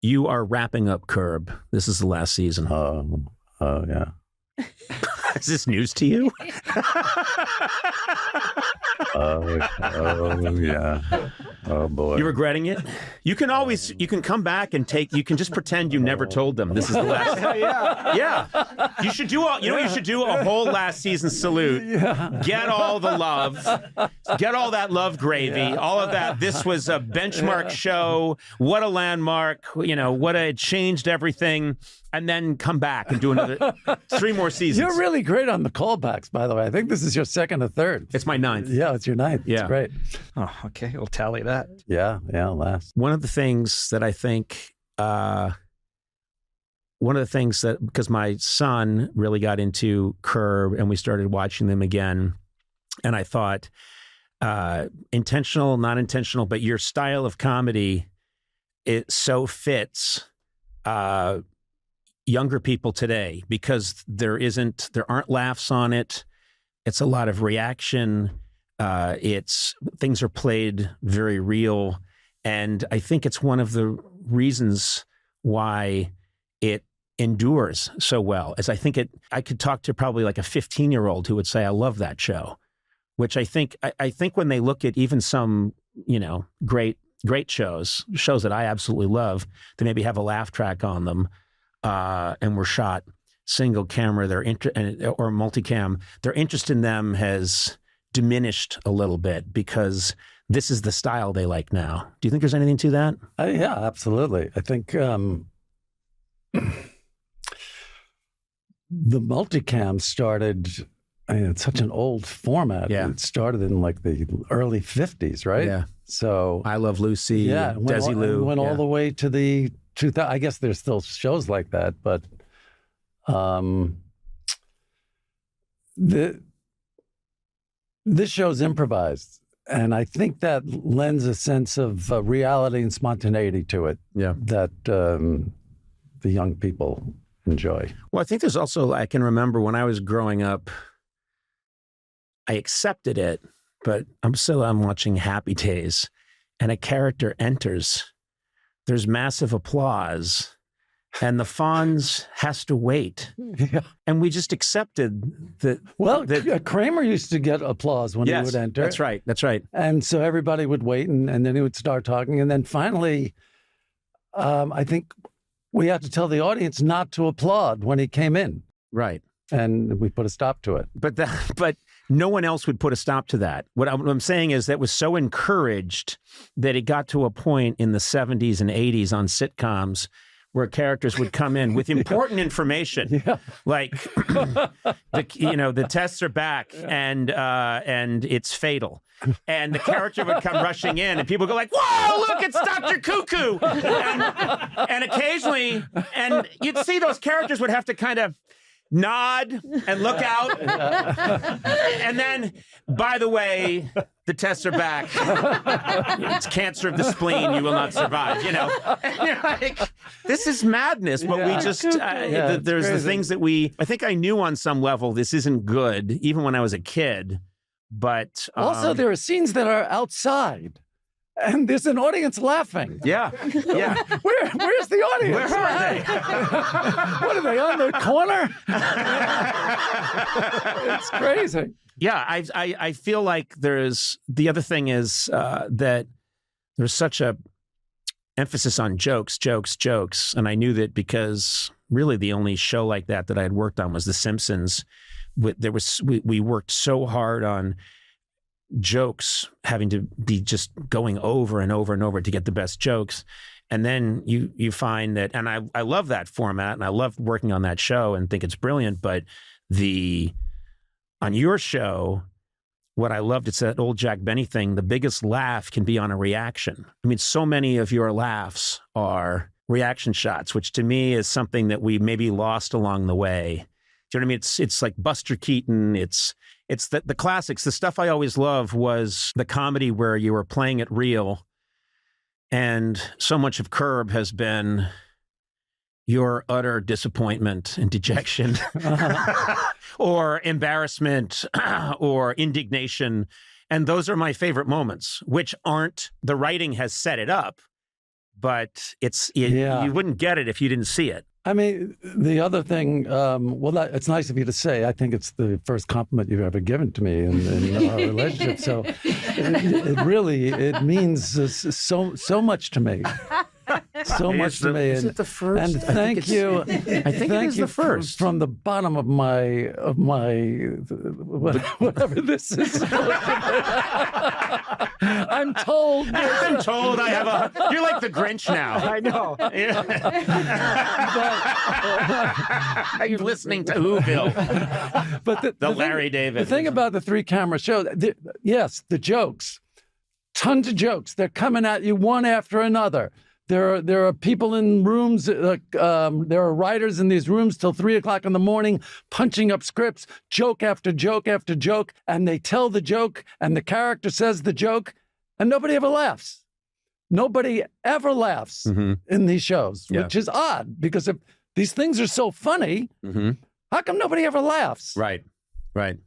you are wrapping up Curb. This is the last season. Oh, yeah. Is this news to you? Oh, yeah. Oh, boy. You're regretting it? You can come back and you can just pretend you never told them this is the last. Yeah. You should do a whole last season salute. Yeah. Get all the love. Get all that love gravy. Yeah. All of that. This was a benchmark show. What a landmark. It changed everything. And then come back and do another 3 more seasons. You're really great on the callbacks, by the way. I think this is your 2nd or 3rd. It's my 9th. Yeah, it's your 9th. Yeah. It's great. Oh, okay. We'll tally that. Yeah, last. One of the things that I think, because my son really got into Curb and we started watching them again, and I thought, intentional, not intentional, but your style of comedy, it so fits younger people today because there aren't laughs on it. It's a lot of reaction. Things are played very real. And I think it's one of the reasons why it endures so well. As I could talk to probably like a 15-year-old who would say, I love that show, which I think when they look at even some, great shows that I absolutely love, they maybe have a laugh track on them. And were shot single camera, or multicam, their interest in them has diminished a little bit because this is the style they like now. Do you think there's anything to that? Yeah, absolutely. I think the multicam started, it's such an old format. Yeah. It started in like the early 50s, right? Yeah. So I Love Lucy, yeah, Desilu. Went all the way to the 2000. I guess there's still shows like that, but this show's improvised, and I think that lends a sense of reality and spontaneity to it. Yeah, that the young people enjoy. Well, I think there's also, I can remember when I was growing up, I accepted it, but I'm watching Happy Days, and a character enters. There's massive applause, and the Fonz has to wait. Yeah. And we just accepted that. Well, Kramer used to get applause when he would enter. That's right. That's right. And so everybody would wait, and then he would start talking. And then finally, I think we had to tell the audience not to applaud when he came in. Right. And we put a stop to it. But no one else would put a stop to that. What I'm saying is that was so encouraged that it got to a point in the 70s and 80s on sitcoms where characters would come in with important information, like the tests are back and it's fatal. And the character would come rushing in, and people go like, "Whoa, look, it's Dr. Cuckoo!" And occasionally, and you'd see those characters would have to kind of nod and look out. And then, by the way, the tests are back. It's cancer of the spleen. You will not survive, And you're like, this is madness. But we just, there's the things that I think I knew on some level this isn't good, even when I was a kid. But also, there are scenes that are outside. And there's an audience laughing. Yeah. Where's the audience? Where are they? What are they, on the corner? It's crazy. Yeah, I feel like the other thing is that there's such a emphasis on jokes. And I knew that because really the only show like that I had worked on was The Simpsons. We worked so hard on jokes having to be just going over and over and over to get the best jokes. And then you find that, and I love that format and I love working on that show and think it's brilliant, but on your show, what I loved, it's that old Jack Benny thing, the biggest laugh can be on a reaction. I mean, so many of your laughs are reaction shots, which to me is something that we maybe lost along the way. Do you know what I mean? It's like Buster Keaton, it's the classics. The stuff I always loved was the comedy where you were playing it real. And so much of Curb has been your utter disappointment and dejection or embarrassment or indignation. And those are my favorite moments, which aren't, the writing has set it up, but Yeah. you wouldn't get it if you didn't see it. I mean, the other thing, it's nice of you to say. I think it's the first compliment you've ever given to me in our relationship. So it means so much to me. So much to me. Is it the first? And thank you. I think it is the first. From the bottom of my whatever this is. I'm told. I have you're like the Grinch now. I know. You're listening to Whoville. But the Larry David. The thing about the 3-camera show, yes, the jokes, tons of jokes. They're coming at you one after another. There are people in rooms, there are writers in these rooms till 3 o'clock in the morning, punching up scripts, joke after joke after joke, and they tell the joke, and the character says the joke, and nobody ever laughs. Nobody ever laughs in these shows, which is odd, because if these things are so funny, how come nobody ever laughs? Right.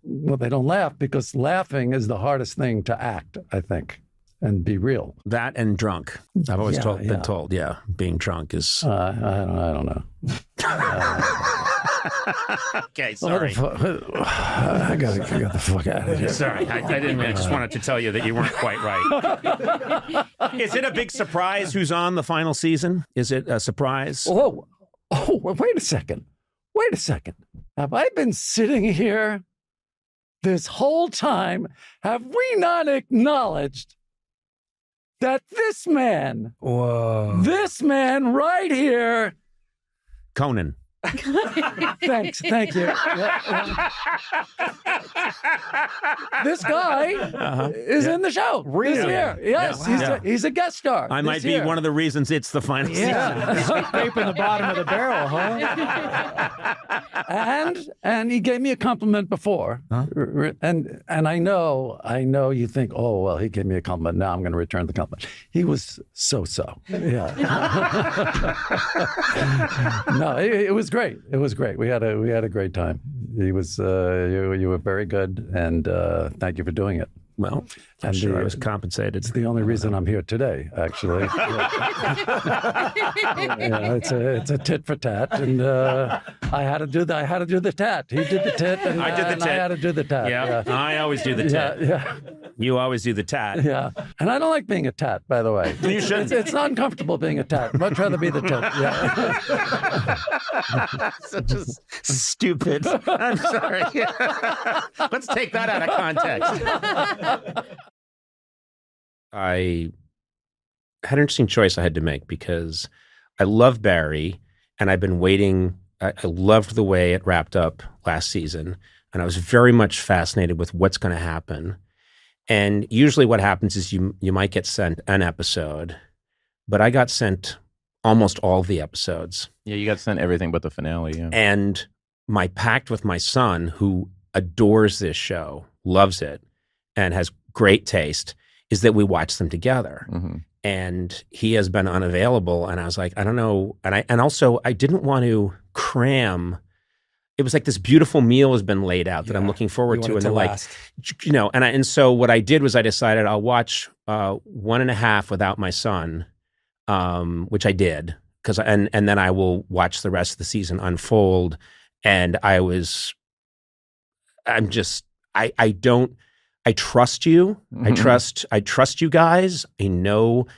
Well, they don't laugh because laughing is the hardest thing to act, I think. And be real. That and drunk. I've always been told, being drunk is... I don't know. Okay, sorry. I got the fuck out of here. Sorry, I didn't mean. I just wanted to tell you that you weren't quite right. Is it a big surprise who's on the final season? Is it a surprise? Oh, wait a second. Have I been sitting here this whole time? Have we not acknowledged that this man right here, Conan. Thanks, thank you. This guy is in the show. Really? This year. Yes, he's a guest star. I might be one of the reasons it's the final season. Scraping the bottom of the barrel, huh? And he gave me a compliment before, and I know you think, oh well, he gave me a compliment. Now I'm going to return the compliment. He was so. Yeah. No, it was great. It was great. We had a great time. He was you were very good, and thank you for doing it. Well, I'm sure I was compensated. It's the only reason I'm here today, actually. It's a tit for tat, and I had to do the tat. He did the tit, and I did the tit. I had to do the tat. Yeah. I always do the tat. Yeah. You always do the tat. Yeah, and I don't like being a tat, by the way. You shouldn't. It's not uncomfortable being a tat. I'd much rather be the tit. Yeah. Such a stupid. I'm sorry. Let's take that out of context. I had an interesting choice I had to make because I love Barry, and I've been waiting. I loved the way it wrapped up last season, and I was very much fascinated with what's going to happen. And usually what happens is you might get sent an episode, but I got sent almost all the episodes. Yeah, you got sent everything but the finale, yeah. And my pact with my son, who adores this show, loves it, and has great taste, is that we watch them together. Mm-hmm. And he has been unavailable, and I was like, I don't know. And also I didn't want to cram. It was like this beautiful meal has been laid out that I'm looking forward to. And they're like, and so what I did was I decided I'll watch 1.5 without my son, which I did, and then I will watch the rest of the season unfold. And I trust you. Mm-hmm. I trust you guys. I know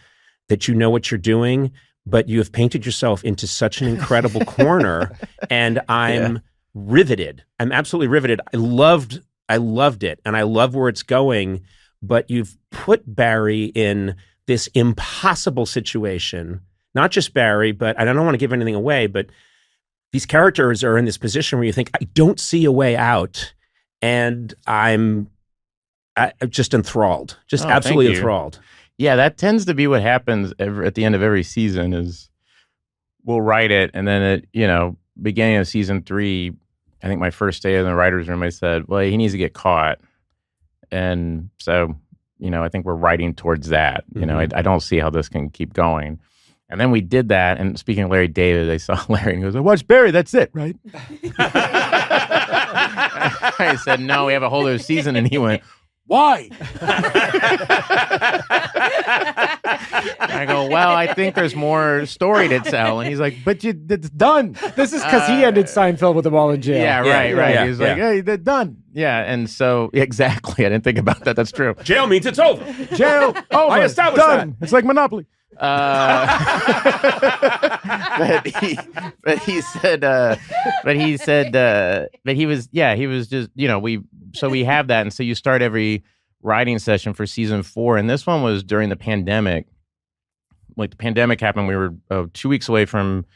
that you know what you're doing, but you have painted yourself into such an incredible corner, and I'm riveted. I'm absolutely riveted. I loved it, and I love where it's going, but you've put Barry in this impossible situation. Not just Barry, but I don't want to give anything away, but these characters are in this position where you think, I don't see a way out, and I'm just enthralled, absolutely enthralled. Yeah, that tends to be what happens at the end of every season is we'll write it, and then at beginning of season 3, I think my first day in the writer's room, I said, well, he needs to get caught. And so, I think we're writing towards that. Mm-hmm. I don't see how this can keep going. And then we did that, and speaking of Larry David, I saw Larry, and he goes, I watched Barry, that's it, right? I said, no, we have a whole other season, and he went, Why? I go, well, I think there's more story to tell. And he's like, but it's done. This is because he ended Seinfeld with them all in jail. Yeah, right. yeah, He's like, hey, they're done. Yeah, and so exactly. I didn't think about that. That's true. Jail means it's over. Jail over. I established done. It's like Monopoly. But he was just, we have that. And so you start every writing session for season 4. And this one was during the pandemic. Like the pandemic happened. We were 2 weeks away from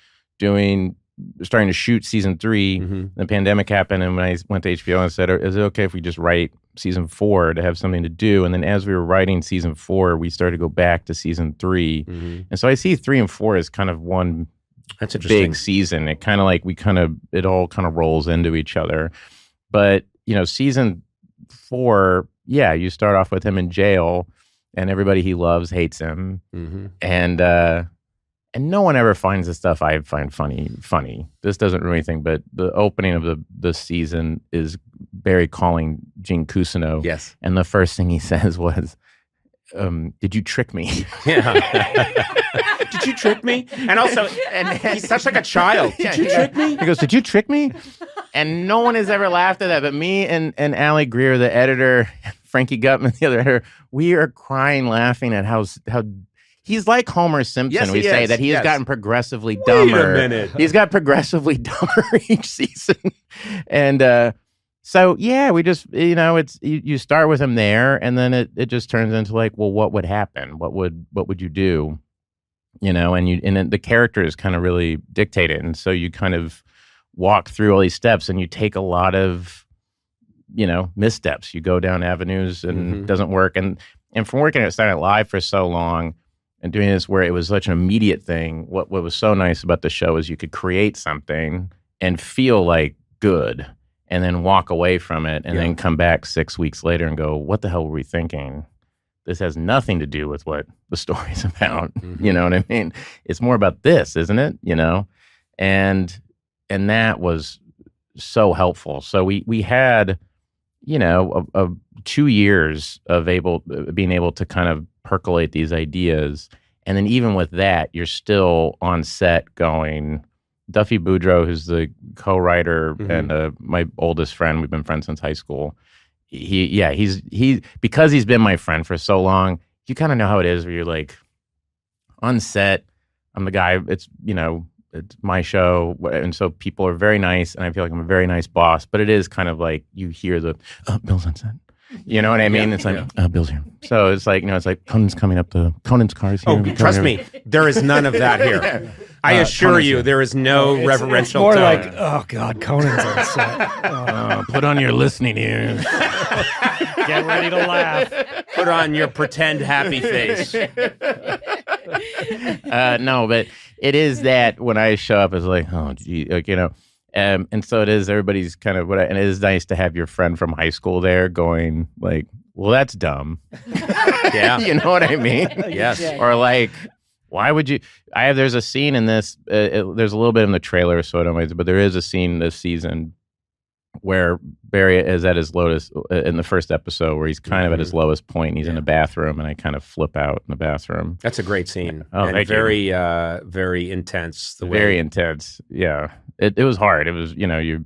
starting to shoot season 3. Mm-hmm. The pandemic happened. And when I went to HBO and said, is it okay if we just write season 4 to have something to do? And then as we were writing season 4, we started to go back to season 3. Mm-hmm. And so I see 3 and 4 as kind of one That's interesting. big season. It kind of like it all kind of rolls into each other. But, season 4, you start off with him in jail and everybody he loves hates him. Mm-hmm. And no one ever finds the stuff I find funny. This doesn't ruin anything, but the opening of the season is Barry calling Gene Cousineau. Yes. And the first thing he says was, did you trick me? Yeah. Did you trick me? And also, he's such like a child. Did you trick me? He goes, did you trick me? And no one has ever laughed at that, but me and Allie Greer, the editor, Frankie Gutman, the other editor, we are crying laughing at how he's like Homer Simpson. Yes, we he say is. that he's Yes. gotten progressively dumber. Wait a minute. He's got progressively dumber each season. And so, we just, it's you start with him there, and then it just turns into like, well, what would happen? What would you do? And then the characters kind of really dictate it. And so you kind of walk through all these steps, and you take a lot of, missteps. You go down avenues and it doesn't work. And from working at Saturday Night Live for so long and doing this where it was such an immediate thing, what was so nice about the show is you could create something and feel like good and then walk away from it and then come back 6 weeks later and go, what the hell were we thinking? This has nothing to do with what the story's about. Mm-hmm. You know what I mean? It's more about this, isn't it? And that was so helpful. So we had, 2 years of being able to kind of percolate these ideas. And then even with that, you're still on set going, Duffy Boudreaux, who's the co-writer and my oldest friend, we've been friends since high school. He's because he's been my friend for so long, you kind of know how it is where you're like on set, I'm the guy, it's my show. And so people are very nice and I feel like I'm a very nice boss, but it is kind of like you hear the, Bill's on set. You know what I mean? It's like, Bill's here. So it's like, it's like Conan's coming up, Conan's car's here. Oh, trust me, there is none of that here. I assure you, there is no reverential It's more tone. like, oh God, Conan's on set. Put on your listening ears. Get ready to laugh. Put on your pretend happy face. No, but it is that when I show up, it's like, oh, gee, and so it is. Everybody's kind of and it is nice to have your friend from high school there, going like, well, that's dumb. Yeah, you know what I mean? Yes. Or like, why would you? There's a scene in this. There's a little bit in the trailer, so I don't mind, but there is a scene this season where Barry is at his lowest in the first episode, where he's kind of at his lowest point. And he's in a bathroom, and I kind of flip out in the bathroom. That's a great scene. Oh, and thank very, very intense. Very intense. Yeah, it was hard. It was you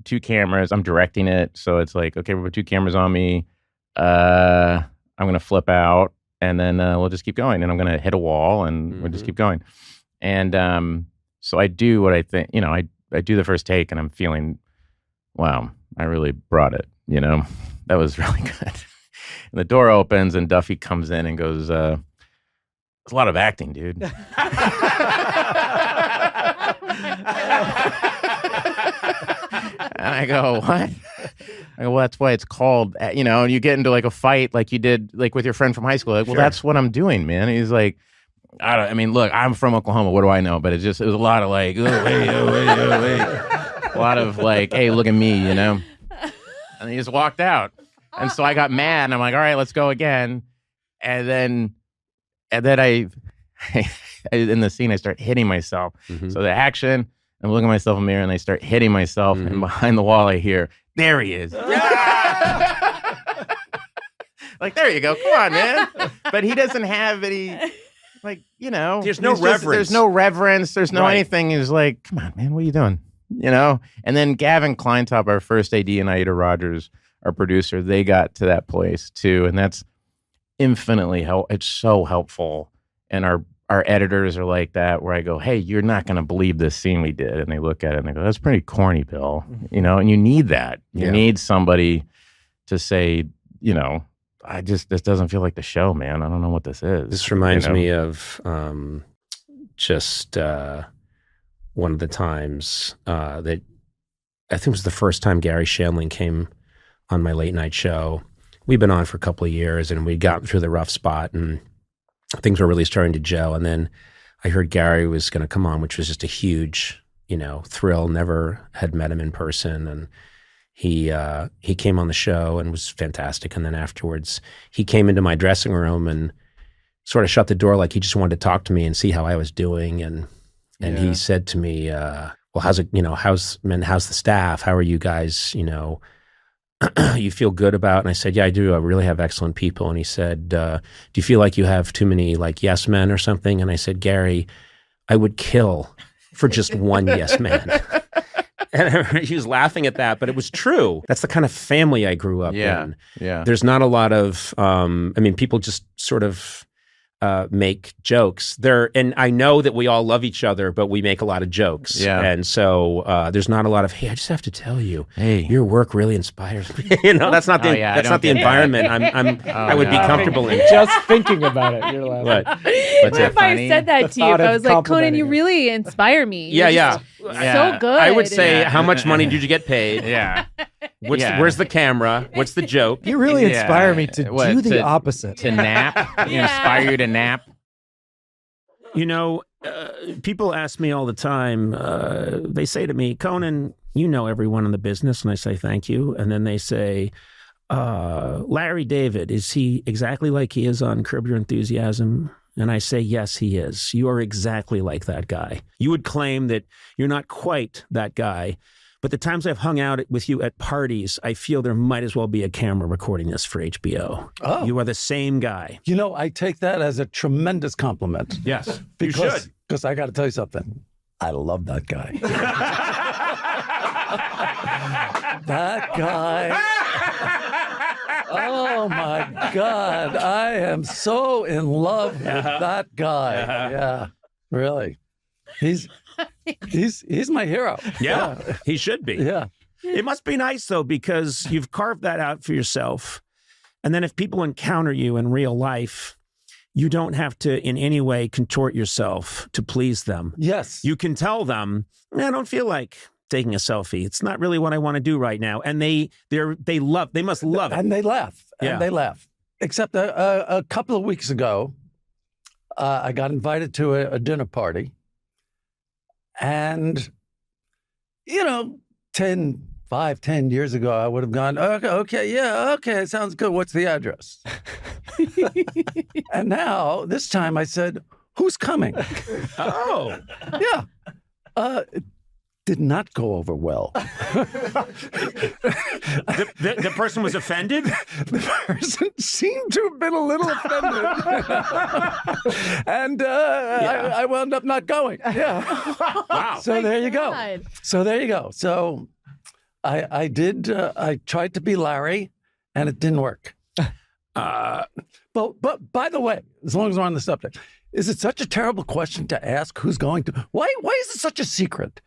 2 cameras. I'm directing it, so it's like, okay, we put 2 cameras on me. I'm gonna flip out, and then we'll just keep going, and I'm gonna hit a wall, and we'll just keep going. And so I do what I think. I do the first take, and I'm feeling, wow, I really brought it. That was really good. And the door opens, and Duffy comes in and goes, "It's a lot of acting, dude." And I go, what? I go, well, that's why it's called, and you get into like a fight like you did like with your friend from high school. Like, well, that's what I'm doing, man. And he's like, look, I'm from Oklahoma. What do I know? But it was a lot of like, oh, wait. A lot of like, hey, look at me, And he just walked out. And so I got mad and I'm like, all right, let's go again. And then I in the scene, I start hitting myself. So the action, I'm looking at myself in the mirror and I start hitting myself. And behind the wall, I hear, there he is. Like, there you go. Come on, man. But he doesn't have any, like, There's no reverence. There's no reverence. There's no anything. He's like, come on, man, what are you doing? And then Gavin Kleintop, our first AD, and Aida Rogers, our producer, they got to that place too. And that's infinitely it's so helpful. And our editors are like that, where I go, hey, you're not going to believe this scene we did. And they look at it and they go, that's pretty corny, Bill. And you need that. You need somebody to say, this doesn't feel like the show, man. I don't know what this is. This reminds me of just one of the times that I think was the first time Gary Shandling came on my late night show. We'd been on for a couple of years and we'd gotten through the rough spot and things were really starting to gel. And then I heard Gary was going to come on, which was just a huge, thrill. Never had met him in person. And he came on the show and was fantastic. And then afterwards, he came into my dressing room and sort of shut the door like he just wanted to talk to me and see how I was doing. And he said to me, well, how's it, how's the staff? How are you guys, you feel good about? And I said, yeah, I do. I really have excellent people. And he said, do you feel like you have too many like yes men or something? And I said, Gary, I would kill for just one yes man. And he was laughing at that, but it was true. That's the kind of family I grew up in. Yeah. There's not a lot of, people just sort of make jokes there. And I know that we all love each other, but we make a lot of jokes. Yeah. And so there's not a lot of, hey, I just have to tell you, hey, your work really inspires me. That's not the, that's not the environment I would be comfortable in. Just thinking about it, you're laughing. What's if I said that to you? If I was like, Conan, you really inspire me. Yeah. So good. I would say, how much money did you get paid? Yeah. Where's the camera? What's the joke? You really inspire me to do the opposite. To nap. Inspire you to nap. People ask me all the time, they say to me, Conan, you know everyone in the business. And I say, thank you. And then they say, Larry David, is he exactly like he is on Curb Your Enthusiasm? And I say, yes, he is. You are exactly like that guy. You would claim that you're not quite that guy. But the times I've hung out with you at parties, I feel there might as well be a camera recording this for HBO. Oh. You are the same guy. I take that as a tremendous compliment. Yes, you should. Because I got to tell you something. I love that guy. That guy. Oh, my God. I am so in love with that guy. Yeah, really. He's my hero. Yeah, he should be. Yeah. It must be nice, though, because you've carved that out for yourself. And then if people encounter you in real life, you don't have to in any way contort yourself to please them. Yes. You can tell them, I don't feel like taking a selfie. It's not really what I want to do right now. And they must love it. And they laugh. Yeah. Except a couple of weeks ago, I got invited to a dinner party. And, 10 years ago, I would have gone, okay, sounds good. What's the address? And now, this time I said, who's coming? Oh. Yeah. It did not go over well. The person was offended? The person seemed to have been a little offended. And I wound up not going. Yeah. Wow. So there you go. So I tried to be Larry, and it didn't work. But by the way, as long as we're on the subject, is it such a terrible question to ask who's going to? Why is it such a secret?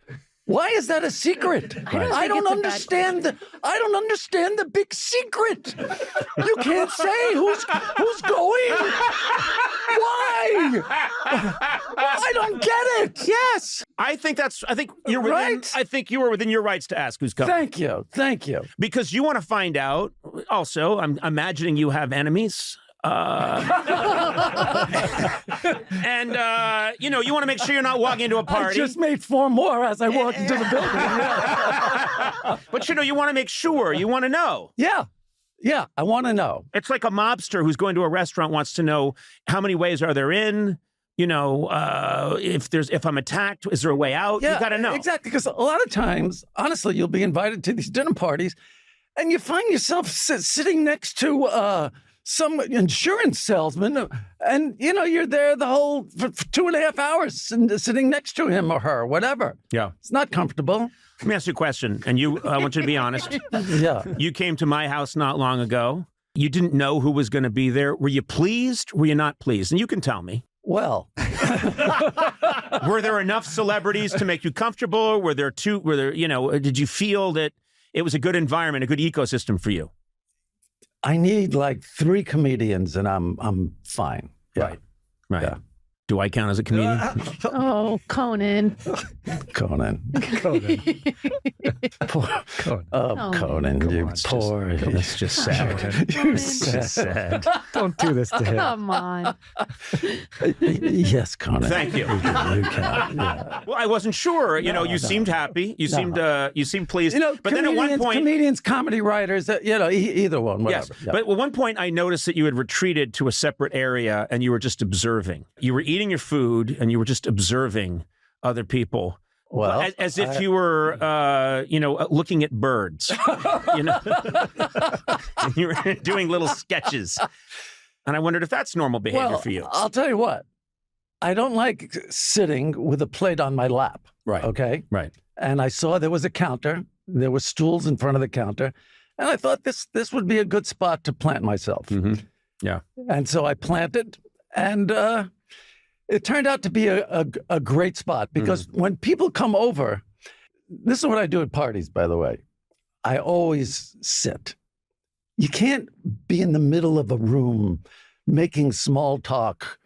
Why is that a secret? I don't understand the big secret. You can't say who's going. Why? I don't get it. Yes. I think you're within, Right? I think you were within your rights to ask who's coming. Thank you. Because you want to find out. Also, I'm imagining you have enemies. And you want to make sure you're not walking into a party. I just made 4 more as I walked into the building. But you want to make sure. You want to know. Yeah, I want to know. It's like a mobster who's going to a restaurant wants to know how many ways are there in. If I'm attacked, is there a way out? Yeah, you got to know. Exactly, because a lot of times, honestly, you'll be invited to these dinner parties, and you find yourself sitting next to some insurance salesman, and you're there the whole for 2.5 hours sitting next to him or her, whatever. Yeah. It's not comfortable. Let me ask you a question, and I want you to be honest. Yeah. You came to my house not long ago. You didn't know who was going to be there. Were you pleased? Were you not pleased? And you can tell me. Well, were there enough celebrities to make you comfortable? Did you feel that it was a good environment, a good ecosystem for you? I need like 3 comedians and I'm fine. Yeah. Right. Yeah. Do I count as a comedian? Oh, Conan. Conan. Conan, you poor. It's just sad. It's just sad. Don't do this to him. Come on. Yes, Conan. Thank you. You can. Yeah. Well, I wasn't sure. You seemed happy. You seemed pleased. But then at one point, comedians, comedy writers, either one. Whatever. Yes. Yeah. But at one point, I noticed that you had retreated to a separate area and you were just observing. You were eating your food and you were just observing other people. Well, as if you were, looking at birds. And you were doing little sketches. And I wondered if that's normal behavior for you. I'll tell you what. I don't like sitting with a plate on my lap. Right. Okay? Right. And I saw there was a counter. There were stools in front of the counter. And I thought this would be a good spot to plant myself. Mm-hmm. Yeah. And so I planted. And it turned out to be a great spot because when people come over, this is what I do at parties, by the way. I always sit. You can't be in the middle of a room making small talk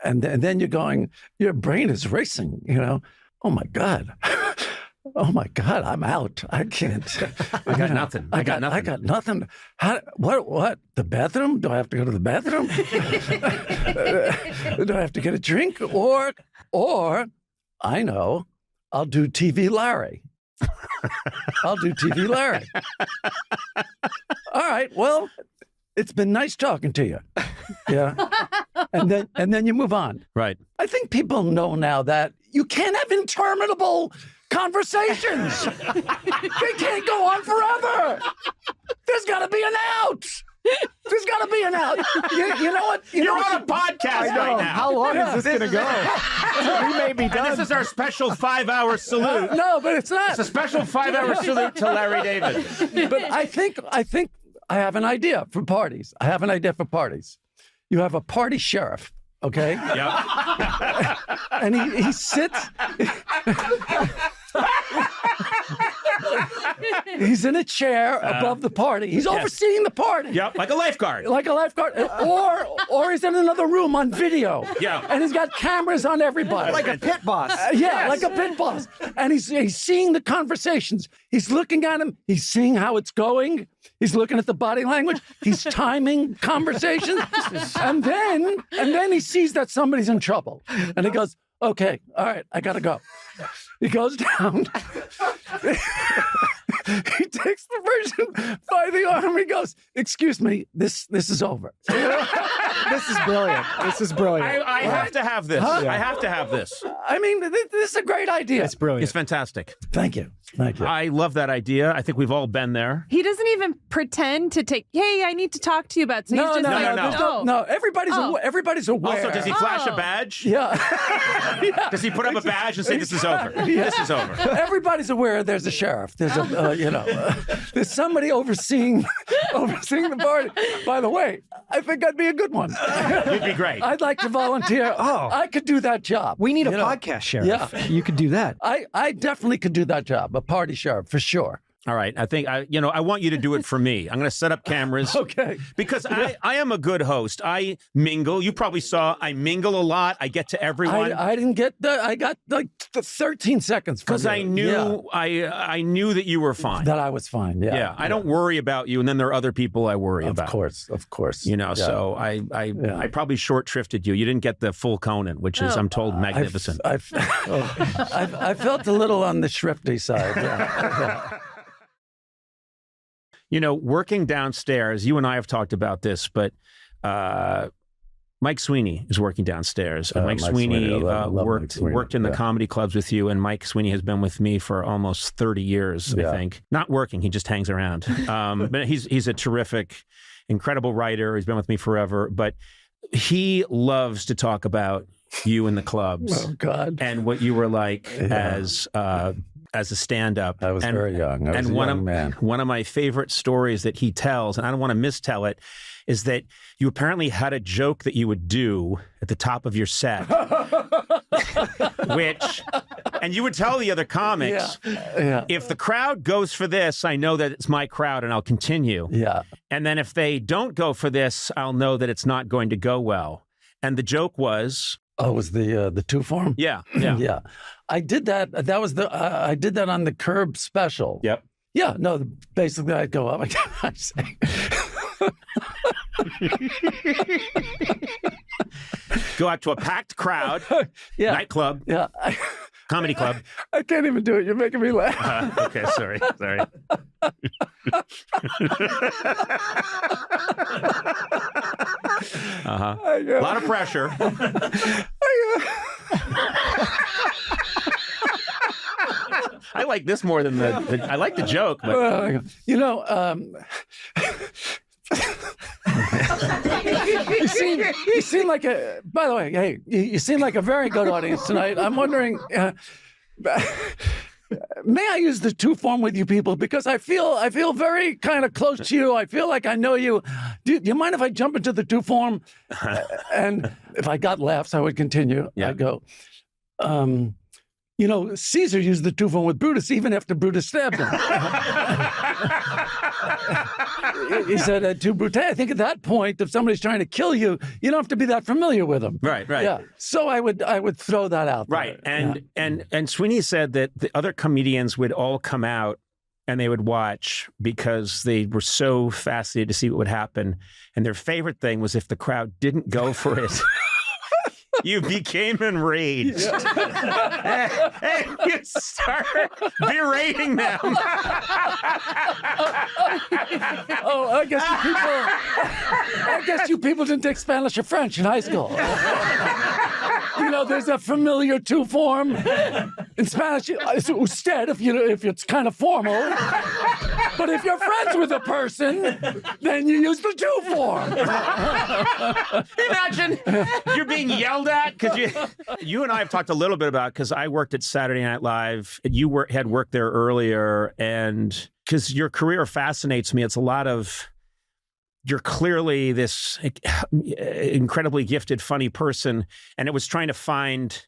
and then you're going, your brain is racing, Oh my God. Oh my God, I'm out. I can't. I got nothing. I got nothing. What? The bathroom? Do I have to go to the bathroom? Do I have to get a drink? Or I know, I'll do TV Larry. I'll do TV Larry. All right, well, it's been nice talking to you. Yeah. And then you move on. Right. I think people know now that you can't have interminable conversations. They can't go on forever. There's got to be an out. There's got to be an out. You know what? You're on a podcast right now. How long is this going to go? We may be done. And this is our special 5-hour salute. No, but it's not. It's a special 5-hour salute to Larry David. But I think I have an idea for parties. You have a party sheriff. Okay. Yep. And he sits. He's in a chair above the party. He's overseeing the party. Yep, like a lifeguard. Or he's in another room on video. Yeah. And he's got cameras on everybody. Like a pit boss. Like a pit boss. And he's seeing the conversations. He's looking at him. He's seeing how it's going. He's looking at the body language. He's timing conversations. And then he sees that somebody's in trouble. And he goes, okay, all right, I got to go. He goes down. He takes the person by the arm. He goes, excuse me, this is over. This is brilliant. I have to have this. Huh? I have to have this. I mean, this is a great idea. It's brilliant. It's fantastic. Thank you. I love that idea. I think we've all been there. He doesn't even pretend to take, hey, I need to talk to you about something. No. Everybody's aware. Also, does he flash a badge? Yeah. Does he put up a badge and say, this is over? Yeah. This is over. Everybody's aware there's a sheriff. There's there's somebody overseeing the party. By the way, I think I'd be a good one. You'd be great. I'd like to volunteer. I could do that job. We need a podcast sheriff. Yeah. You could do that. I definitely could do that job. A party sheriff, for sure. All right. I think, I want you to do it for me. I'm going to set up cameras. Okay. Because I am a good host. I mingle. You probably saw I mingle a lot. I get to everyone. I didn't get I got like 13 seconds. Because I knew I knew that you were fine. That I was fine. Yeah. Yeah. I don't worry about you. And then there are other people I worry about. Of course. So I probably short shrifted you. You didn't get the full Conan, which is, I'm told, magnificent. I felt a little on the shrifty side. Yeah. Working downstairs, you and I have talked about this, but Mike Sweeney is working downstairs. And Mike Sweeney worked in the comedy clubs with you, and Mike Sweeney has been with me for almost 30 years, I think. Not working, he just hangs around. But he's a terrific incredible writer. He's been with me forever, but he loves to talk about you in the clubs. Oh, God. And what you were like as a stand-up. I was very young. I was a young man. One of my favorite stories that he tells, and I don't want to mistell it, is that you apparently had a joke that you would do at the top of your set, and you would tell the other comics, if the crowd goes for this, I know that it's my crowd and I'll continue. Yeah. And then if they don't go for this, I'll know that it's not going to go well. And the joke was... Oh, it was the two form? Yeah. Yeah. I did that. That was I did that on the Curb special. Yep. Yeah. No, basically I'd go up. I'd say... Go out to a packed crowd, nightclub, comedy club. I can't even do it. You're making me laugh. Okay, sorry. A lot of pressure. I like this more than I like the joke. But... You seem like a. By the way, hey, you seem like a very good audience tonight. I'm wondering, may I use the two form with you people, because I feel very kind of close to you. I feel like I know you. Do you mind if I jump into the two form? And if I got laughs, I would continue. Yeah. I'd go. Caesar used the two form with Brutus even after Brutus stabbed him. He said to Brutus, I think at that point, if somebody's trying to kill you, you don't have to be that familiar with them. Right. Yeah. So I would throw that out there. Right. And Sweeney said that the other comedians would all come out and they would watch because they were so fascinated to see what would happen. And their favorite thing was if the crowd didn't go for it. You became enraged. And you start berating them. I guess you people didn't take Spanish or French in high school. There's a familiar two form in Spanish. It's usted if it's kind of formal. But if you're friends with a person, then you use the two form. Imagine you're being yelled at because you and I have talked a little bit about, because I worked at Saturday Night Live and you had worked there earlier, and because your career fascinates me. It's a lot of, you're clearly this incredibly gifted, funny person, and it was trying to find,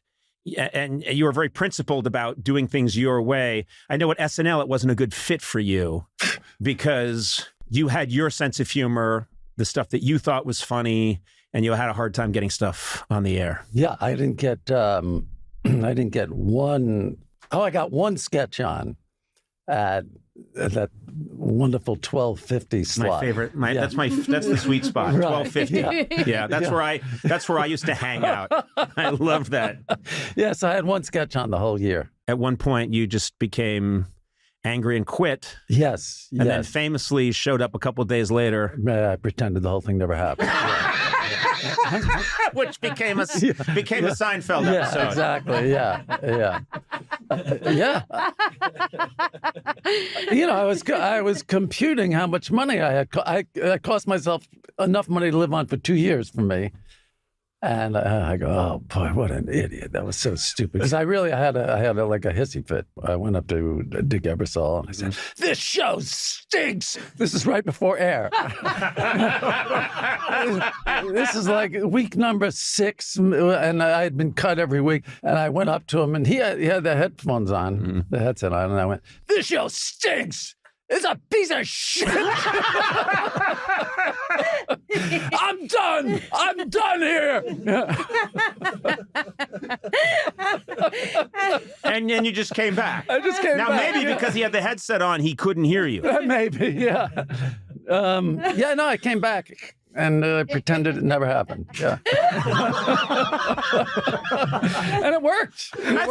and you were very principled about doing things your way. I know at SNL it wasn't a good fit for you because you had your sense of humor, the stuff that you thought was funny, and you had a hard time getting stuff on the air. Yeah, I didn't get one. Oh, I got one sketch on at that wonderful 12:50 slot. My favorite. That's the sweet spot. Right. 12:50. Yeah, that's where I used to hang out. I loved that. Yes, I had one sketch on the whole year. At one point, you just became angry and quit. Yes. And then famously showed up a couple of days later. I pretended the whole thing never happened. Which became a Seinfeld episode. Yeah, exactly. Yeah. I was computing how much money I had. I cost myself enough money to live on for 2 years for me. And I go, oh boy, what an idiot! That was so stupid. Because I had a hissy fit. I went up to Dick Ebersol and I said, "This show stinks." This is right before air. This is like week number 6, and I had been cut every week. And I went up to him, and he had the headphones on, the headset on, and I went, "This show stinks. It's a piece of shit. I'm done. I'm done here." And then you just came back. I just came back. Now, maybe because he had the headset on, he couldn't hear you. Maybe, yeah. No, I came back. And I pretended it never happened. Yeah. And it worked. I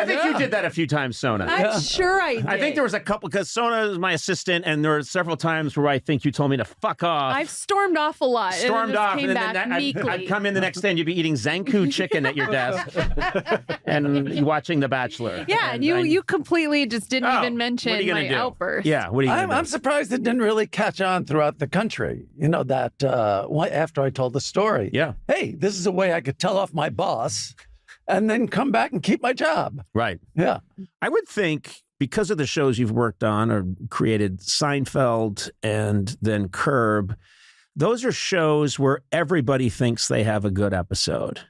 think you did that a few times, Sona. I'm sure I did. I think there was a couple, because Sona is my assistant, and there were several times where I think you told me to fuck off. I've stormed off a lot. Stormed off, came and back then meekly. I'd come in the next day and you'd be eating Zanku chicken at your desk and watching The Bachelor. Yeah, and you completely just didn't even mention my outburst. Yeah, what are you I'm surprised it didn't really catch on throughout the country. You know, that after I told the story. Yeah. Hey, this is a way I could tell off my boss and then come back and keep my job. Right. Yeah. I would think, because of the shows you've worked on or created, Seinfeld and then Curb, those are shows where everybody thinks they have a good episode.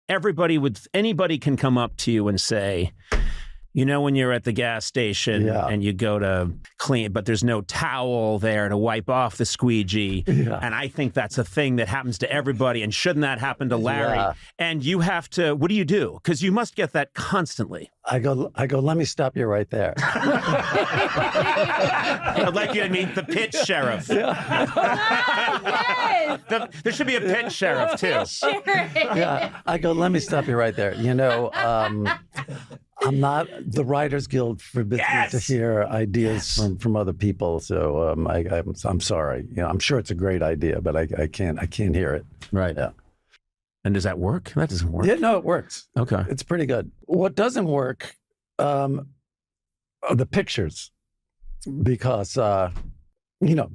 Anybody can come up to you and say, you know, when you're at the gas station and you go to clean, but there's no towel there to wipe off the squeegee. Yeah. And I think that's a thing that happens to everybody. And shouldn't that happen to Larry? Yeah. And you have to, what do you do? Because you must get that constantly. I go, let me stop you right there. I'd like you to meet the pit sheriff. Yes. There should be a pit sheriff, too. Yeah. I go, let me stop you right there. You know, I'm not, the Writers Guild forbids me to hear ideas from other people. So I'm sorry. You know, I'm sure it's a great idea, but I can't hear it. Right. Yeah. And does that work? That doesn't work. Yeah, no, it works. Okay. It's pretty good. What doesn't work are the pictures, because, you know,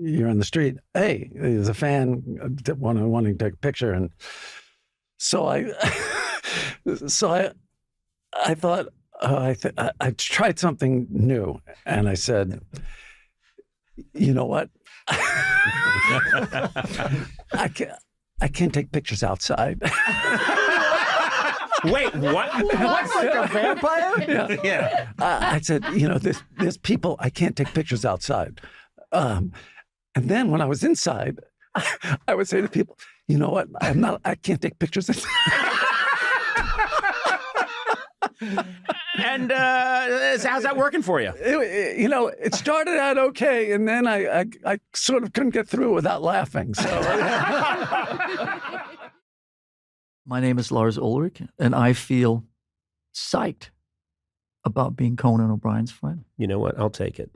you're in the street. Hey, there's a fan wanting to take a picture. And so I thought, I tried something new, and I said, you know what? I can't take pictures outside. Wait, what? What's like a vampire? Yeah. I said, you know, there's people, I can't take pictures outside. And then when I was inside, I would say to people, you know what? I can't take pictures inside. And how's that working for you? You know, it started out okay, and then I sort of couldn't get through without laughing. So, my name is Lars Ulrich, and I feel psyched about being Conan O'Brien's friend. You know what? I'll take it.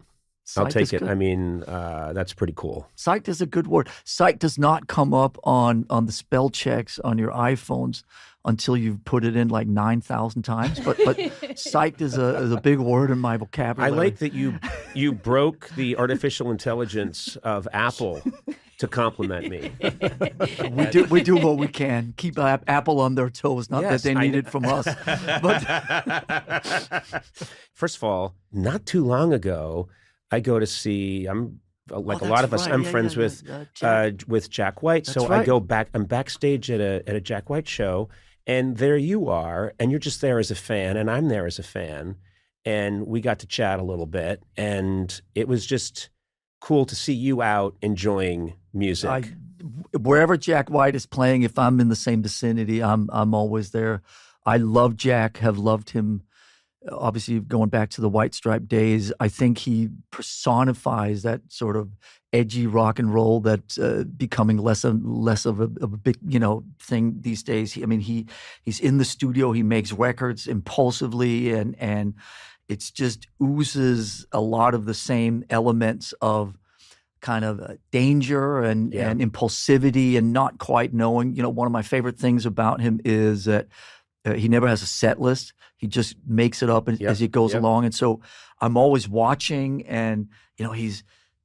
Psyched I'll take it. good. I mean, that's pretty cool. Psyched is a good word. Psyched does not come up on the spell checks on your iPhones until you've put it in like 9,000 times. But psyched is a big word in my vocabulary. I like that you broke the artificial intelligence of Apple to compliment me. We do what we can. Keep Apple on their toes. Not that they need it from us. But first of all, not too long ago, I go to see. I'm like a lot of us. I'm friends with Jack White. That's so right. I go back. I'm backstage at a Jack White show, and there you are, and you're just there as a fan, and I'm there as a fan, and we got to chat a little bit, and it was just cool to see you out enjoying music. Wherever Jack White is playing, if I'm in the same vicinity, I'm always there. I love Jack. Have loved him. Obviously, going back to the White Stripe days, I think he personifies that sort of edgy rock and roll that's becoming less of a big, thing these days. He's in the studio. He makes records impulsively, and it's just oozes a lot of the same elements of kind of danger and impulsivity and not quite knowing. One of my favorite things about him is that he never has a set list. He just makes it up as he goes along. And so I'm always watching, and, he's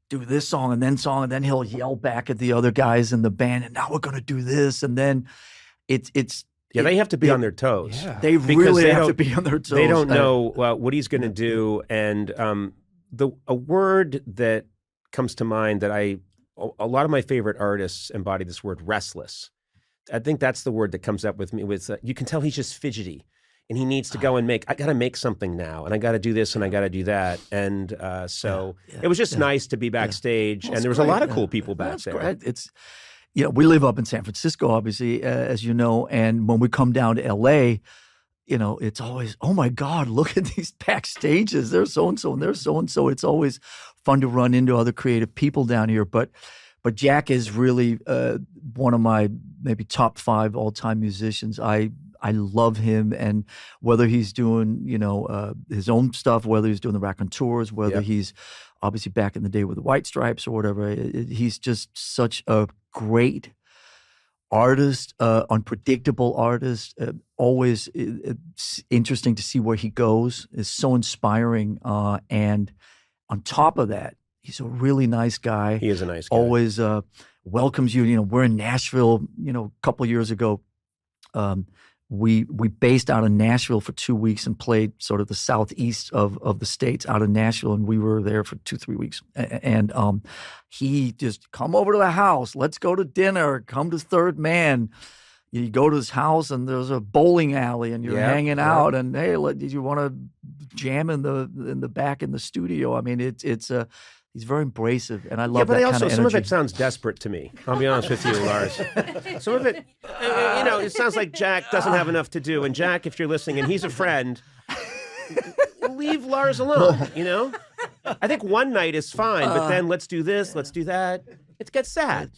do this song, and then he'll yell back at the other guys in the band, and now we're going to do this. And then they have to be on their toes. Yeah. They really have to be on their toes. They don't know what he's going to do. And a word that comes to mind that a lot of my favorite artists embody this word, restless. I think that's the word that comes up with me. You can tell he's just fidgety, and he needs to go and I got to make something now, and I got to do this, and I got to do that. And it was just nice to be backstage, and there was a lot of cool people back there. Great. It's, we live up in San Francisco, obviously, as you know, and when we come down to LA, it's always, oh my God, look at these backstages. There's so-and-so and there's so-and-so. It's always fun to run into other creative people down here. But But Jack is really one of my maybe top 5 all-time musicians. I love him, and whether he's doing, his own stuff, whether he's doing the raconteurs, whether he's obviously back in the day with the White Stripes or whatever, he's just such a great artist, unpredictable artist. Always it's interesting to see where he goes. It's so inspiring, and on top of that, he's a really nice guy. He is a nice guy. Always welcomes you. We're in Nashville. A couple of years ago, we based out of Nashville for 2 weeks and played sort of the southeast of the states out of Nashville, and we were there for 2-3 weeks. And he just come over to the house. Let's go to dinner. Come to Third Man. You go to his house, and there's a bowling alley, and you're hanging out. And hey, did you want to jam in the back in the studio? I mean, it's he's very embracive, and I love that kind of energy. Some of it sounds desperate to me. I'll be honest with you, Lars. Some of it, it sounds like Jack doesn't have enough to do. And Jack, if you're listening, and he's a friend, leave Lars alone. I think one night is fine, but then let's do this, let's do that. It gets sad.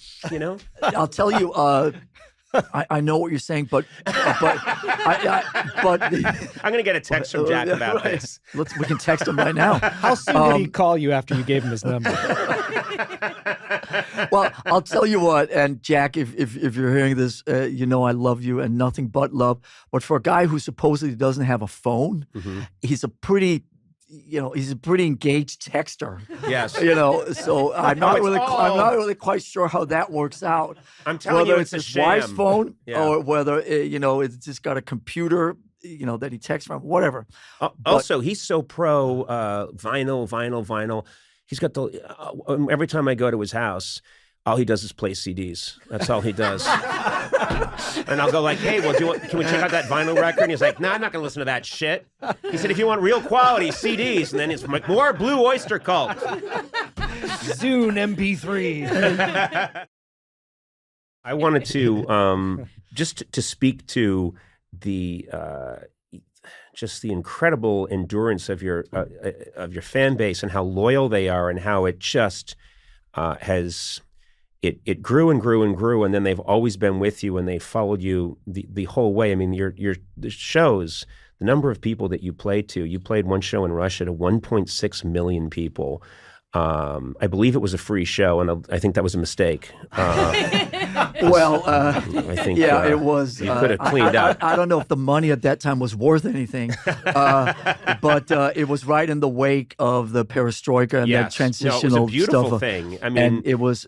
I'll tell you. I know what you're saying, but I'm going to get a text from Jack about this. We can text him right now. How soon did he call you after you gave him his number? Well, I'll tell you what, and Jack, if you're hearing this, I love you and nothing but love. But for a guy who supposedly doesn't have a phone, he's a pretty engaged texter. Yes. So I'm not really quite sure how that works out. I'm telling you, it's a sham. Whether it's his wife's phone or whether it's just got a computer, that he texts from, whatever. Also, he's so pro vinyl. He's got every time I go to his house, all he does is play CDs. That's all he does. And I'll go like, hey, well, can we check out that vinyl record? And he's like, no, I'm not going to listen to that shit. He said, if you want real quality CDs, and then it's like, more Blue Oyster Cult. Zune MP3. I wanted to just to speak to the just the incredible endurance of your fan base and how loyal they are, and how it just has. It grew and grew and grew, and then they've always been with you, and they followed you the whole way. I mean, the shows, the number of people that you played to. You played one show in Russia to 1.6 million people. I believe it was a free show, and I think that was a mistake. I think it was. You could have cleaned up. I don't know if the money at that time was worth anything, but it was right in the wake of the perestroika and that transitional stuff. It was a beautiful thing. I mean, and it was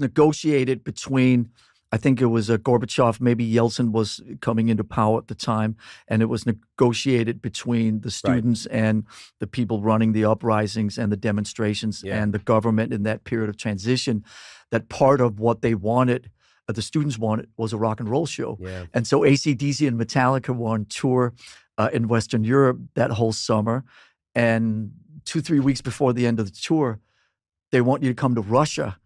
negotiated between. I think it was Gorbachev, maybe Yeltsin was coming into power at the time, and it was negotiated between the students and the people running the uprisings and the demonstrations and the government in that period of transition, that part of what they wanted, the students wanted, was a rock and roll show. Yeah. And so AC/DC and Metallica were on tour in Western Europe that whole summer, and 2-3 weeks before the end of the tour, they want you to come to Russia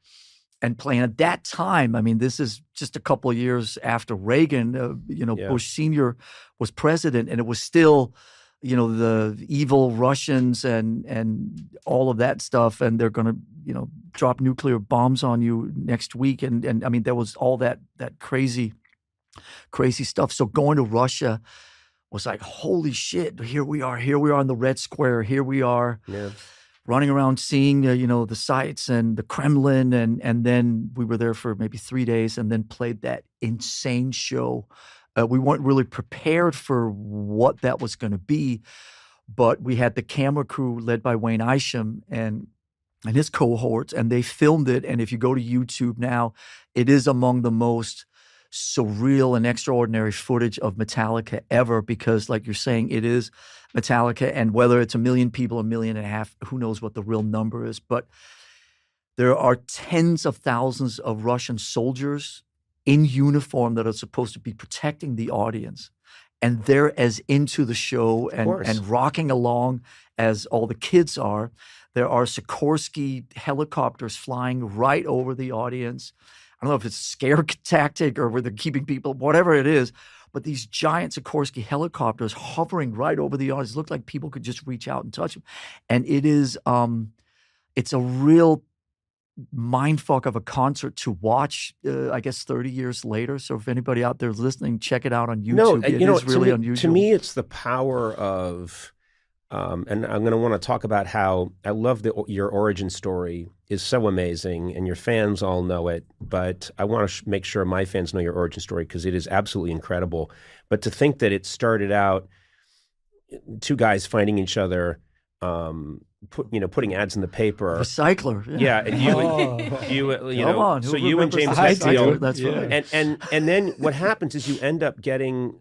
and playing. At that time, I mean, this is just a couple of years after Reagan, Bush Sr. was president, and it was still, the evil Russians and all of that stuff, and they're going to, drop nuclear bombs on you next week. And I mean, there was all that crazy stuff. So going to Russia was like, holy shit, here we are in the Red Square, here we are. Yeah. Running around seeing, the sights and the Kremlin. And then we were there for maybe 3 days and then played that insane show. We weren't really prepared for what that was going to be, but we had the camera crew led by Wayne Isham and his cohorts, and they filmed it. And if you go to YouTube now, it is among the most surreal and extraordinary footage of Metallica ever, because like you're saying, it is Metallica, and whether it's 1 million people, 1.5 million, who knows what the real number is, but there are tens of thousands of Russian soldiers in uniform that are supposed to be protecting the audience, and they're as into the show and rocking along as all the kids are. There are Sikorsky helicopters flying right over the audience. I don't know if it's a scare tactic or where they're keeping people, whatever it is, but these giant Sikorsky helicopters hovering right over the audience look like people could just reach out and touch them. And it is, it's a real mind fuck of a concert to watch, I guess 30 years later. So if anybody out there listening, check it out on YouTube. No, It is really unusual. To me, it's the power of, and I'm going to want to talk about how I love your origin story is so amazing, and your fans all know it. But I want to make sure my fans know your origin story because it is absolutely incredible. But to think that it started out two guys finding each other, putting ads in the paper. Recycler. Yeah, and so you and James Hetfield. That's right. And then what happens is you end up getting,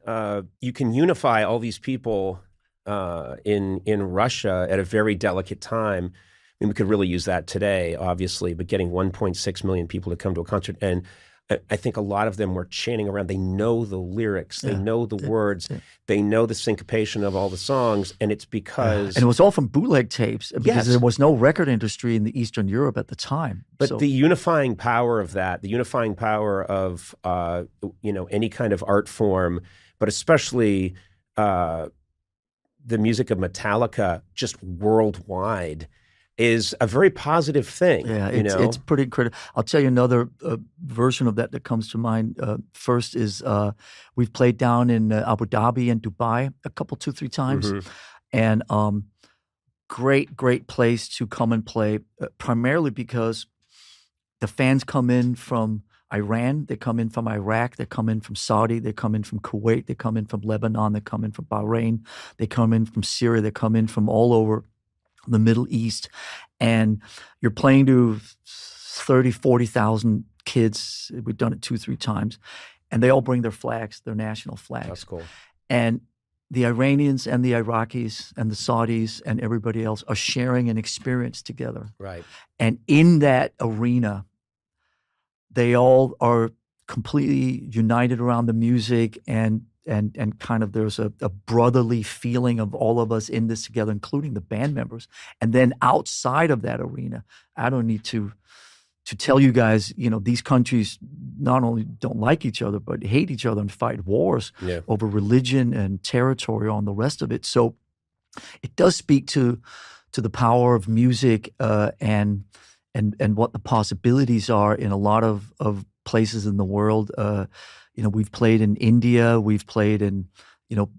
you can unify all these people in Russia at a very delicate time. I mean, we could really use that today, obviously, but getting 1.6 million people to come to a concert, and I think a lot of them were chanting around. They know the lyrics, they know the words, they know the syncopation of all the songs, and it's because and it was all from bootleg tapes because there was no record industry in the Eastern Europe at the time. But the unifying power of that, the unifying power of any kind of art form, but especially the music of Metallica, just worldwide, is a very positive thing. Yeah, it's pretty incredible. I'll tell you another version of that comes to mind. First is we've played down in Abu Dhabi and Dubai a couple, 2-3 times. And great place to come and play, primarily because the fans come in from Iran, they come in from Iraq, they come in from Saudi, they come in from Kuwait, they come in from Lebanon, they come in from Bahrain, they come in from Syria, they come in from all over the Middle East, and you're playing to 30, 40,000 kids. We've done it 2-3 times, and they all bring their flags, their national flags. That's cool. And the Iranians and the Iraqis and the Saudis and everybody else are sharing an experience together. Right. And in that arena, they all are completely united around the music, and kind of there's a brotherly feeling of all of us in this together, including the band members. And then outside of that arena, I don't need to tell you guys, these countries not only don't like each other, but hate each other and fight wars over religion and territory and the rest of it. So it does speak to the power of music and what the possibilities are in a lot of places in the world. We've played in India. We've played in,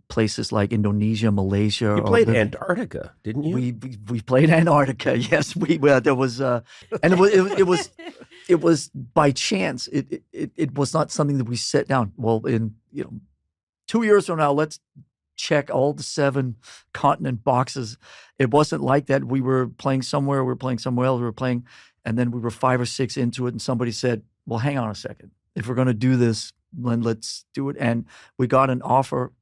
places like Indonesia, Malaysia. You played Antarctica, didn't you? We played Antarctica. Yes, there was, and it was by chance. It was not something that we set down. Well, in 2 years from now, let's check all the 7 continent boxes. It wasn't like that. We were playing somewhere. We were playing somewhere else. We were playing, and then we were 5 or 6 into it, and somebody said, "Well, hang on a second. If we're going to do this, then let's do it." And we got an offer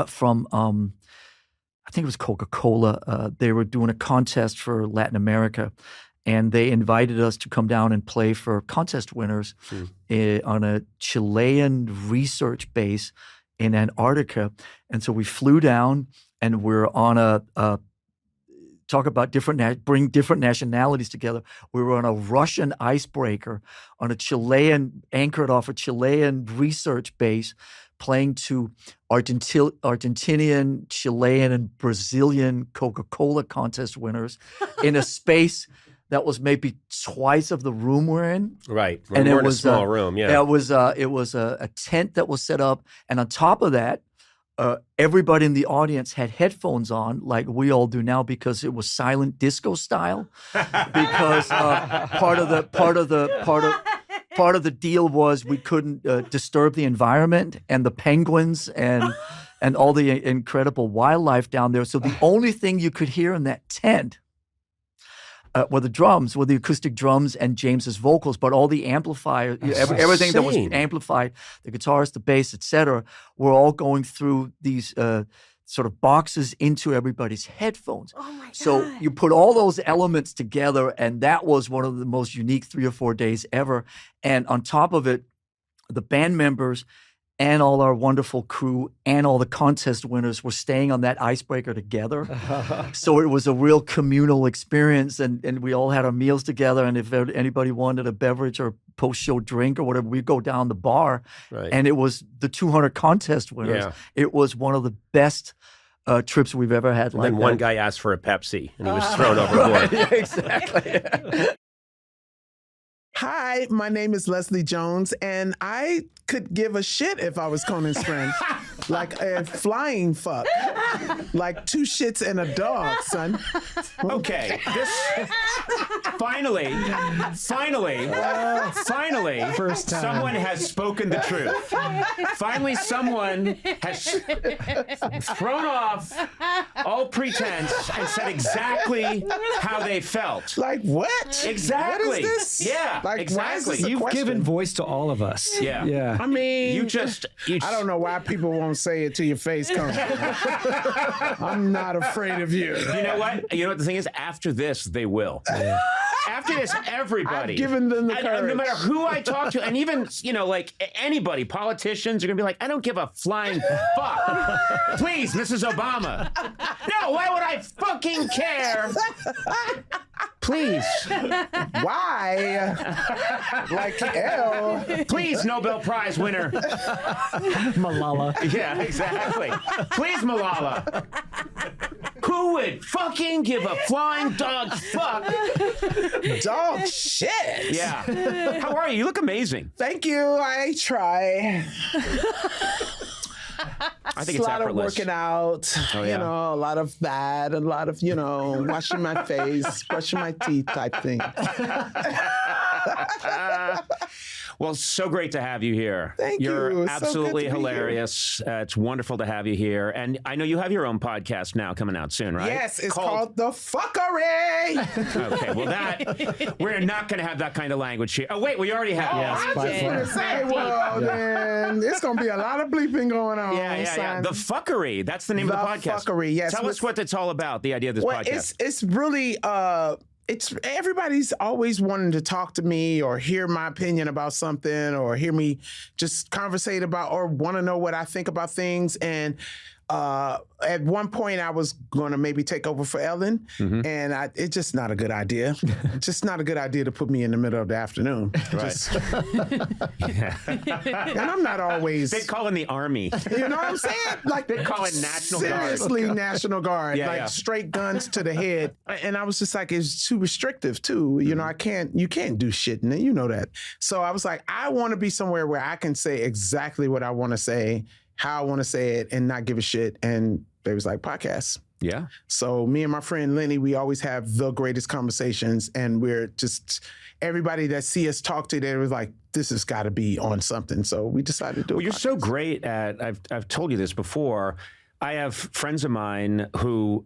from, I think it was Coca-Cola. They were doing a contest for Latin America, and they invited us to come down and play for contest winners on a Chilean research base in Antarctica. And so we flew down, and we're on talk about bring different nationalities together. We were on a Russian icebreaker on anchored off a Chilean research base, playing to Argentinian, Chilean, and Brazilian Coca-Cola contest winners in a space that was maybe twice of the room we're in. Right. And we're in a small room. Yeah. It was a tent that was set up, and on top of that, everybody in the audience had headphones on, like we all do now, because it was silent disco style. Because part of the deal was we couldn't disturb the environment and the penguins and all the incredible wildlife down there. So the only thing you could hear in that tent were the acoustic drums and James's vocals, but all the amplifiers, everything that was amplified, the guitars, the bass, etc., were all going through these sort of boxes into everybody's headphones. Oh my God. So you put all those elements together, and that was one of the most unique 3 or 4 days ever. And on top of it, the band members and all our wonderful crew and all the contest winners were staying on that icebreaker together. So it was a real communal experience, and we all had our meals together. And if anybody wanted a beverage or post-show drink or whatever, we'd go down the bar. Right. And it was the 200 contest winners. Yeah. It was one of the best trips we've ever had. And then one guy asked for a Pepsi, and he was thrown overboard. Yeah, exactly. Hi, my name is Leslie Jones, and I could give a shit if I was Conan's friend. Like a flying fuck. Like 2 shits and a dog, son. Okay, finally, First time. someone has spoken the truth. Finally, someone has thrown off all pretense and said exactly how they felt. Like what? Exactly. What is this? Yeah, Like, exactly. why is this a You've question? given voice to all of us. Yeah. Yeah. I mean, You just I don't know why people won't say it to your face, Conan. I'm not afraid of you. You know what? You know what the thing is? After this, they will. After this, everybody. I've given them the courage. No matter who I talk to, and even, like anybody, politicians are going to be like, I don't give a flying fuck. Please, Mrs. Obama. No, why would I fucking care? Please. Why? Like, ew. Please, Nobel Prize winner. Malala. Yeah, exactly. Please, Malala. Who would fucking give a flying dog fuck? Dog shit. Yeah. How are you? You look amazing. Thank you. I try. I think a it's lot of effortless. working out, Oh, yeah. a lot of that, a lot of, washing my face, brushing my teeth type thing. Well, so great to have you here. Thank You're you. So absolutely good to be hilarious. It's wonderful to have you here. And I know you have your own podcast now coming out soon, right? Yes, it's called The Fuckery. Okay, well, we're not going to have that kind of language here. Oh, wait, we already have. Yes, I by just far. want to say, well, then it's going to be a lot of bleeping going on. Yeah. son. The Fuckery. That's the name of the podcast. Fuckery, yes. Tell us what it's all about, the idea of this Well, podcast. it's really it's everybody's always wanting to talk to me or hear my opinion about something or hear me just conversate about or want to know what I think about things. And at one point I was going to maybe take over for Ellen, and it's just not a good idea. Just not a good idea to put me in the middle of the afternoon. Right. And I'm not always. They call in the Army. You know what I'm saying? Like They call it National Guard. Seriously, National Guard. Yeah. Straight guns to the head. And I was just like, it's too restrictive too. You can't do shit in it. You know that. So I was like, I want to be somewhere where I can say exactly what I want to say, how I want to say it, and not give a shit. And they was like, podcasts. Yeah. So me and my friend Lenny, we always have the greatest conversations, and we're just everybody that see us talk to, they was like, this has got to be on something. So we decided to do it. Well, you're so great at. I've told you this before. I have friends of mine who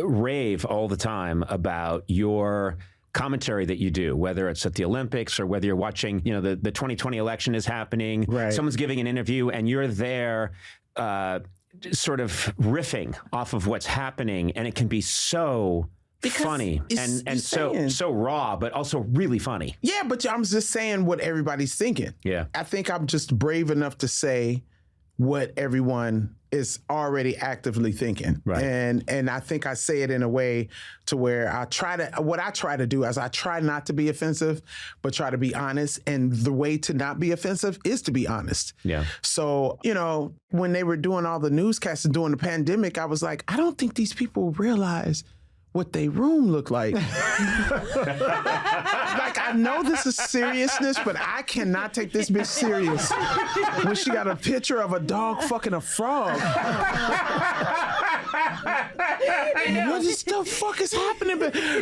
rave all the time about your commentary that you do, whether it's at the Olympics or whether you're watching, the 2020 election is happening. Right. Someone's giving an interview and you're there. Sort of riffing off of what's happening, and it can be so funny and so raw, but also really funny. Yeah, but I'm just saying what everybody's thinking. Yeah. I think I'm just brave enough to say what everyone is already actively thinking. Right. And I think I say it in a way to where what I try to do is I try not to be offensive, but try to be honest. And the way to not be offensive is to be honest. Yeah. So, when they were doing all the newscasts during the pandemic, I was like, I don't think these people realize what they room look like. Like, I know this is seriousness, but I cannot take this bitch serious when she got a picture of a dog fucking a frog. What the fuck is happening?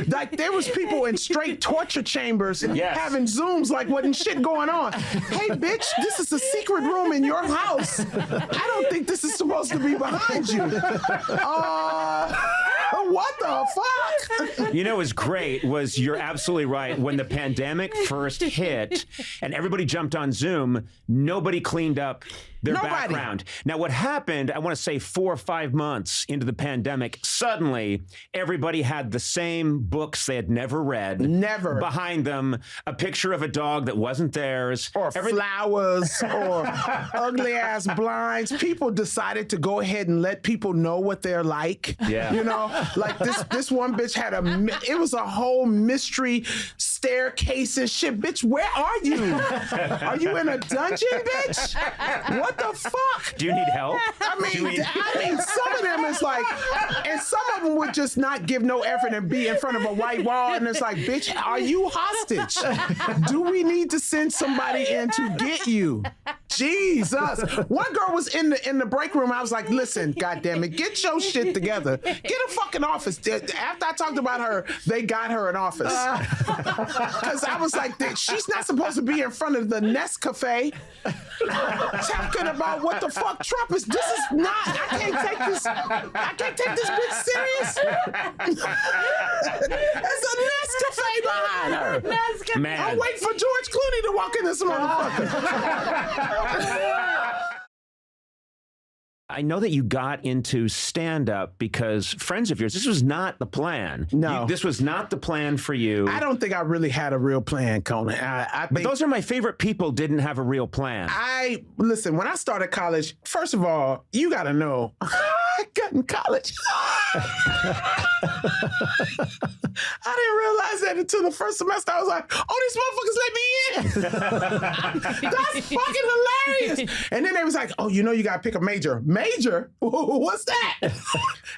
Like, there was people in straight torture chambers having Zooms like wasn't shit going on. Hey, bitch, this is a secret room in your house. I don't think this is supposed to be behind you. What the fuck? What's great was you're absolutely right. When the pandemic first hit and everybody jumped on Zoom, nobody cleaned up their background. Now, what happened, I want to say 4 or 5 months into the pandemic, suddenly everybody had the same books they had never read. Never. Behind them, a picture of a dog that wasn't theirs. Or flowers or ugly ass blinds. People decided to go ahead and let people know what they're like. Yeah. Like this one bitch had it was a whole mystery staircase and shit. Bitch, where are you? Are you in a dungeon, bitch? What the fuck? Do you need help? I mean, some of them is like, and some of them would just not give no effort and be in front of a white wall, and it's like, bitch, are you hostage? Do we need to send somebody in to get you? Jesus. One girl was in the break room. I was like, listen, goddamn it, get your shit together. Get a fucking office. After I talked about her, they got her an office. Because I was like, she's not supposed to be in front of the Nescafe talking about what the fuck Trump is. This is not, I can't take this bitch serious. There's a Nescafe behind her. Man. I'm waiting for George Clooney to walk in this motherfucker. I know that you got into stand-up because friends of yours, this was not the plan. No. This was not the plan for you. I don't think I really had a real plan, Conan. I think But those are my favorite people didn't have a real plan. Listen, when I started college, first of all, you got to know, I got in college. I didn't realize that until the first semester. I was like, oh, these motherfuckers let me in. That's fucking hilarious. And then they was like, oh, you know you got to pick a major. Major? What's that?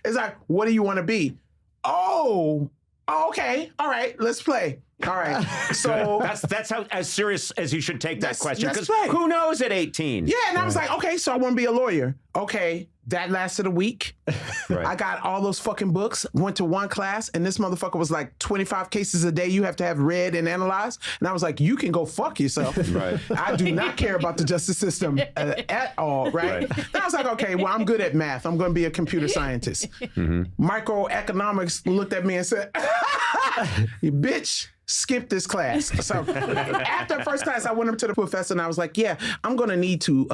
It's like, what do you want to be? Oh, okay. All right, let's play. All right. So that's how as serious as you should take that question. Let's Because play. who knows at 18? Yeah, and I was like, okay, so I want to be a lawyer. Okay, that lasted a week. Right. I got all those fucking books, went to one class, and this motherfucker was like 25 cases a day you have to have read and analyzed. And I was like, you can go fuck yourself. Right. I do not care about the justice system at all, right? And I was like, okay, well, I'm good at math. I'm going to be a computer scientist. Microeconomics looked at me and said, you bitch. Skip this class. So after the first class, I went up to the professor and I was like, yeah, I'm going to need to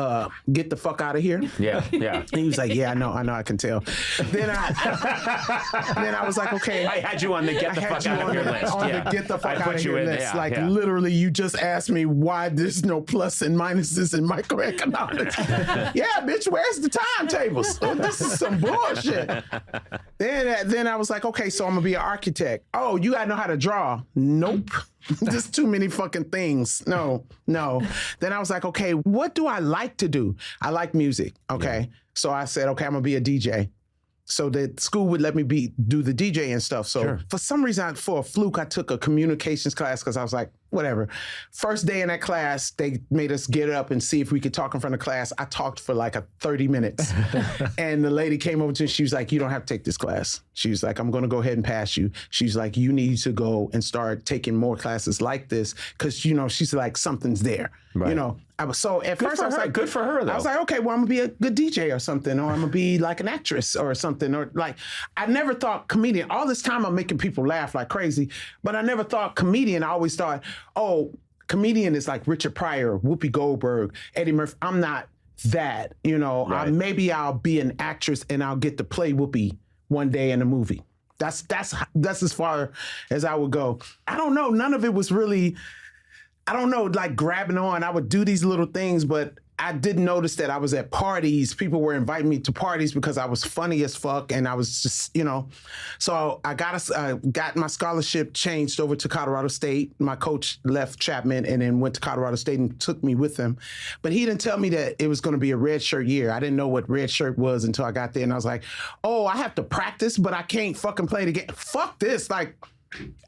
get the fuck out of here. Yeah. And he was like, yeah, I know, I can tell. Then I was like, okay. I had you on the get the fuck out of your list. On the get the fuck out of your list. Literally, you just asked me why there's no plus and minuses in microeconomics. Yeah, bitch, where's the timetables? This is some bullshit. Then I was like, okay, so I'm going to be an architect. Oh, you got to know how to draw. Nope. Just too many fucking things. No. Then I was like, okay, what do I like to do? I like music. Okay. Yeah. So I said, okay, I'm going to be a DJ. So the school would let me do the DJ and stuff. So for some reason, for a fluke, I took a communications class because I was like, whatever. First day in that class, they made us get up and see if we could talk in front of class. I talked for like 30 minutes. And the lady came over to me. She was like, you don't have to take this class. She was like, I'm going to go ahead and pass you. She's like, you need to go and start taking more classes like this because, she's like, something's there. Right. At first I was like, good for her though. I was like, okay, well, I'm gonna be a good DJ or something, or I'm gonna be like an actress or something, or like, I never thought comedian. All this time I'm making people laugh like crazy, but I never thought comedian. I always thought, oh, comedian is like Richard Pryor, Whoopi Goldberg, Eddie Murphy. I'm not that, Right. Maybe I'll be an actress and I'll get to play Whoopi one day in a movie. That's as far as I would go. I don't know. None of it was really, I don't know, like grabbing on. I would do these little things, but I didn't notice that I was at parties. People were inviting me to parties because I was funny as fuck, and I was just, So I got my scholarship changed over to Colorado State. My coach left Chapman and then went to Colorado State and took me with him. But he didn't tell me that it was going to be a red shirt year. I didn't know what red shirt was until I got there, and I was like, oh, I have to practice, but I can't fucking play the game. Fuck this, like.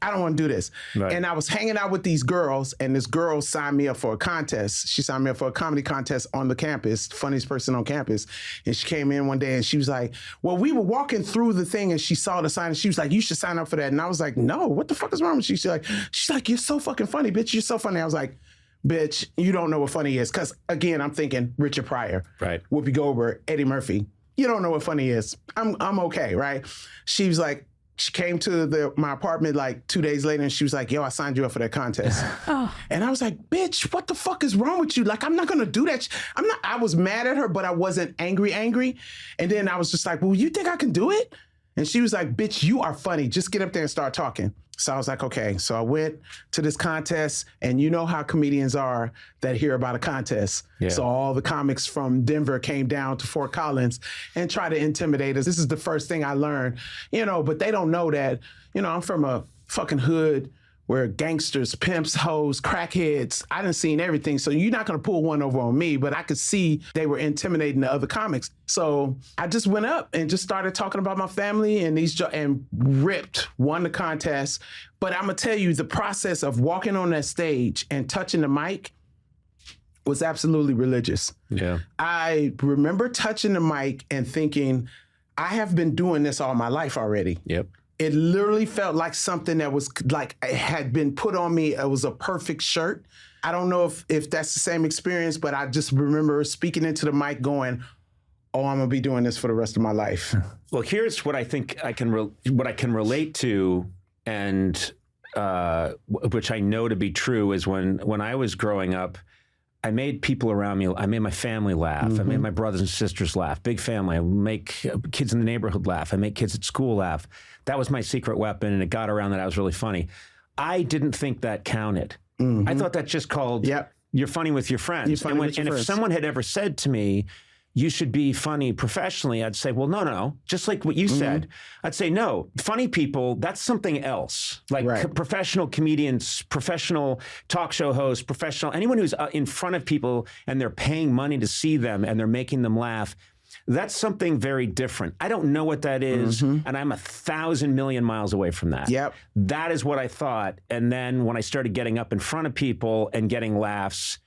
I don't want to do this. Right. And I was hanging out with these girls, and this girl signed me up for a contest. She signed me up for a comedy contest on the campus, funniest person on campus. And she came in one day and she was like, well, we were walking through the thing and she saw the sign and she was like, you should sign up for that. And I was like, no, what the fuck is wrong with you? She's like, you're so fucking funny, bitch. You're so funny. I was like, bitch, you don't know what funny is. Because again, I'm thinking Richard Pryor, right? Whoopi Goldberg, Eddie Murphy. You don't know what funny is. I'm okay, right? She was like, she came to my apartment like 2 days later and she was like, yo, I signed you up for that contest. And I was like, bitch, what the fuck is wrong with you? Like, I'm not going to do that. I was mad at her, but I wasn't angry. And then I was just like, well, you think I can do it? And she was like, bitch, you are funny. Just get up there and start talking. So I was like, okay. So I went to this contest, and you know how comedians are that hear about a contest. Yeah. So all the comics from Denver came down to Fort Collins and tried to intimidate us. This is the first thing I learned, but they don't know that, I'm from a fucking hood where gangsters, pimps, hoes, crackheads, I done seen everything. So you're not going to pull one over on me, but I could see they were intimidating the other comics. So I just went up and just started talking about my family and and won the contest. But I'm going to tell you, the process of walking on that stage and touching the mic was absolutely religious. Yeah. I remember touching the mic and thinking, I have been doing this all my life already. Yep. It literally felt like something that was like it had been put on me. It was a perfect shirt. I don't know if that's the same experience, but I just remember speaking into the mic going, oh, I'm gonna be doing this for the rest of my life. Well, here's what I think I can relate to, and which I know to be true, is when I was growing up, I made people around me, I made my family laugh. I made my brothers and sisters laugh. Big family. I make kids in the neighborhood laugh. I make kids at school laugh. That was my secret weapon, and it got around that I was really funny. I didn't think that counted. I thought that just called, you're funny with your friends. If someone had ever said to me, you should be funny professionally, I'd say, well, no. Just like what you said. I'd say, no, funny people, that's something else. Like professional comedians, professional talk show hosts, anyone who's in front of people and they're paying money to see them and they're making them laugh. That's something very different. I don't know what that is, and I'm 1,000 million miles away from that. Yep. That is what I thought. And then when I started getting up in front of people and getting laughs,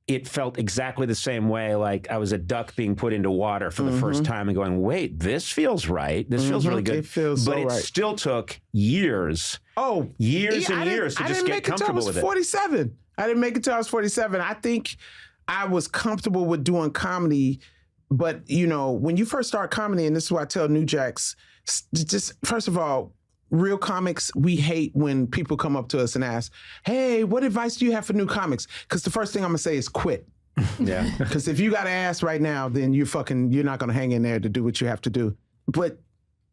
it felt exactly the same way, like I was a duck being put into water for the first time and going, wait, this feels right. This feels really good. It feels so right. But it still took years. Oh, years and years to just get comfortable with it. I didn't make it till I was 47. I think I was comfortable with doing comedy. But, you know, when you first start comedy, and this is what I tell New Jacks, just first of all, real comics, we hate when people come up to us and ask, hey, what advice do you have for new comics? Because the first thing I'm going to say is quit. Yeah. Because if you got to ask right now, then you're not going to hang in there to do what you have to do. But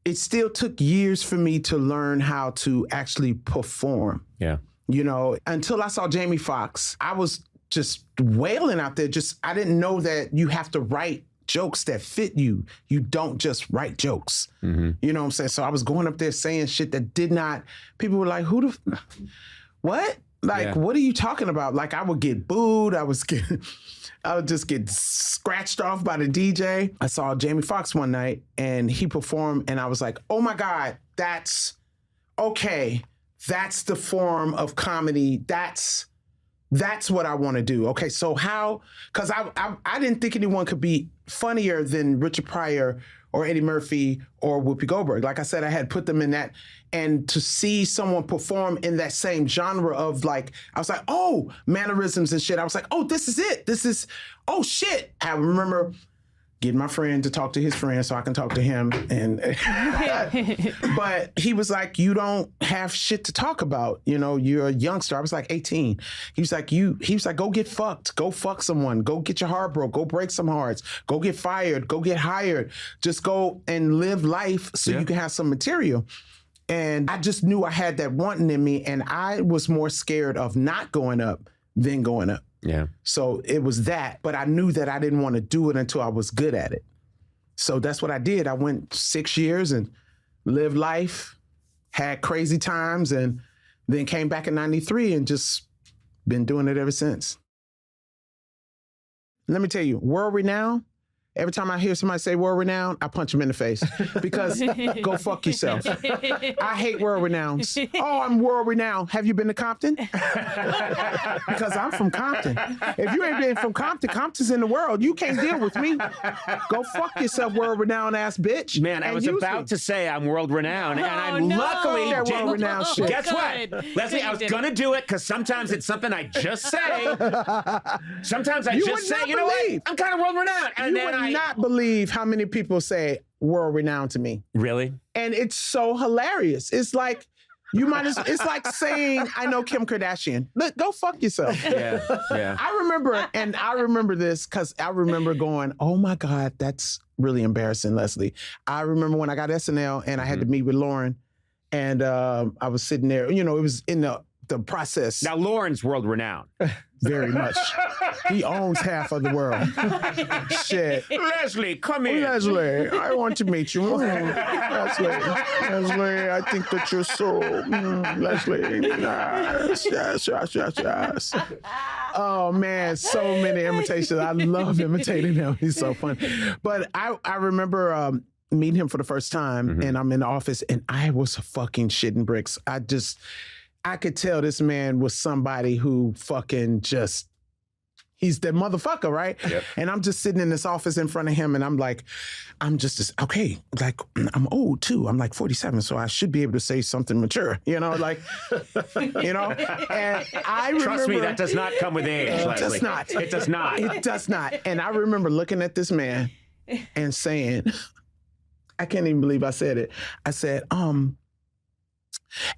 it still took years for me to learn how to actually perform. Yeah. You know, until I saw Jamie Foxx, I was just wailing out there. I didn't know that you have to write jokes that fit you. You don't just write jokes. You know what I'm saying? So I was going up there saying shit that did not, people were like, what? Like, what are you talking about? Like, I would get booed. I would just get scratched off by the DJ. I saw Jamie Foxx one night and he performed and I was like, oh my God, that's the form of comedy. That's what I want to do. Okay, so how? Because I didn't think anyone could be funnier than Richard Pryor or Eddie Murphy or Whoopi Goldberg. Like I said, I had put them in that. And to see someone perform in that same genre of like, I was like, oh, mannerisms and shit. I was like, oh, this is it. Oh shit. I remember getting my friend to talk to his friend so I can talk to him. And but he was like, you don't have shit to talk about. You know, you're a youngster. I was like 18. He was like, go get fucked. Go fuck someone. Go get your heart broke. Go break some hearts. Go get fired. Go get hired. Just go and live life so you can have some material. And I just knew I had that wanting in me. And I was more scared of not going up than going up. Yeah. So it was that, but I knew that I didn't want to do it until I was good at it. So that's what I did. I went 6 years and lived life, had crazy times, and then came back in 93 and just been doing it ever since. Let me tell you, world renowned, every time I hear somebody say world renowned, I punch them in the face because go fuck yourself. I hate world renowned. Oh, I'm world renowned. Have you been to Compton? Because I'm from Compton. If you ain't been from Compton, Compton's in the world. You can't deal with me. Go fuck yourself, world renowned ass bitch. Man, I was about to say I'm world renowned, and I'm luckily that world renowned shit. Guess what, Leslie? I was gonna do it because sometimes it's something I just say. Sometimes I just say, you know what? I'm kind of world renowned, and then not believe how many people say world renowned to me. Really? And it's so hilarious. It's like it's like saying I know Kim Kardashian. Look, go fuck yourself. Yeah. I remember this because I remember going, oh my God, that's really embarrassing, Leslie. I remember when I got SNL and I had to meet with Lauren, and I was sitting there. You know, it was in the process. Now Lauren's world renowned. very much. He owns half of the world. Shit. Leslie, come in. Leslie, I want to meet you. Leslie, I think that you're so... Leslie, yes. Oh, man, so many imitations. I love imitating him. He's so fun. But I remember meeting him for the first time, and I'm in the office, and I was fucking shitting bricks. I could tell this man was somebody who fucking just... He's the motherfucker, right? Yep. And I'm just sitting in this office in front of him, and I'm like, okay, like, I'm old too. I'm like 47, so I should be able to say something mature, like, And I remember... Trust me, that does not come with age, Leslie. It does not. It does not. It does not. And I remember looking at this man and saying, I can't even believe I said it. I said,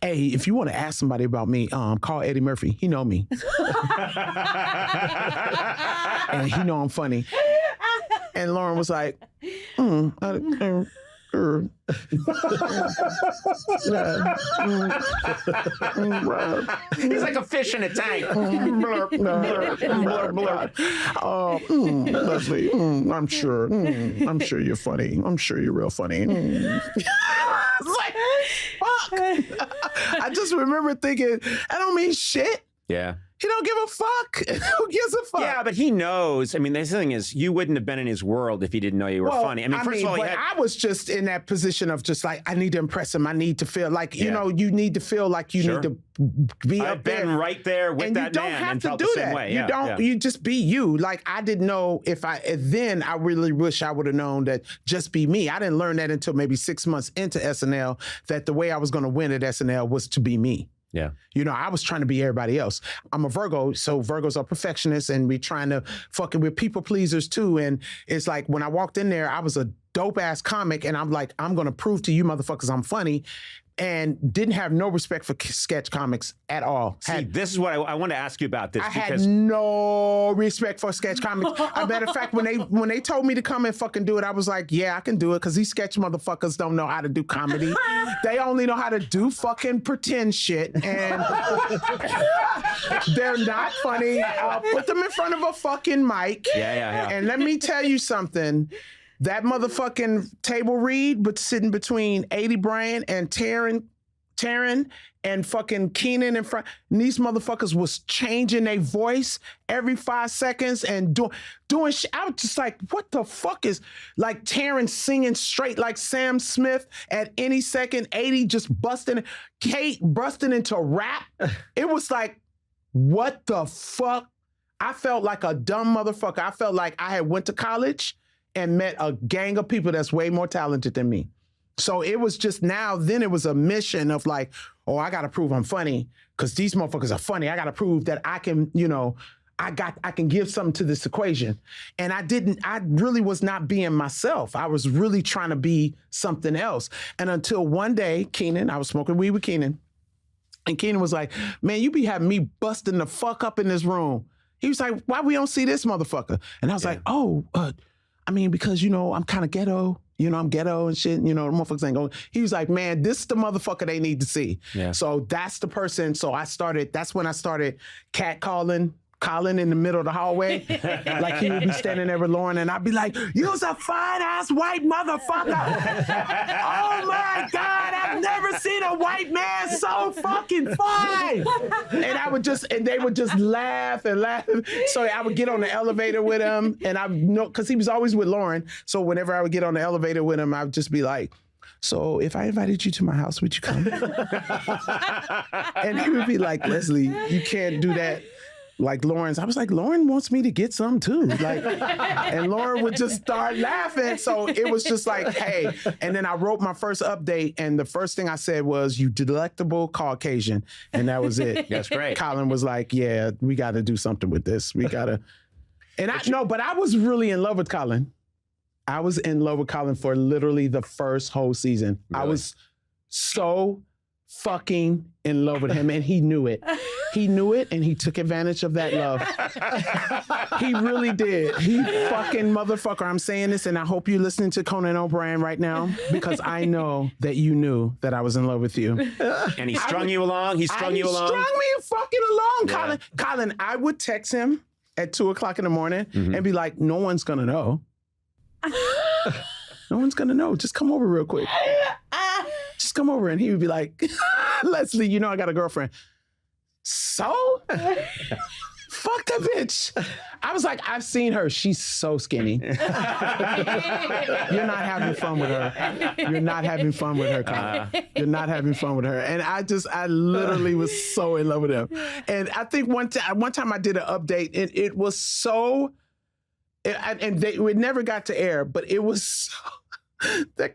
hey, if you want to ask somebody about me, call Eddie Murphy. He know me. And he know I'm funny. And Lauren was like, He's like a fish in a tank. Blurp, blurp, blurp. Leslie, I'm sure you're funny. I'm sure you're real funny. It's like, fuck. I just remember thinking, I don't mean shit. Yeah. He don't give a fuck. Who gives a fuck? Yeah, but he knows. I mean, the thing is, you wouldn't have been in his world if he didn't know you were funny. I mean, first of all, I was just in that position of just like, I need to impress him. I need to feel like, you need to feel like you need to be I've up there. been right there with that man and felt the same way. You just be you. Like, I didn't know then I really wish I would have known that just be me. I didn't learn that until maybe 6 months into SNL, that the way I was going to win at SNL was to be me. Yeah. I was trying to be everybody else. I'm a Virgo, so Virgos are perfectionists, and we're people pleasers too. And it's like, when I walked in there, I was a dope ass comic, and I'm like, I'm going to prove to you motherfuckers I'm funny. And didn't have no respect for sketch comics at all. This is what I want to ask you about this. I had no respect for sketch comics. As a matter of fact, when they told me to come and fucking do it, I was like, yeah, I can do it, because these sketch motherfuckers don't know how to do comedy. They only know how to do fucking pretend shit, and they're not funny. I'll put them in front of a fucking mic. Yeah. And let me tell you something. That motherfucking table read, but sitting between 80 Brian and Taryn and fucking Kenan in front. And these motherfuckers was changing their voice every 5 seconds and doing shit. I was just like, what the fuck is, like, Taryn singing straight like Sam Smith at any second, 80 just busting, Kate busting into rap. It was like, what the fuck? I felt like a dumb motherfucker. I felt like I had went to college and met a gang of people that's way more talented than me. So it was just then it was a mission of like, oh, I gotta prove I'm funny, because these motherfuckers are funny. I gotta prove that I can, I can give something to this equation. And I really was not being myself. I was really trying to be something else. And until one day, Kenan, I was smoking weed with Kenan, and Kenan was like, man, you be having me busting the fuck up in this room. He was like, why we don't see this motherfucker? And I was like, because, I'm kind of ghetto. I'm ghetto and shit. The motherfuckers ain't going. He was like, man, this is the motherfucker they need to see. Yeah. So that's the person. So that's when I started catcalling Colin in the middle of the hallway. Like, he would be standing there with Lauren, and I'd be like, you's a fine-ass white motherfucker. Oh, my God, I've never seen a white man so fucking fine. And they would just laugh and laugh. So I would get on the elevator with him, and I know, because he was always with Lauren. So whenever I would get on the elevator with him, I would just be like, so if I invited you to my house, would you come? And he would be like, Leslie, you can't do that. Like, I was like, Lauren wants me to get some too. Like, and Lauren would just start laughing. So it was just like, hey. And then I wrote my first update, and the first thing I said was, you delectable Caucasian. And that was it. That's great. Colin was like, yeah, we got to do something with this. We got to. And but I was really in love with Colin. I was in love with Colin for literally the first whole season. Really? I was so fucking in love with him, and he knew it. He knew it, and he took advantage of that love. He really did. He fucking motherfucker. I'm saying this, and I hope you're listening to Conan O'Brien right now, because I know that you knew that I was in love with you. And he strung you along? He strung you along? He strung me fucking along, Yeah. Colin, I would text him at 2:00 in the morning and be like, no one's going to know. No one's going to know. Just come over real quick. Just come over. And he would be like, Leslie, you know I got a girlfriend. So? Fuck that bitch. I was like, I've seen her. She's so skinny. You're not having fun with her. You're not having fun with her, Colin. You're not having fun with her. And I literally was so in love with him. And I think one time I did an update, and it was so, it never got to air, but it was so, I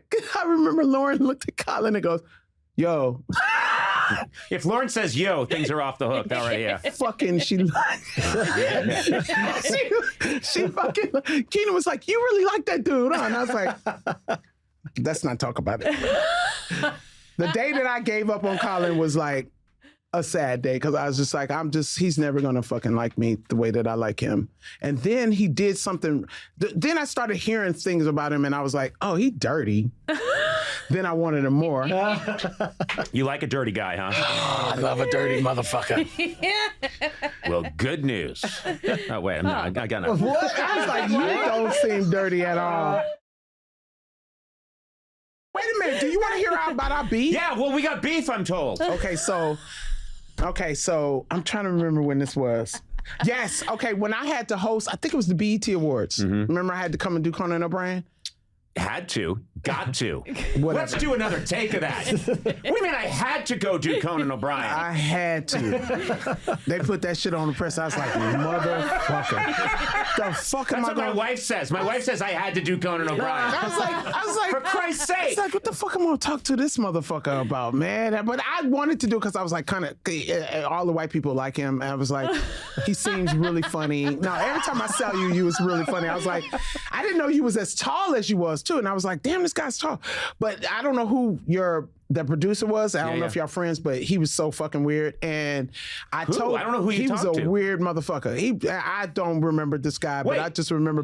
remember Lauren looked at Colin and goes, yo. If Lauren says yo, things are off the hook already. Yeah. Fucking, she fucking, Keenan was like, you really like that dude, huh? And I was like, let's not talk about it. The day that I gave up on Colin was like a sad day, because I was just like, he's never gonna fucking like me the way that I like him. And then he did something, then I started hearing things about him, and I was like, oh, he dirty. Then I wanted him more. You like a dirty guy, huh? Oh, I love a dirty motherfucker. Well, good news. Oh, wait, I got nothing. What? I was like, you don't seem dirty at all. Wait a minute, do you want to hear about our beef? Yeah, well, we got beef, I'm told. Okay, so I'm trying to remember when this was. Yes, okay, when I had to host, I think it was the BET Awards. Remember I had to come and do Conan O'Brien? Had to. Got to. Whatever. Let's do another take of that. What do you mean I had to go do Conan O'Brien? I had to. They put that shit on the press. I was like, motherfucker. The fuck am That's I what my going? wife says. My wife says I had to do Conan O'Brien. I was like, for Christ's sake. It's like, what the fuck am I gonna talk to this motherfucker about, man? But I wanted to do it because I was like, kind of, all the white people like him. I was like, he seems really funny. Now, every time I saw you, you was really funny. I was like, I didn't know you was as tall as you was too. And I was like, damn, this guy's tall. But I don't know who the producer was. I don't know if y'all friends, but he was so fucking weird. And I don't know who you talked to. He was a weird motherfucker. I don't remember this guy, but I just remember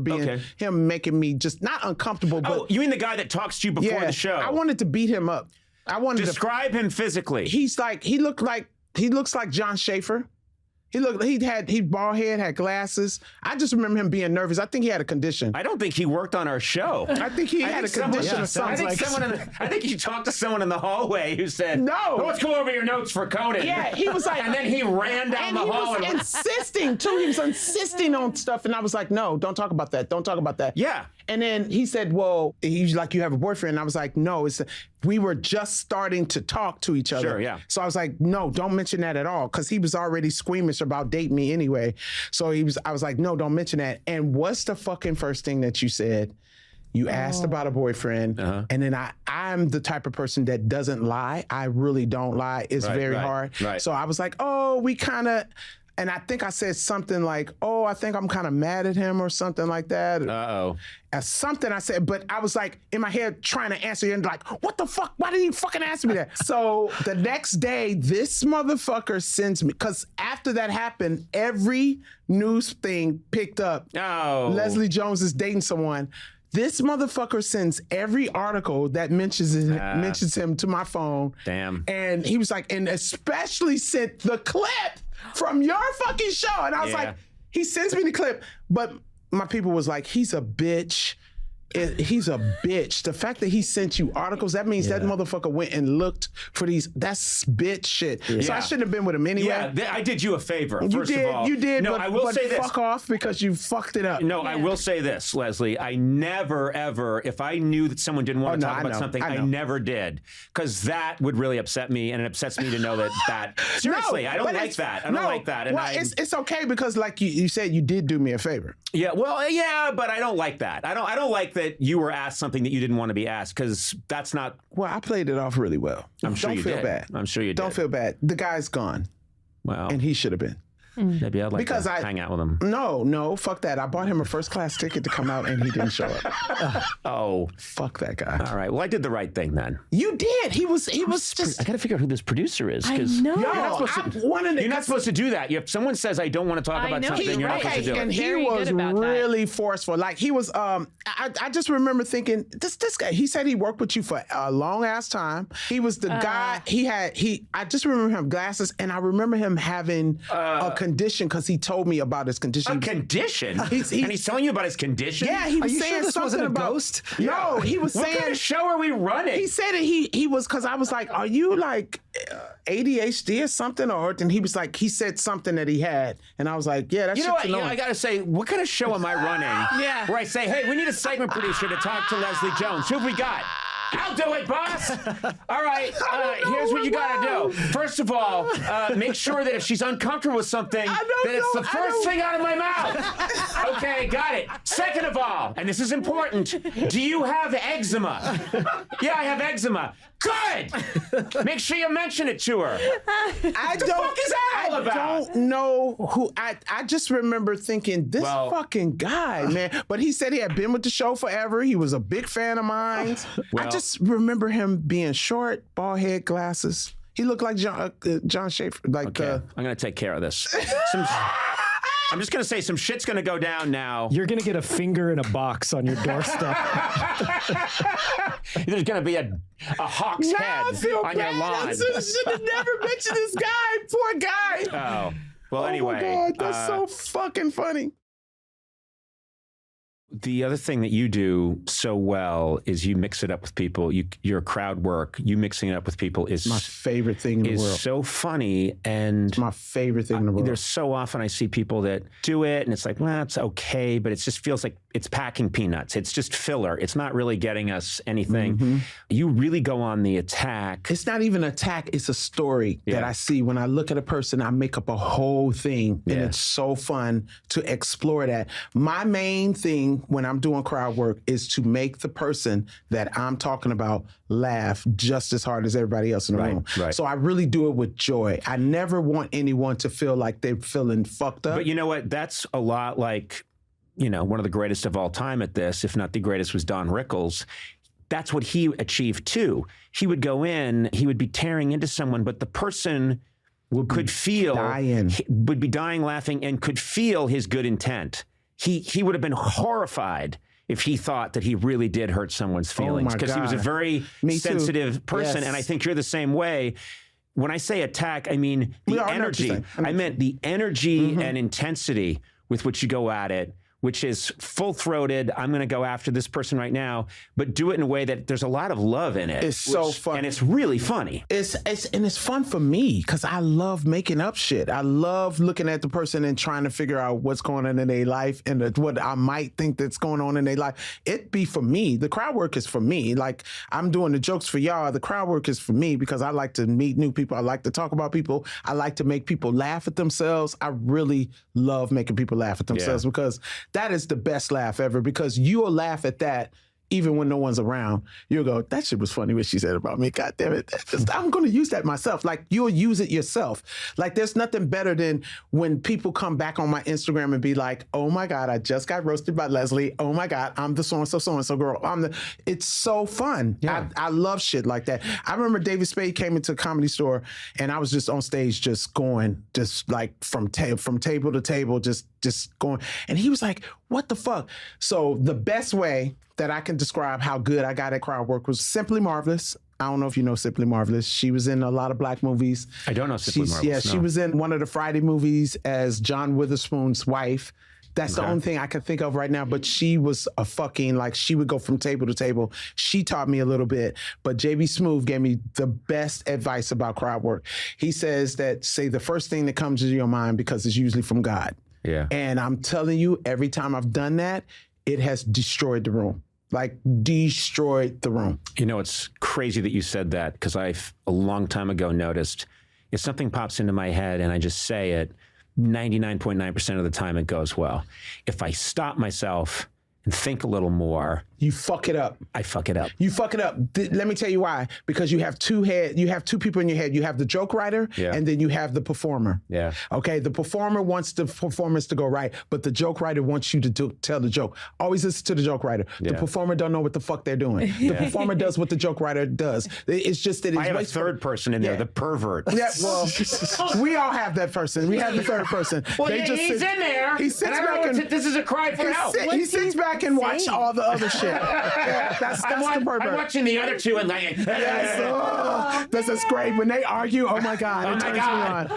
him making me just not uncomfortable. But you mean the guy that talks to you before the show? I wanted to beat him up. I wanted describe him physically. He looks like John Schaefer. He bald head, had glasses. I just remember him being nervous. I think he had a condition. I don't think he worked on our show. I think he had a condition or something. I think you talked to someone in the hallway who said, no, let's go over your notes for Conan. Yeah, he was like, and then he ran down the hall. And he was insisting too. He was insisting on stuff. And I was like, no, don't talk about that. Don't talk about that. Yeah. And then he said, well, he's like, you have a boyfriend. And I was like, no, we were just starting to talk to each other. Sure, yeah. So I was like, no, don't mention that at all. Because he was already squeamish about dating me anyway. So I was like, no, don't mention that. And what's the fucking first thing that you said? You asked about a boyfriend. And then I'm the type of person that doesn't lie. I really don't lie. It's very hard. Right. So I was like, oh, we kind of... And I think I said something like, oh, I think I'm kind of mad at him or something like that. Something I said, but I was like in my head trying to answer you and like, what the fuck? Why did you fucking ask me that? So the next day, this motherfucker sends me, because after that happened, every news thing picked up. Oh. Leslie Jones is dating someone. This motherfucker sends every article that mentions him to my phone. Damn. And he was like, and especially sent the clip from your fucking show. And I was like, he sends me the clip. But my people was like, he's a bitch. He's a bitch. The fact that he sent you articles, that means that motherfucker went and looked for these. That's bitch shit. Yeah. So I shouldn't have been with him anyway. Yeah, I did you a favor, first of all. You did, no, but, I will say this. Fuck off because you fucked it up. No, I will say this, Leslie. I never, ever, if I knew that someone didn't want to talk about something, I never did. Because that would really upset me, and it upsets me to know that seriously, I don't like that. I don't like that. And it's okay because like you said, you did do me a favor. Yeah, well, yeah, but I don't like that. I don't like that you were asked something that you didn't want to be asked, because that's not... Well, I played it off really well. I'm sure you did. Don't feel bad. I'm sure you did. Don't feel bad. The guy's gone. Wow. And he should have been. Maybe I'd like Because to I- hang out with him. No, fuck that. I bought him a first class ticket to come out and he didn't show up. Oh, Fuck that guy. all right. Well, I did the right thing then. You did. He was just. I got to figure out who this producer is. I 'cause know. Yo, You're not supposed to, I wanted to- you're not supposed to do that. If someone says, I don't want to talk I about know, something, he's you're not right. supposed to do And it. he Very was good about that. really forceful. Like he was. I just remember thinking this guy. He said he worked with you for a long ass time. He was the guy. I just remember him glasses, and I remember him having a condition because he told me about his condition. A condition? He- and he's telling you about his condition? Yeah, he was you saying sure this something wasn't a about ghost? No, he was What saying. kind of show are we running? He said that he was because I was like, "Are you like ADHD or something?" Or and he was like, he said something that he had, and I was like, "Yeah, that's You know what? I got to say, what kind of show am I running? Yeah. Where I say, hey, we need a segment producer to talk to Leslie Jones. Who have we got? I'll do it, boss. All right, here's what you got to do. First of all, make sure that if she's uncomfortable with something, that it's the first thing out of my mouth. Okay, got it. Second of all, and this is important, do you have eczema? Yeah, I have eczema. Good. Make sure you mention it to her. What the fuck is that all about? I don't know who. I just remember thinking this fucking guy, man. But he said he had been with the show forever. He was a big fan of mine. I just remember him being short, bald head, glasses. He looked like John Schaefer. Like Okay, I'm going to take care of this. I'm just going to say some shit's going to go down now. You're going to get a finger in a box on your doorstep. There's going to be a hawk's head I feel on bad. your lawn. I should have never mentioned this guy. Poor guy. Oh, well, anyway. Oh my God, that's so fucking funny. The other thing that you do so well is you mix it up with people. Your crowd work, you mixing it up with people is My favorite thing in the world. so funny. And My favorite thing in the world. there's so often I see people that do it and it's like, well, it's okay, but it just feels like it's packing peanuts. It's just filler. It's not really getting us anything. You really go on the attack. It's not even an attack. It's a story that I see. When I look at a person, I make up a whole thing. And it's so fun to explore that. My main thing when I'm doing crowd work is to make the person that I'm talking about laugh just as hard as everybody else in the room. Right. So I really do it with joy. I never want anyone to feel like they're feeling fucked up. But you know what? That's a lot like, one of the greatest of all time at this, if not the greatest, was Don Rickles. That's what he achieved too. He would go in, he would be tearing into someone, but the person would be dying laughing and could feel his good intent. He would have been horrified if he thought that he really did hurt someone's feelings because he was a very sensitive person. Yes. And I think you're the same way. When I say attack, I mean the energy. I meant the energy and intensity with which you go at it, which is full-throated. I'm going to go after this person right now, but do it in a way that there's a lot of love in it. It's so fun. And it's really funny. It's fun for me because I love making up shit. I love looking at the person and trying to figure out what's going on in their life and what I might think that's going on in their life. It be for me. The crowd work is for me. Like I'm doing the jokes for y'all. The crowd work is for me because I like to meet new people. I like to talk about people. I like to make people laugh at themselves. I really love making people laugh at themselves because that is the best laugh ever because you'll laugh at that even when no one's around. You'll go, that shit was funny what she said about me. God damn it. I'm going to use that myself. Like you'll use it yourself. Like there's nothing better than when people come back on my Instagram and be like, oh my God, I just got roasted by Leslie. Oh my God, I'm the so-and-so girl. It's so fun. Yeah. I love shit like that. I remember David Spade came into a Comedy Store and I was just on stage just going, just like from table to table, just going. And he was like, what the fuck? So the best way that I can describe how good I got at crowd work was Simply Marvelous. I don't know if you know Simply Marvelous. She was in a lot of black movies. I don't know Simply Marvelous. Yeah, she was in one of the Friday movies as John Witherspoon's wife. That's the only thing I can think of right now. But she was a fucking, like, she would go from table to table. She taught me a little bit. But JB Smoove gave me the best advice about crowd work. He says that, say the first thing that comes to your mind because it's usually from God. Yeah. And I'm telling you, every time I've done that, it has destroyed the room. Like destroyed the room. It's crazy that you said that because I've a long time ago noticed if something pops into my head and I just say it, 99.9% of the time it goes well. If I stop myself and think a little more, You fuck it up. I fuck it up. You fuck it up. Let me tell you why. Because you have two people in your head. You have the joke writer, and then you have the performer. Yeah. Okay. The performer wants the performance to go right, but the joke writer wants you to tell the joke. Always listen to the joke writer. The performer don't know what the fuck they're doing. The performer does what the joke writer does. It's just that it's I have a third person in there, the pervert. Yeah. Well, we all have that person. We have the third person. Well, he's in there. He sits back and this is a cry for help. He sits back and watch all the other shit. That's the pervert. I'm watching the other two and like, that's great. When they argue, oh my God, it turns me on.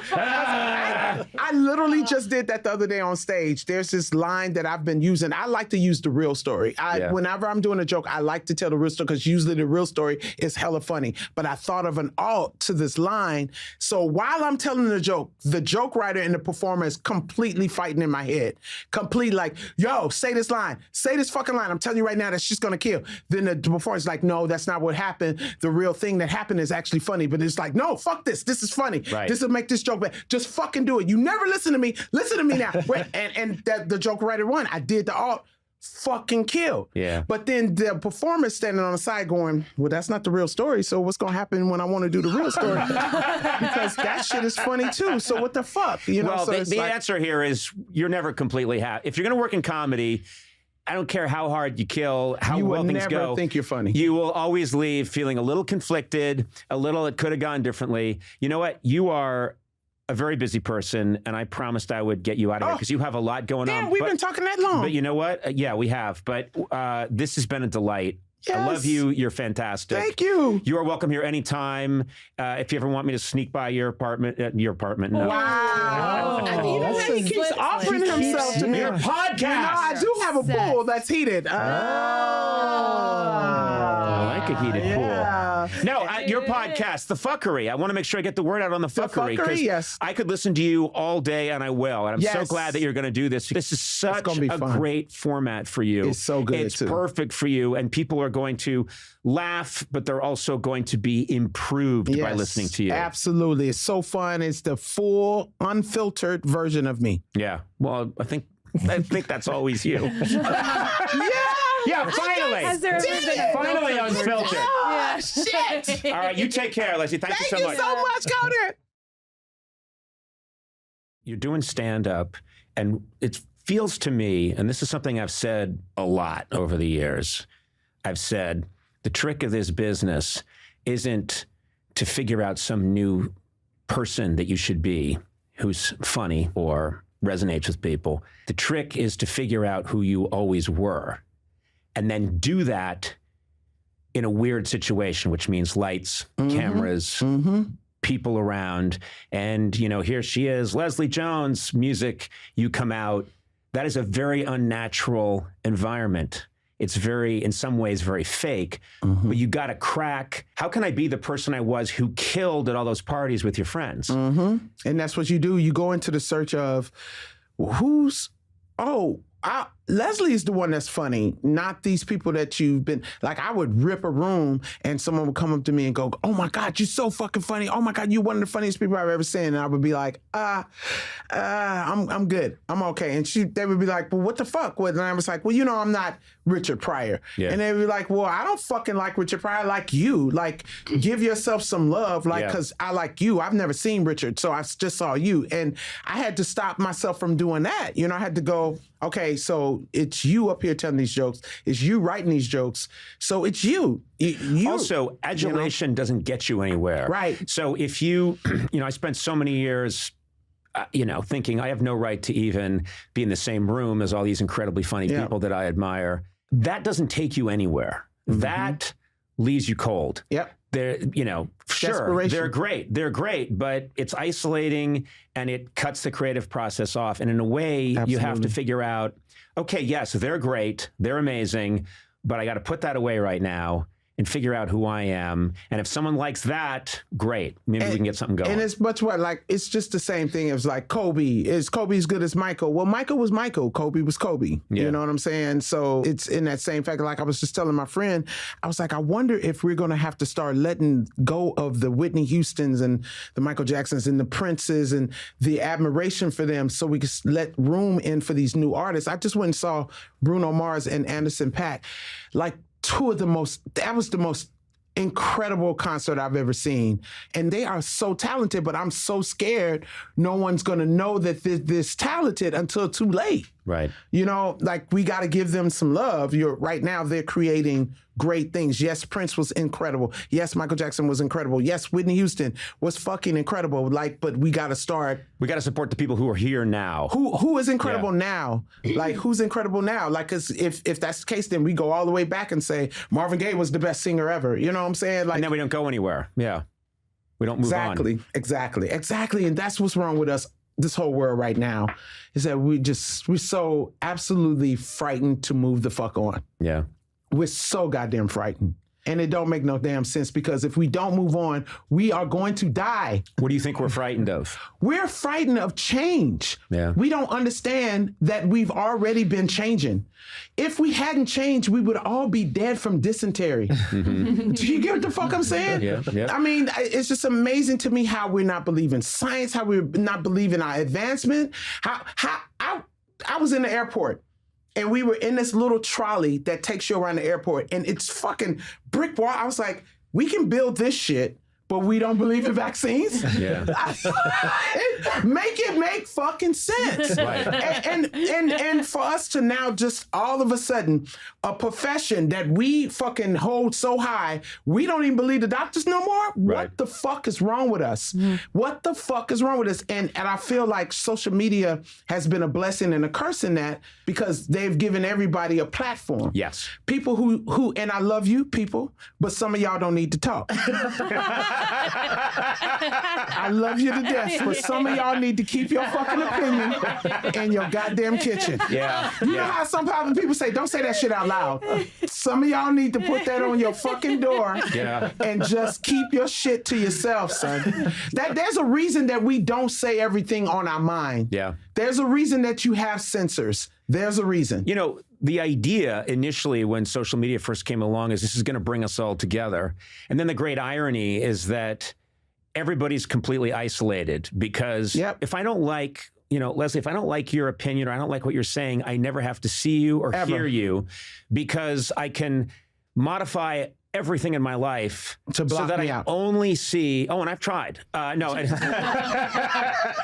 I literally just did that the other day on stage. There's this line that I've been using. I like to use the real story. Whenever I'm doing a joke, I like to tell the real story because usually the real story is hella funny. But I thought of an alt to this line. So while I'm telling the joke writer and the performer is completely fighting in my head. Complete like, yo, say this line. Say this fucking line. I'm telling you right now that she's going to kill. Then the performer is like, no, that's not what happened. The real thing that happened is actually funny. But it's like, no, fuck this. This is funny. Right. This will make this joke better. Just fucking do it. You never listen to me. Listen to me now. and that the joke writer won. I did the alt. Fucking killed. Yeah. But then the performer standing on the side going, well, that's not the real story. So what's going to happen when I want to do the real story? Because that shit is funny too. So what the fuck? You know. Well, so the answer here is you're never completely happy. If you're going to work in comedy, I don't care how hard you kill, how well things go. You will never think you're funny. You will always leave feeling a little conflicted, a little it could have gone differently. You know what? You are a very busy person, and I promised I would get you out of here because you have a lot going on. Damn, we've been talking that long. But you know what? Yeah, we have. But this has been a delight. Yes. I love you. You're fantastic. Thank you. You are welcome here anytime. If you ever want me to sneak by your apartment, no. Wow. Oh. You know how he keeps offering himself to me. Your podcast. You know, I do have a pool that's heated. I like a heated pool. No, your podcast, The Fuckery. I want to make sure I get the word out on The Fuckery. The Fuckery, yes. I could listen to you all day, and I will. And I'm so glad that you're going to do this. This is such a great format for you. It's so good, It's perfect for you, and people are going to laugh, but they're also going to be improved by listening to you. Absolutely. It's so fun. It's the full, unfiltered version of me. Yeah. Well, I think that's always you. Yeah, finally. Has there ever been a finally unfiltered. Yeah. Shit. All right, you take care, Leslie. Thank you so much. Thank you so much, Conan. You're doing stand-up, and it feels to me, and this is something I've said a lot over the years, I've said, the trick of this business isn't to figure out some new person that you should be who's funny or resonates with people. The trick is to figure out who you always were and then do that in a weird situation, which means lights, cameras, people around. And, you know, here she is, Leslie Jones, music, you come out. That is a very unnatural environment. It's very, in some ways, very fake, but you got to crack. How can I be the person I was who killed at all those parties with your friends? And that's what you do. You go into the search of Leslie is the one that's funny, not these people that you've been, like I would rip a room and someone would come up to me and go, oh my God, you're so fucking funny. Oh my God, you're one of the funniest people I've ever seen. And I would be like, I'm good. I'm okay. And they would be like, well, what the fuck? And I was like, well, you know, I'm not Richard Pryor. Yeah. And they would be like, well, I don't fucking like Richard Pryor. I like you. Like, give yourself some love. Like, because I like you. I've never seen Richard, so I just saw you. And I had to stop myself from doing that. You know, I had to go, okay, so it's you up here telling these jokes. It's you writing these jokes. So it's you. Also, adulation doesn't get you anywhere. Right. So if you, I spent so many years, thinking I have no right to even be in the same room as all these incredibly funny people that I admire. That doesn't take you anywhere. That leaves you cold. Yep. They're, sure, they're great, but it's isolating and it cuts the creative process off. And in a way, you have to figure out, okay, yes, they're great, they're amazing, but I got to put that away right now and figure out who I am. And if someone likes that, great. Maybe we can get something going. And it's much what, like, it's just the same thing. It was like Kobe. Is Kobe as good as Michael? Well, Michael was Michael. Kobe was Kobe. Yeah. You know what I'm saying? So it's in that same fact. Like I was just telling my friend, I was like, I wonder if we're going to have to start letting go of the Whitney Houstons and the Michael Jacksons and the Princes and the admiration for them so we can let room in for these new artists. I just went and saw Bruno Mars and Anderson .Paak. Like, that was the most incredible concert I've ever seen. And they are so talented, but I'm so scared no one's going to know that they're this talented until too late. Right. You know, like, we got to give them some love. Right now, they're creating great things. Yes, Prince was incredible. Yes, Michael Jackson was incredible. Yes, Whitney Houston was fucking incredible. Like, but we got to start. We got to support the people who are here now. Who is incredible now? Like, who's incredible now? Like, 'cause if that's the case, then we go all the way back and say Marvin Gaye was the best singer ever. You know what I'm saying? Like, and then we don't go anywhere. Yeah. We don't move on. Exactly. And that's what's wrong with us. This whole world right now is that we're so absolutely frightened to move the fuck on. Yeah. We're so goddamn frightened. And it don't make no damn sense because if we don't move on, we are going to die. What do you think we're frightened of? We're frightened of change. Yeah. We don't understand that we've already been changing. If we hadn't changed, we would all be dead from dysentery. Mm-hmm. Do you get what the fuck I'm saying? Yeah. I mean, it's just amazing to me how we're not believing science, how we're not believing our advancement. I was in the airport. And we were in this little trolley that takes you around the airport, and it's fucking brick wall. I was like, we can build this shit, but we don't believe in vaccines? Yeah. Make it make fucking sense. Right. And for us to now just all of a sudden, a profession that we fucking hold so high, we don't even believe the doctors no more? Right. What the fuck is wrong with us? What the fuck is wrong with us? And I feel like social media has been a blessing and a curse in that because they've given everybody a platform. Yes. People who and I love you, people, but some of y'all don't need to talk. I love you to death, but some of y'all need to keep your fucking opinion in your goddamn kitchen. Yeah. You know how sometimes people say, don't say that shit out loud. Some of y'all need to put that on your fucking door and just keep your shit to yourself, son. There's a reason that we don't say everything on our mind. Yeah. There's a reason that you have censors. There's a reason. You know, the idea initially when social media first came along is this is going to bring us all together. And then the great irony is that everybody's completely isolated because if I don't like, Leslie, if I don't like your opinion or I don't like what you're saying, I never have to see you or hear you because I can modify everything in my life to block so that me I out. only see. Oh, and I've tried. No,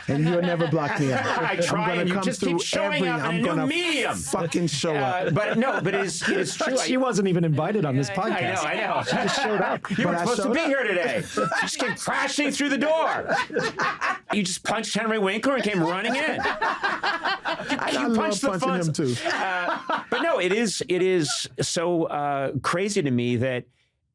and you'll never block me out. I try, and you just keep showing up in a new medium. Fucking show up. But it's true. She wasn't even invited on this podcast. I know. She just showed up. You were supposed to be here today. You just came crashing through the door. You just punched Henry Winkler and came running in. I love punching him too. But no, it is so crazy to me that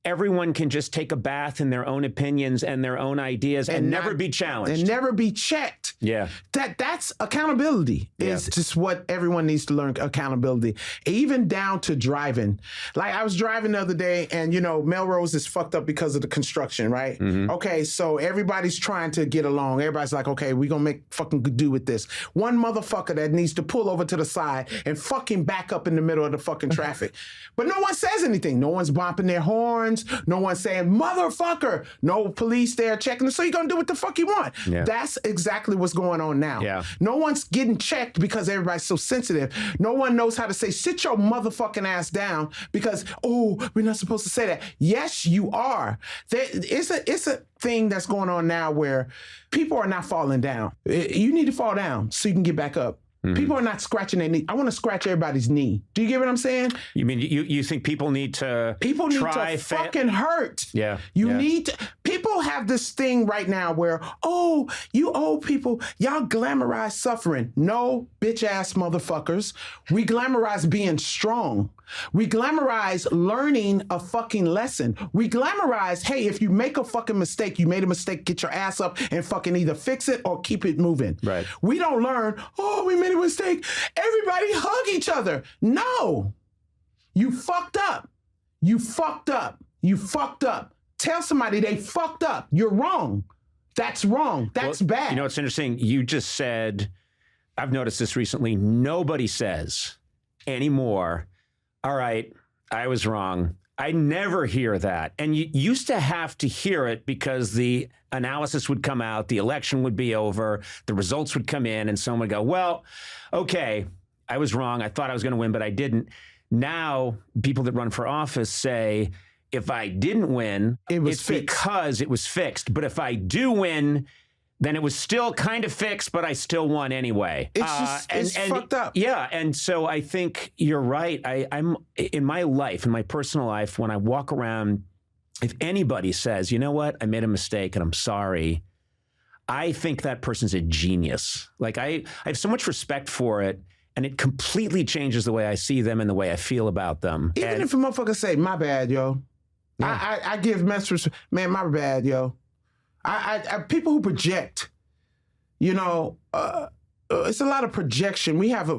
everyone can just take a bath in their own opinions and their own ideas and never be challenged. And never be checked. Yeah. That's accountability is just what everyone needs to learn, accountability. Even down to driving. Like I was driving the other day and, Melrose is fucked up because of the construction, right? Mm-hmm. Okay, so everybody's trying to get along. Everybody's like, okay, we're going to make fucking do with this. One motherfucker that needs to pull over to the side and fucking back up in the middle of the fucking traffic. But no one says anything. No one's bumping their horns. No one's saying, motherfucker. No police there checking. So you're going to do what the fuck you want. Yeah. That's exactly what's going on now. Yeah. No one's getting checked because everybody's so sensitive. No one knows how to say, sit your motherfucking ass down because, we're not supposed to say that. Yes, you are. It's a thing that's going on now where people are not falling down. You need to fall down so you can get back up. Mm-hmm. People are not scratching their knee. I want to scratch everybody's knee. Do you get what I'm saying? You mean you think people need to fucking hurt? Yeah. You need to. People have this thing right now where, you old people, y'all glamorize suffering. No, bitch ass motherfuckers. We glamorize being strong. We glamorize learning a fucking lesson. We glamorize, hey, if you make a fucking mistake, you made a mistake, get your ass up and fucking either fix it or keep it moving. Right. We don't learn, we made a mistake. Everybody hug each other. No. You fucked up. You fucked up. You fucked up. Tell somebody they fucked up. You're wrong. That's wrong. That's bad. You know, it's interesting. You just said, I've noticed this recently. Nobody says anymore, all right, I was wrong. I never hear that. And you used to have to hear it because the analysis would come out, the election would be over, the results would come in, and someone would go, well, okay, I was wrong. I thought I was going to win, but I didn't. Now, people that run for office say, if I didn't win, it's because it was fixed. But if I do win, then it was still kind of fixed, but I still won anyway. It's fucked up. Yeah, and so I think you're right. I'm in my life, in my personal life, when I walk around, if anybody says, you know what, I made a mistake and I'm sorry, I think that person's a genius. Like I have so much respect for it, and it completely changes the way I see them and the way I feel about them. Even if a motherfucker say, my bad, yo. Yeah. I give messages, man, my bad, yo. I people who project, you know, it's a lot of projection. We have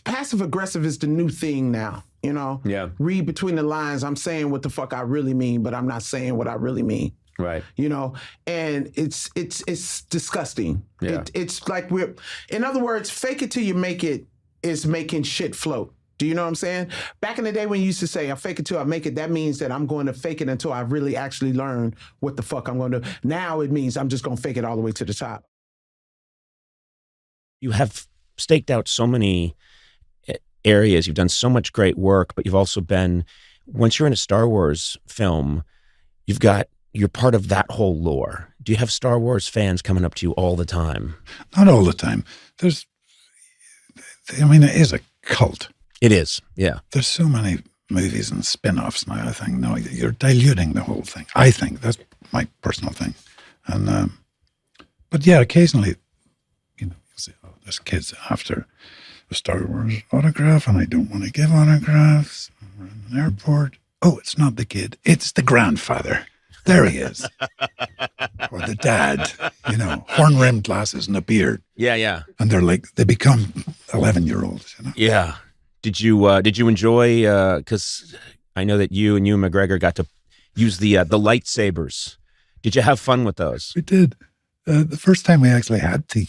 passive aggressive is the new thing now, you know? Yeah. Read between the lines. I'm saying what the fuck I really mean, but I'm not saying what I really mean. Right. You know, and it's disgusting. Yeah. It's like in other words, fake it till you make it is making shit float. Do you know what I'm saying? Back in the day when you used to say, I fake it till I make it, that means that I'm going to fake it until I really actually learn what the fuck I'm going to do. Now it means I'm just going to fake it all the way to the top. You have staked out so many areas. You've done so much great work, but you've also been, once you're in a Star Wars film, you're part of that whole lore. Do you have Star Wars fans coming up to you all the time? Not all the time. It is a cult. It is, yeah. There's so many movies and spin-offs now, I think. No, you're diluting the whole thing. I think. That's my personal thing. And but yeah, occasionally, you know, you'll say, oh, there's kids after the Star Wars autograph, and I don't want to give autographs. We're in an airport. Oh, it's not the kid. It's the grandfather. There he is. Or the dad, you know, horn-rimmed glasses and a beard. Yeah. And they become 11-year-olds, you know? Yeah. Did you enjoy, because I know that you and Ewan McGregor got to use the lightsabers. Did you have fun with those? We did. The first time we actually had to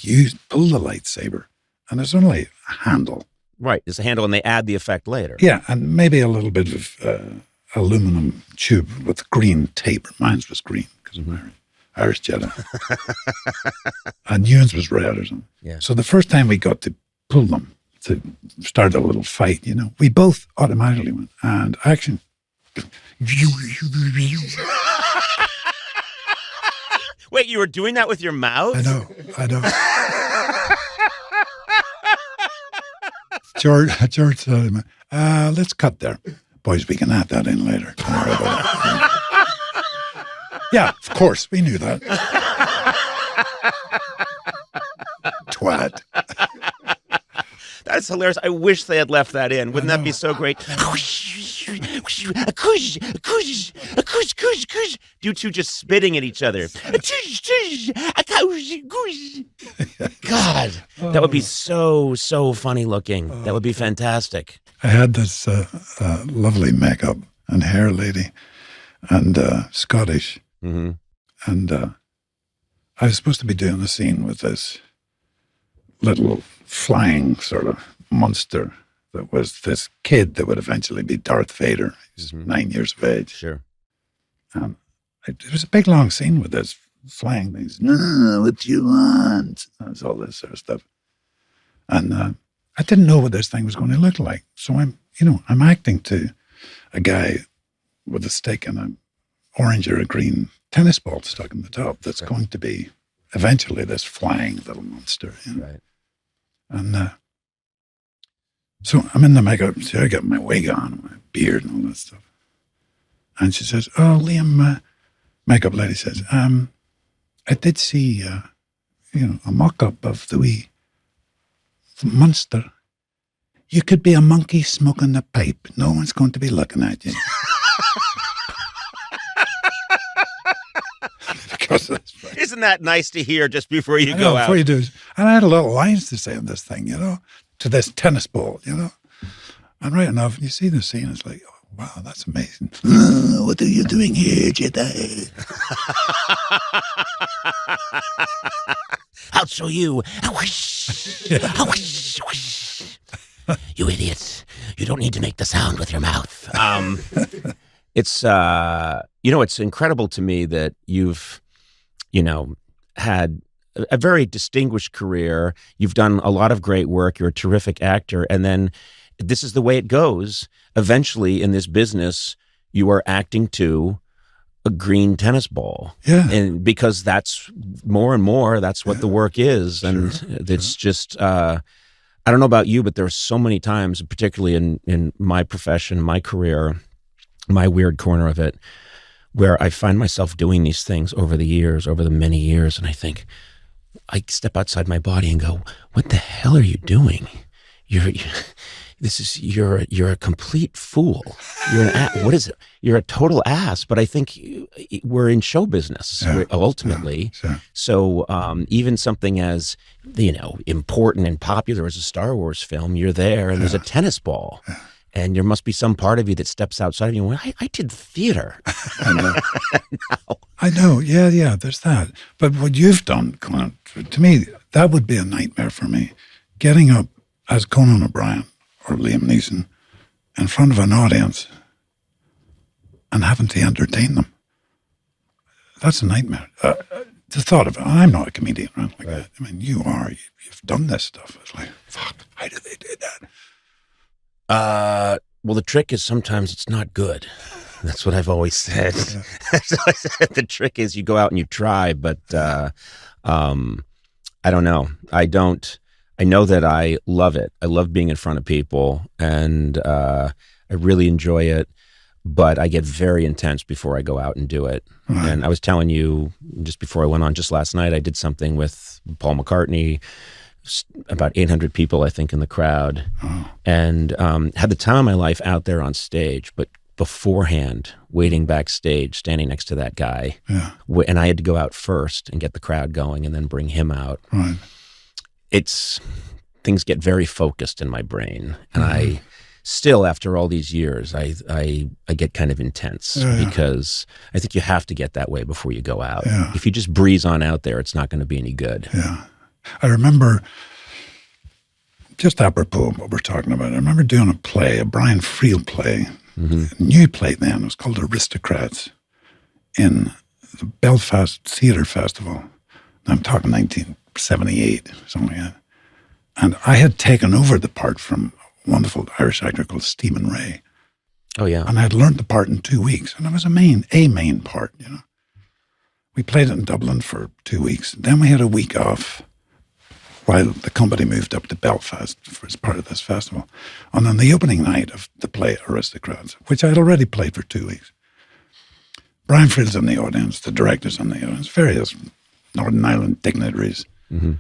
pull the lightsaber, and there's only a handle. Right, there's a handle, and they add the effect later. Yeah, and maybe a little bit of aluminum tube with green tape. Mine was green because I'm Irish Jedi. And Ewan's was red or something. Yeah. So the first time we got to pull them, to start a little fight, you know, we both automatically went, and action. Wait, you were doing that with your mouth? I know. George said, let's cut there. Boys, we can add that in later. Don't worry about it. Yeah, of course, we knew that. Twat. That's hilarious. I wish they had left that in. Wouldn't that be so great? You two just spitting at each other. God, that would be so funny looking. That would be fantastic. I had this lovely makeup and hair lady, and Scottish. Mm-hmm. And I was supposed to be doing a scene with this little flying sort of monster that was this kid that would eventually be Darth Vader. He's 9 years of age. Sure. It was a big, long scene with this flying things. No, what do you want? That's all this sort of stuff. And I didn't know what this thing was going to look like. So I'm acting to a guy with a stick and an orange or a green tennis ball stuck in the top that's going to be eventually this flying little monster. You know? Right. And so I'm in the makeup. So I got my wig on, my beard and all that stuff. And she says, oh, Liam, makeup lady says, I did see, a mock-up of the wee monster. You could be a monkey smoking a pipe. No one's going to be looking at you. Because isn't that nice to hear just before you go out? Before you do. And I had a lot of lines to say on this thing, to this tennis ball, And right enough, you see the scene, it's like, oh, Wow, that's amazing. What are you doing here, Jedi? I'll show you. You idiots. You don't need to make the sound with your mouth. It's, it's incredible to me that you've, had a very distinguished career. You've done a lot of great work. You're a terrific actor. And then this is the way it goes. Eventually in this business, you are acting to a green tennis ball. Yeah. And because that's more and more, that's what the work is. And it's just, I don't know about you, but there are so many times, particularly in my profession, my career, my weird corner of it, where I find myself doing these things over the many years. And I think, I step outside my body and go, what the hell are you doing? You're a complete fool. What is it? You're a total ass. But I think we're in show business ultimately. Yeah. So even something as important and popular as a Star Wars film, you're there and there's a tennis ball, and there must be some part of you that steps outside of you. Well, I did theater. I know. I know. Yeah. There's that. But what you've done, Conan, to me, that would be a nightmare for me. Getting up as Conan O'Brien or Liam Neeson in front of an audience and having to entertain them. That's a nightmare. The thought of it, I'm not a comedian, right? Like that. I mean, you are. You've done this stuff. It's like, fuck, how do they do that? Well, the trick is sometimes it's not good. That's what I've always said. The trick is you go out and you try, but I don't know. I know that I love it. I love being in front of people, and I really enjoy it, but I get very intense before I go out and do it. Right. And I was telling you just before I went on, just last night, I did something with Paul McCartney, about 800 people, I think, in the crowd, and had the time of my life out there on stage, but beforehand, waiting backstage, standing next to that guy, and I had to go out first and get the crowd going and then bring him out. Right. Things get very focused in my brain, and I still, after all these years, I get kind of intense because I think you have to get that way before you go out. Yeah. If you just breeze on out there, it's not going to be any good. Yeah. I remember, just apropos of what we're talking about, I remember doing a play, a Brian Friel play, a new play then. It was called Aristocrats in the Belfast Theatre Festival. I'm talking 1978, something like that. And I had taken over the part from a wonderful Irish actor called Stephen Ray. Oh, yeah. And I had learned the part in 2 weeks. And it was a main part, We played it in Dublin for 2 weeks. Then we had a week off while the company moved up to Belfast as part of this festival. And on the opening night of the play Aristocrats, which I had already played for 2 weeks, Brian Friel's in the audience, the director's in the audience, various Northern Ireland dignitaries. Mm-hmm.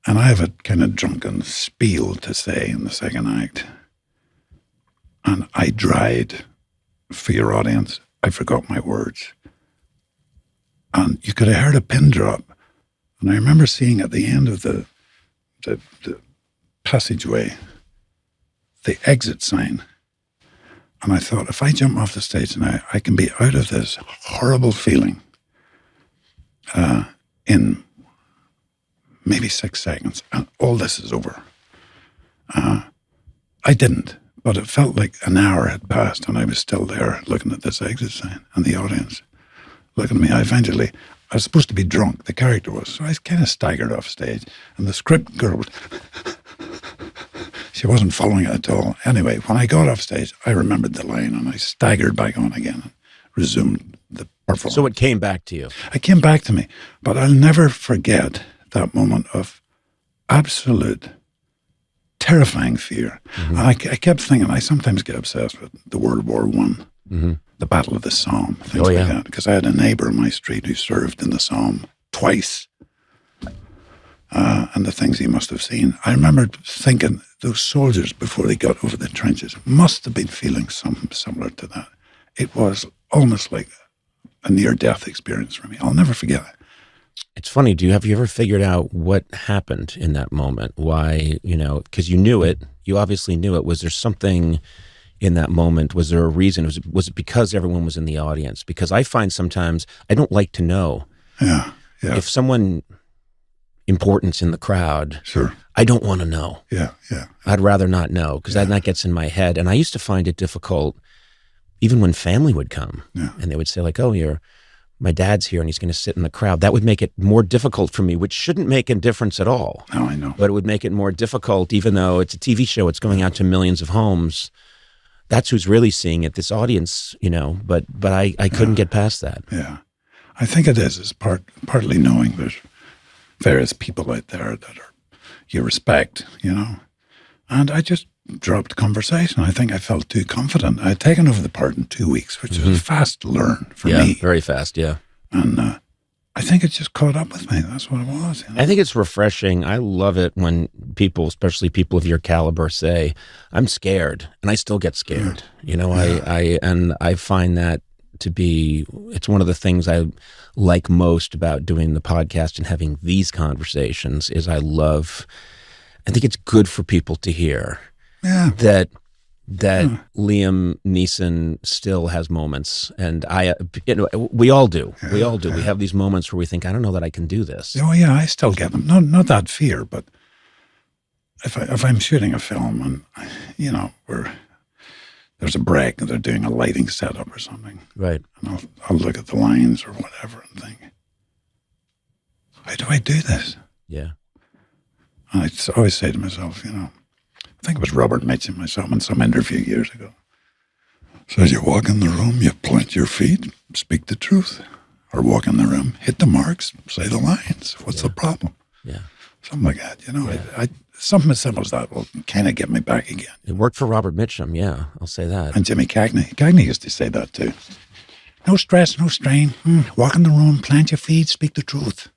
And I have a kind of drunken spiel to say in the second act. And I dried for your audience. I forgot my words. And you could have heard a pin drop. And I remember seeing at the end of the passageway, the exit sign. And I thought, if I jump off the stage now, I can be out of this horrible feeling in maybe 6 seconds, and all this is over. I didn't, but it felt like an hour had passed, and I was still there looking at this exit sign, and the audience looking at me. I was supposed to be drunk, the character was, so I kind of staggered off stage, and the script girl was, she wasn't following it at all. Anyway, when I got off stage, I remembered the line, and I staggered back on again and resumed the performance. So it came back to you. It came back to me, but I'll never forget that moment of absolute terrifying fear. Mm-hmm. I kept thinking, I sometimes get obsessed with the World War I, the Battle of the Somme, things like that, because I had a neighbor on my street who served in the Somme twice, and the things he must have seen. I remember thinking those soldiers, before they got over the trenches, must have been feeling something similar to that. It was almost like a near-death experience for me. I'll never forget it. It's funny. Have you ever figured out what happened in that moment? Why, because you knew it. You obviously knew it. Was there something in that moment? Was there a reason? Was it because everyone was in the audience? Because I find sometimes I don't like to know. Yeah. If someone important's in the crowd, sure, I don't want to know. Yeah. I'd rather not know, because that gets in my head. And I used to find it difficult, even when family would come and they would say like, "Oh, my dad's here and he's going to sit in the crowd." That would make it more difficult for me, which shouldn't make a difference at all. No, I know. But it would make it more difficult, even though it's a TV show, it's going out to millions of homes. That's who's really seeing it, this audience, but I couldn't get past that. Yeah. I think it is. It's partly knowing there's various people out there that you respect, And I just dropped conversation. I think I felt too confident. I had taken over the part in 2 weeks, which was fast to learn for me. Very fast, yeah. And I think it just caught up with me. That's what it was. I think it's refreshing. I love it when people, especially people of your caliber, say, "I'm scared," and I still get scared. I find that to be, it's one of the things I like most about doing the podcast and having these conversations is I think it's good for people to hear that Liam Neeson still has moments, and we all do. We all do. We have these moments where we think, I don't know that I can do this. Oh yeah, I still get them. Not that fear, but if I'm shooting a film and where there's a break and they're doing a lighting setup or something, right? And I'll look at the lines or whatever and think, how do I do this? Yeah. And I always say to myself, I think it was Robert Mitchum I saw him in some interview years ago. Says you walk in the room, you plant your feet, speak the truth. Or walk in the room, hit the marks, say the lines. What's the problem? Yeah. Something like that, I something as simple as that will kind of get me back again. It worked for Robert Mitchum, yeah, I'll say that. And Jimmy Cagney. Cagney used to say that too. No stress, no strain. Walk in the room, plant your feet, speak the truth.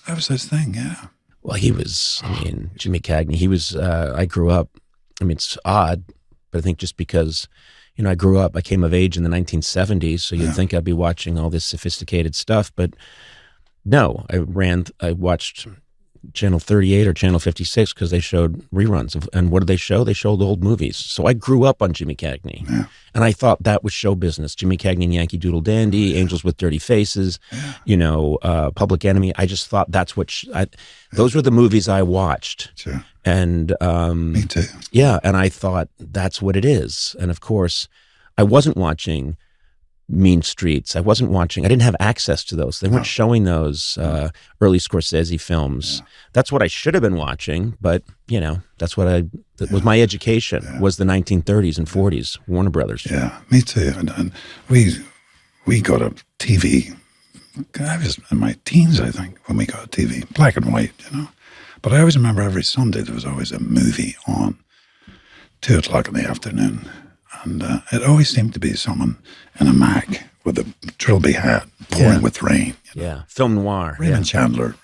That was his thing, yeah. Well, Jimmy Cagney, he was, I grew up, it's odd, but I think just because, I came of age in the 1970s, so you'd think I'd be watching all this sophisticated stuff, but no, I watched Channel 38 or Channel 56 because they showed reruns and what did they show? They showed old movies. So I grew up on Jimmy Cagney, and I thought that was show business. Jimmy Cagney and Yankee Doodle Dandy, Angels with Dirty Faces, Public Enemy. I just thought that's what those were the movies I watched. Sure. And me too. Yeah, and I thought that's what it is. And of course, I wasn't watching Mean Streets. I didn't have access to those. They weren't showing those early Scorsese films. Yeah. That's what I should have been watching, but that's what that was my education, was the 1930s and 40s, Warner Brothers. Yeah, me too. And we got a TV. I was in my teens, I think, when we got a TV, black and white, But I always remember every Sunday there was always a movie on, 2:00 in the afternoon. And it always seemed to be someone in a Mac with a trilby hat, pouring with rain. Yeah, film noir. Raymond Chandler,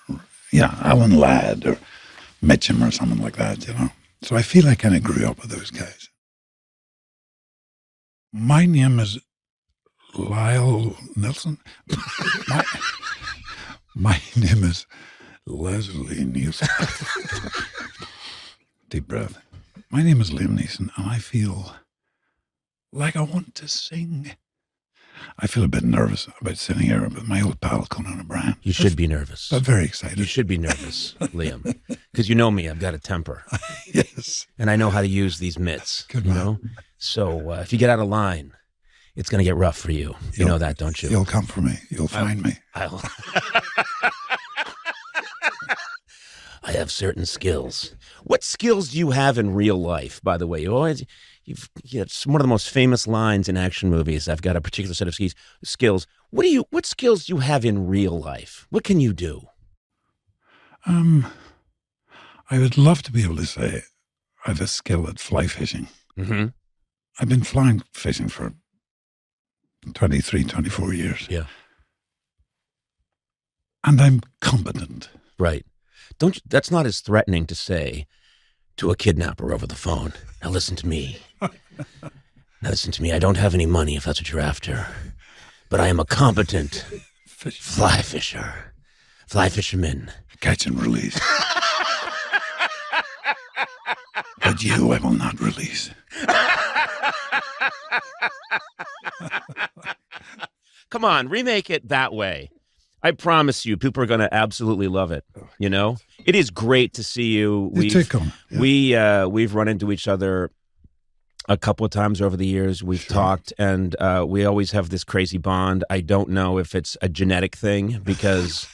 Alan Ladd or Mitchum or someone like that, So I feel I kind of grew up with those guys. My name is Lyle Nelson. My name is Leslie Nielsen. Deep breath. My name is Liam Neeson, and I feel like I want to sing. I feel a bit nervous about sitting here with my old pal Conan O'Brien. You should be nervous. But very excited. You should be nervous, Liam, because you know me. I've got a temper. Yes. And I know how to use these mitts. Good man. So if you get out of line, it's going to get rough for you. You know that, don't you? You'll come for me. You'll find me. I have certain skills. What skills do you have in real life, by the way? It's one of the most famous lines in action movies. I've got a particular set of skills. What skills do you have in real life? What can you do? I would love to be able to say I have a skill at fly fishing. Mm-hmm. I've been flying fishing for 23, 24 years. Yeah. And I'm competent. Right. That's not as threatening to say to a kidnapper over the phone. Now listen to me. I don't have any money if that's what you're after. But I am a competent fly fisherman. Catch and release. But you I will not release. Come on, remake it that way. I promise you, people are going to absolutely love it. You know, it is great to see you. We've run into each other a couple of times over the years. We've talked, and we always have this crazy bond. I don't know if it's a genetic thing because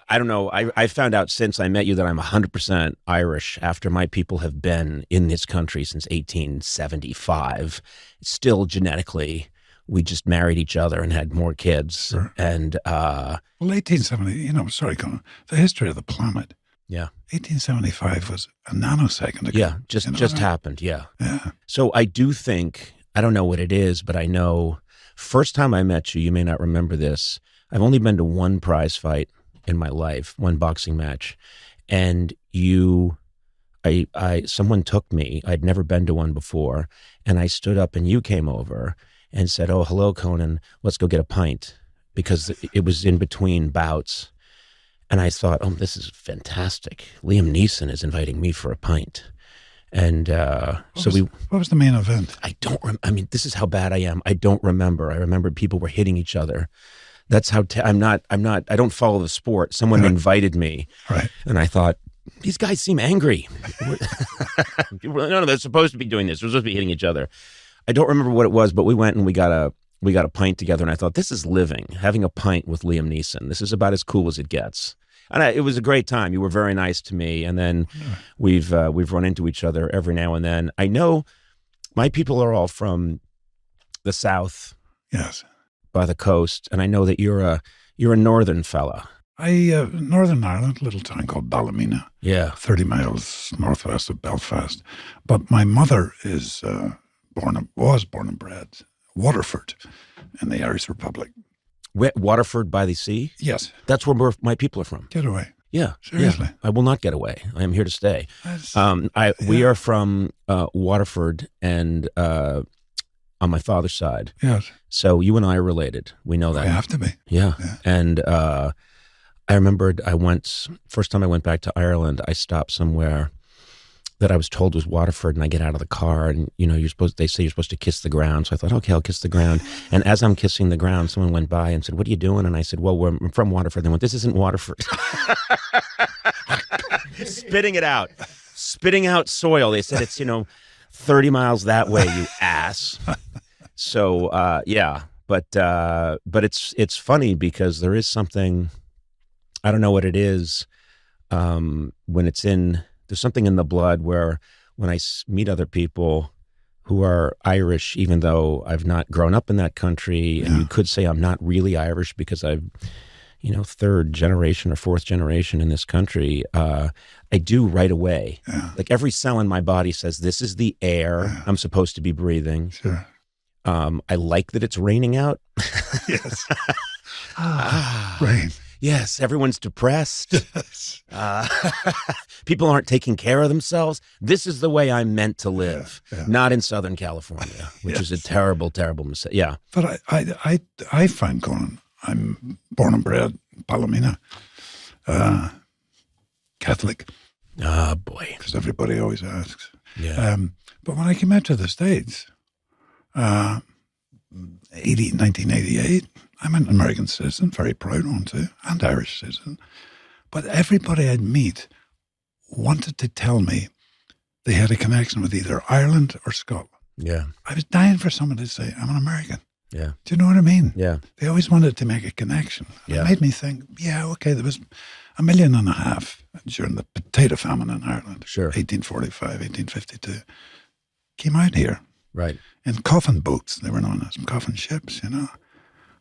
I don't know. I found out since I met you that I'm 100% Irish after my people have been in this country since 1875. Still genetically, we just married each other and had more kids. Sure. And 1870, sorry, Conan, the history of the planet. Yeah. 1875 was a nanosecond ago. Yeah, just happened, yeah. Yeah. So I do think, I don't know what it is, but I know first time I met you may not remember this. I've only been to one prize fight in my life, one boxing match. And someone took me, I'd never been to one before, and I stood up and you came over and said, "Oh, hello, Conan, let's go get a pint," because it was in between bouts. And I thought, oh, this is fantastic. Liam Neeson is inviting me for a pint. And what was the main event? I don't I mean, this is how bad I am. I don't remember. I remember people were hitting each other. That's how I don't follow the sport. Someone invited me. Right. And I thought, these guys seem angry. No, they're supposed to be doing this. We're supposed to be hitting each other. I don't remember what it was, but we went and we got a pint together, and I thought, this is living, having a pint with Liam Neeson. This is about as cool as it gets. And it was a great time. You were very nice to me. And then we've run into each other every now and then. I know my people are all from the South. Yes. By the coast. And I know that you're a northern fella. Northern Ireland, a little town called Ballymena. Yeah. 30 miles northwest of Belfast. But my mother was born and bred Waterford in the Irish Republic. Waterford by the sea? Yes. That's where my people are from. Get away. Yeah. Seriously. Yeah. I will not get away. I am here to stay. We are from Waterford and on my father's side. Yes. So you and I are related. We know that. We have to be. Yeah. And I remembered first time I went back to Ireland, I stopped somewhere that I was told was Waterford, and I get out of the car, and they say you're supposed to kiss the ground. So I thought, okay, I'll kiss the ground. And as I'm kissing the ground, someone went by and said, "What are you doing?" And I said, "Well, we're from Waterford." They went, "This isn't Waterford." Spitting out soil. They said it's 30 miles that way, you ass. So but it's funny because there is something, I don't know what it is, there's something in the blood where when I meet other people who are Irish, even though I've not grown up in that country, and you could say I'm not really Irish because I'm, third generation or fourth generation in this country, I do right away. Yeah. Like every cell in my body says, this is the air I'm supposed to be breathing. Sure. I like that it's raining out. Yes. Rain. Yes, everyone's depressed. Yes. People aren't taking care of themselves. This is the way I'm meant to live, not in Southern California, which is a terrible, terrible mistake. Yeah. But I find, Conan, I'm born and bred in Ballymena, Catholic. Oh, boy. Because everybody always asks. Yeah. But when I came out to the States, 1988, I'm an American citizen, very proud one too, and Irish citizen. But everybody I'd meet wanted to tell me they had a connection with either Ireland or Scotland. Yeah. I was dying for someone to say, I'm an American. Yeah. Do you know what I mean? Yeah. They always wanted to make a connection. Yeah. It made me think, okay, there was 1.5 million during the potato famine in Ireland. Sure. 1845, 1852. Came out here. Right. In coffin boats, they were known as coffin ships, And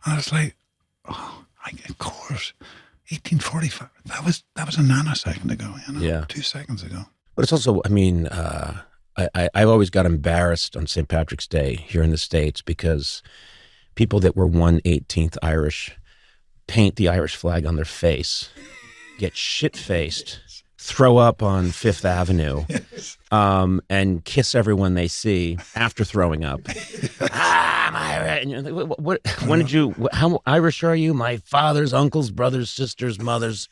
I was like, of course, 1845. That was a nanosecond ago, 2 seconds ago. But it's also, I've always got embarrassed on St. Patrick's Day here in the States because people that were 1/18th Irish paint the Irish flag on their face, get shit-faced, throw up on Fifth Avenue, and kiss everyone they see after throwing up. I'm Irish. And you're like, how Irish are you? My father's, uncles, brothers, sisters, mothers.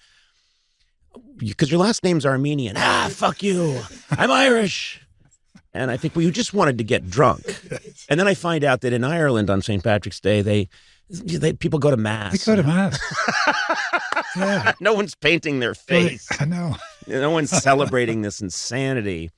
Because your last name's Armenian. Fuck you. I'm Irish. And I think, you just wanted to get drunk. And then I find out that in Ireland on St. Patrick's Day, people go to mass. They go to mass. Yeah. No one's painting their face. I know. No one's celebrating this insanity.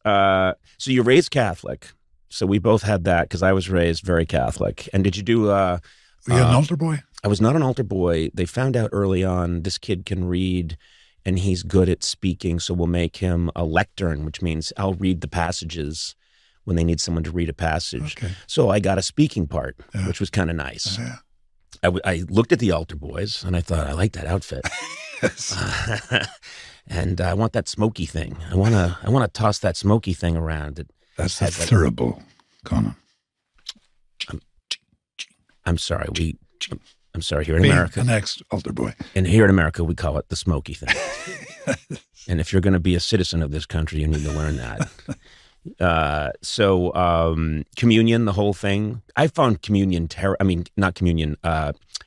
So you're raised Catholic. So we both had that because I was raised very Catholic. And did you do... Were you an altar boy? I was not an altar boy. They found out early on this kid can read and he's good at speaking, so we'll make him a lectern, which means I'll read the passages when they need someone to read a passage. Okay. So I got a speaking part, which was kind of nice. Yeah. I looked at the altar boys and I thought, I like that outfit. And I want that smoky thing. I want to toss that smoky thing around. That's the thurible, Conan. I'm sorry. I'm sorry. Here in America, the next altar boy. And here in America, we call it the smoky thing. And if you're going to be a citizen of this country, you need to learn that. So communion, the whole thing. I found communion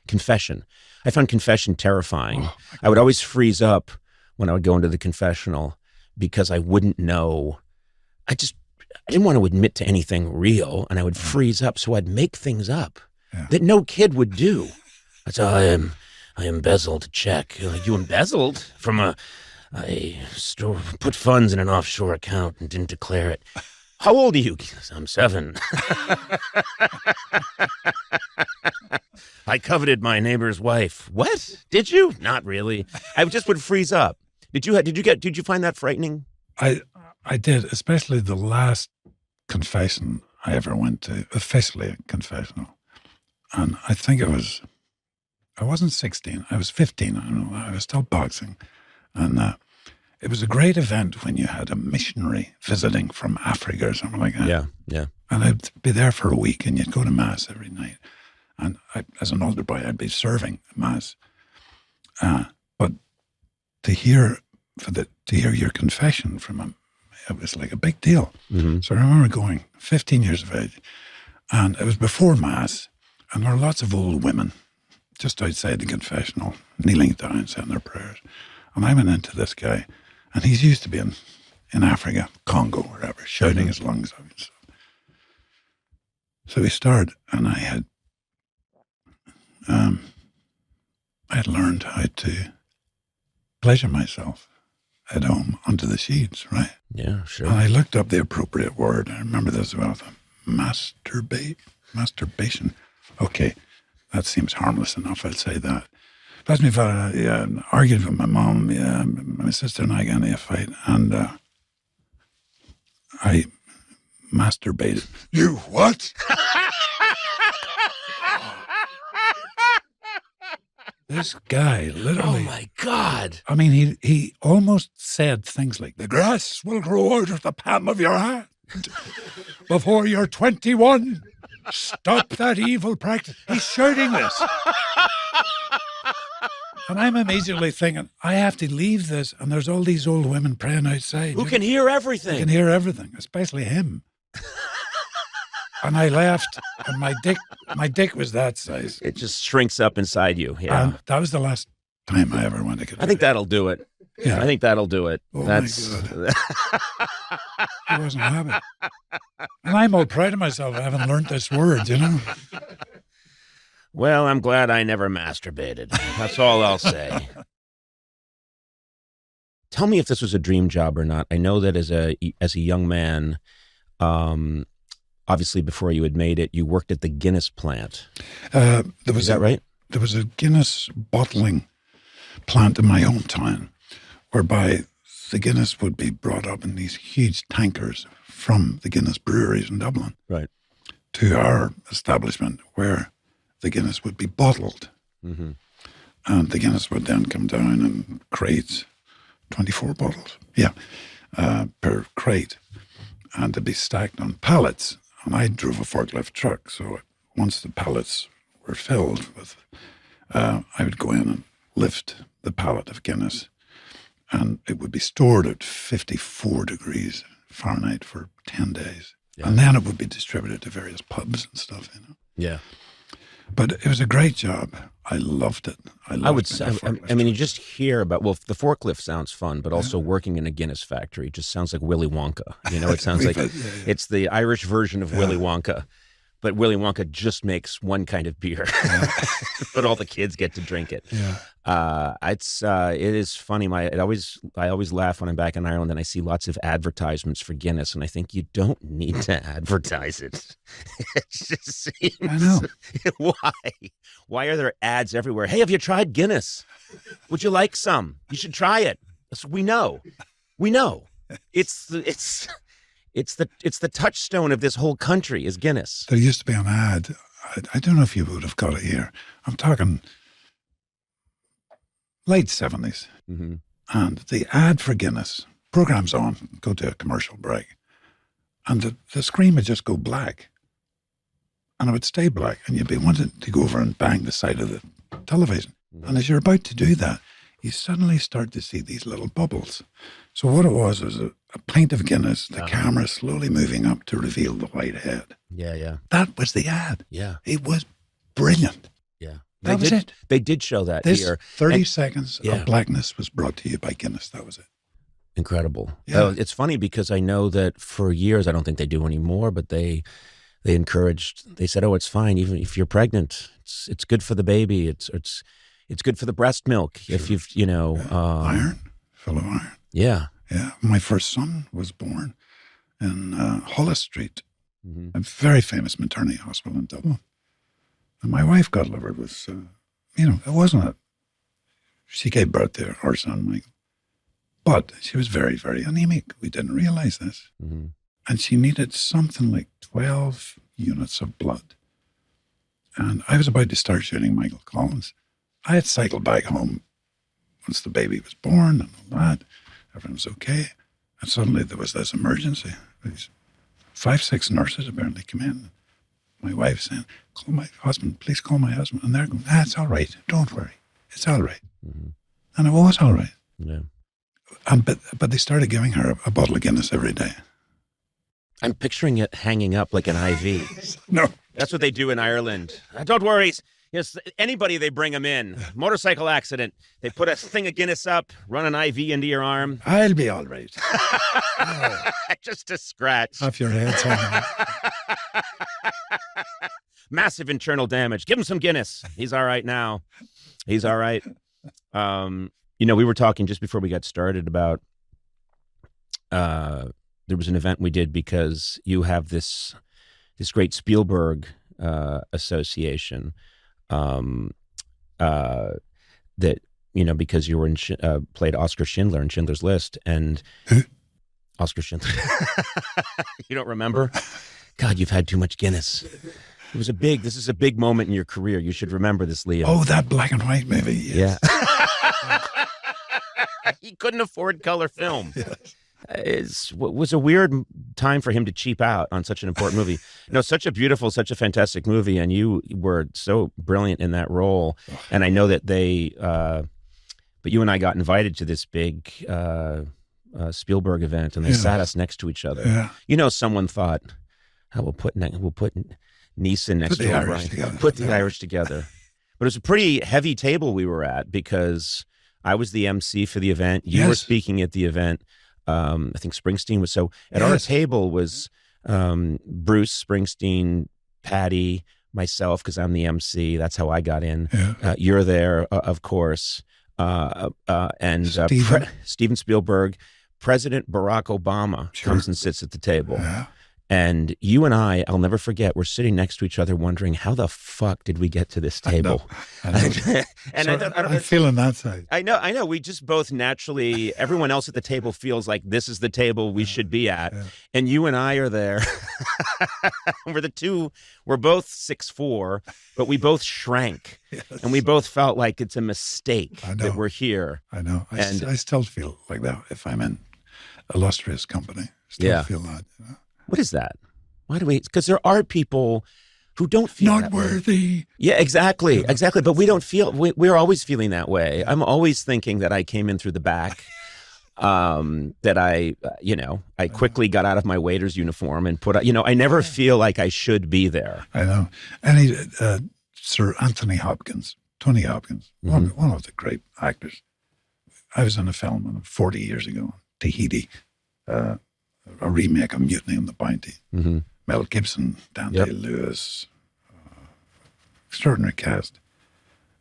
confession. I found confession terrifying. I would always freeze up when I would go into the confessional because I wouldn't know. I didn't want to admit to anything real, and I would freeze up. So I'd make things up that no kid would do. I'd say, I embezzled a check. You embezzled from I put funds in an offshore account and didn't declare it. How old are you? I'm 7. I coveted my neighbor's wife. What? Did you? Not really. I just would freeze up. Did you find that frightening? I did, especially the last confession I ever went to, officially a confessional. And I think I wasn't 16, I was 15, I don't know, I was still boxing. And it was a great event when you had a missionary visiting from Africa or something like that. Yeah. And I'd be there for a week and you'd go to mass every night. And as an altar boy, I'd be serving mass. But to hear your confession from him, it was like a big deal. Mm-hmm. So I remember going 15 years of age, and it was before mass, and there were lots of old women just outside the confessional, kneeling down, saying their prayers. And I went into this guy, and he's used to being in Africa, Congo, wherever, shouting his lungs out. So we started, and I had learned how to pleasure myself at home under the sheets, right? Yeah, sure. And I looked up the appropriate word. I remember this well. Masturbation. Okay, that seems harmless enough. I'll say that. Bless me, Father. Argued with my mom. My sister and I got into a fight, and I masturbated. You what? This guy, literally. Oh, my God. I mean, he almost said things like, the grass will grow out of the palm of your hand before you're 21. Stop that evil practice. He's shouting this. And I'm immediately thinking, I have to leave this, and there's all these old women praying outside. Who can hear everything. Who can hear everything, especially him. And I left, and my dick was that size. It just shrinks up inside you. Yeah. And that was the last time I ever went to get I think that'll do it. Yeah. I think that'll do it. Oh, That's my God. I wasn't having it. And I'm all proud of myself. I haven't learned this word, you know? Well, I'm glad I never masturbated. That's all I'll say. Tell me if this was a dream job or not. I know that as a young man, obviously before you had made it, you worked at the Guinness plant. Is that right? There was a Guinness bottling plant in my hometown, whereby the Guinness would be brought up in these huge tankers from the Guinness breweries in Dublin, right, to our establishment, where the Guinness would be bottled. Mm-hmm. And the Guinness would then come down in crates, 24 bottles, per crate, and to be stacked on pallets. And I drove a forklift truck, so once the pallets were filled with, I would go in and lift the pallet of Guinness, and it would be stored at 54 degrees Fahrenheit for 10 days. Yeah. And then it would be distributed to various pubs and stuff, you know. Yeah. But it was a great job. I loved it. I would say, I mean, you just hear about, well, the forklift sounds fun, but also working in a Guinness factory just sounds like Willy Wonka. You know, it sounds like it's the Irish version of Willy Wonka. but Willy Wonka just makes one kind of beer, but all the kids get to drink it. Yeah. It is funny. I always laugh when I'm back in Ireland and I see lots of advertisements for Guinness, and I think you don't need to advertise it. It just seems. I know. Why are there ads everywhere? Hey, have you tried Guinness? Would you like some? You should try it. We know. It's the touchstone of this whole country is Guinness. There used to be an ad. I don't know if you would have got it here. I'm talking late 70s. Mm-hmm. And the ad for Guinness, program's on, go to a commercial break. And the screen would just go black. And it would stay black. And you'd be wanting to go over and bang the side of the television. Mm-hmm. And as you're about to do that, you suddenly start to see these little bubbles. So what it was a pint of Guinness, the camera slowly moving up to reveal the white head. Yeah. That was the ad. Yeah. It was brilliant. Yeah. That was it. They did show that This here. 30 seconds of blackness was brought to you by Guinness. That was it. Incredible. Yeah. It's funny because I know that for years, I don't think they do anymore, but they encouraged, they said, oh, it's fine. Even if you're pregnant, it's good for the baby. It's good for the breast milk. Sure. If you've, iron, full of iron. Yeah. Yeah. My first son was born in Hollis Street, mm-hmm. a very famous maternity hospital in Dublin. And my wife got liver with, it wasn't she gave birth to our son, Michael. But she was very, very anemic. We didn't realize this. Mm-hmm. And she needed something like 12 units of blood. And I was about to start shooting Michael Collins. I had cycled back home once the baby was born and all that. Everything was okay. And suddenly there was this emergency. These 5-6 nurses apparently came in. My wife saying, call my husband, please call my husband. And they're going, it's all right. Don't worry. It's all right. Mm-hmm. And it was all right. Yeah. But they started giving her a bottle of Guinness every day. I'm picturing it hanging up like an IV. No. That's what they do in Ireland. Don't worry. Yes, anybody, they bring them in. Motorcycle accident. They put a thing of Guinness up, run an IV into your arm. I'll be all right. Just a scratch. Off your head. Massive internal damage. Give him some Guinness. He's all right now. He's all right. We were talking just before we got started about there was an event we did because you have this great Spielberg association that, because you were played Oscar Schindler in Schindler's List and Oscar Schindler. You don't remember? God, you've had too much Guinness. This is a big moment in your career. You should remember this, Leo. Oh, that black and white movie. Yes. Yeah. He couldn't afford color film. Yes. It was a weird time for him to cheap out on such an important movie. Such a beautiful, such a fantastic movie, and you were so brilliant in that role. And I know that but you and I got invited to this big Spielberg event, and they sat us next to each other. Yeah. Someone thought, we'll put Neeson next to O'Brien. Put the Irish together. But it was a pretty heavy table we were at because I was the MC for the event. You were speaking at the event. I think Springsteen was. So at our table was Bruce Springsteen, Patty, myself, because I'm the MC. That's how I got in. Yeah. You're there, of course. And Steven Spielberg, President Barack Obama comes and sits at the table. Yeah. And you and I'll never forget, we're sitting next to each other wondering, how the fuck did we get to this table? I know. And I'm feeling that side. I know. We just both naturally, everyone else at the table feels like this is the table we should be at. Yeah. And you and I are there. We're both 6'4", but we both shrank. Yes. And we both felt like it's a mistake that we're here. I know. I still feel like that if I'm in illustrious company. Still feel that. What is that? Why do we? Because there are people who don't feel not worthy. Yeah, exactly. But we don't feel. We're always feeling that way. I'm always thinking that I came in through the back. That I quickly got out of my waiter's uniform and put. I never feel like I should be there. I know. And Sir Tony Hopkins, mm-hmm. one of the great actors. I was in a film 40 years ago, Tahiti. A remake of Mutiny on the Bounty. Mm-hmm. Mel Gibson, Daniel Lewis, extraordinary cast.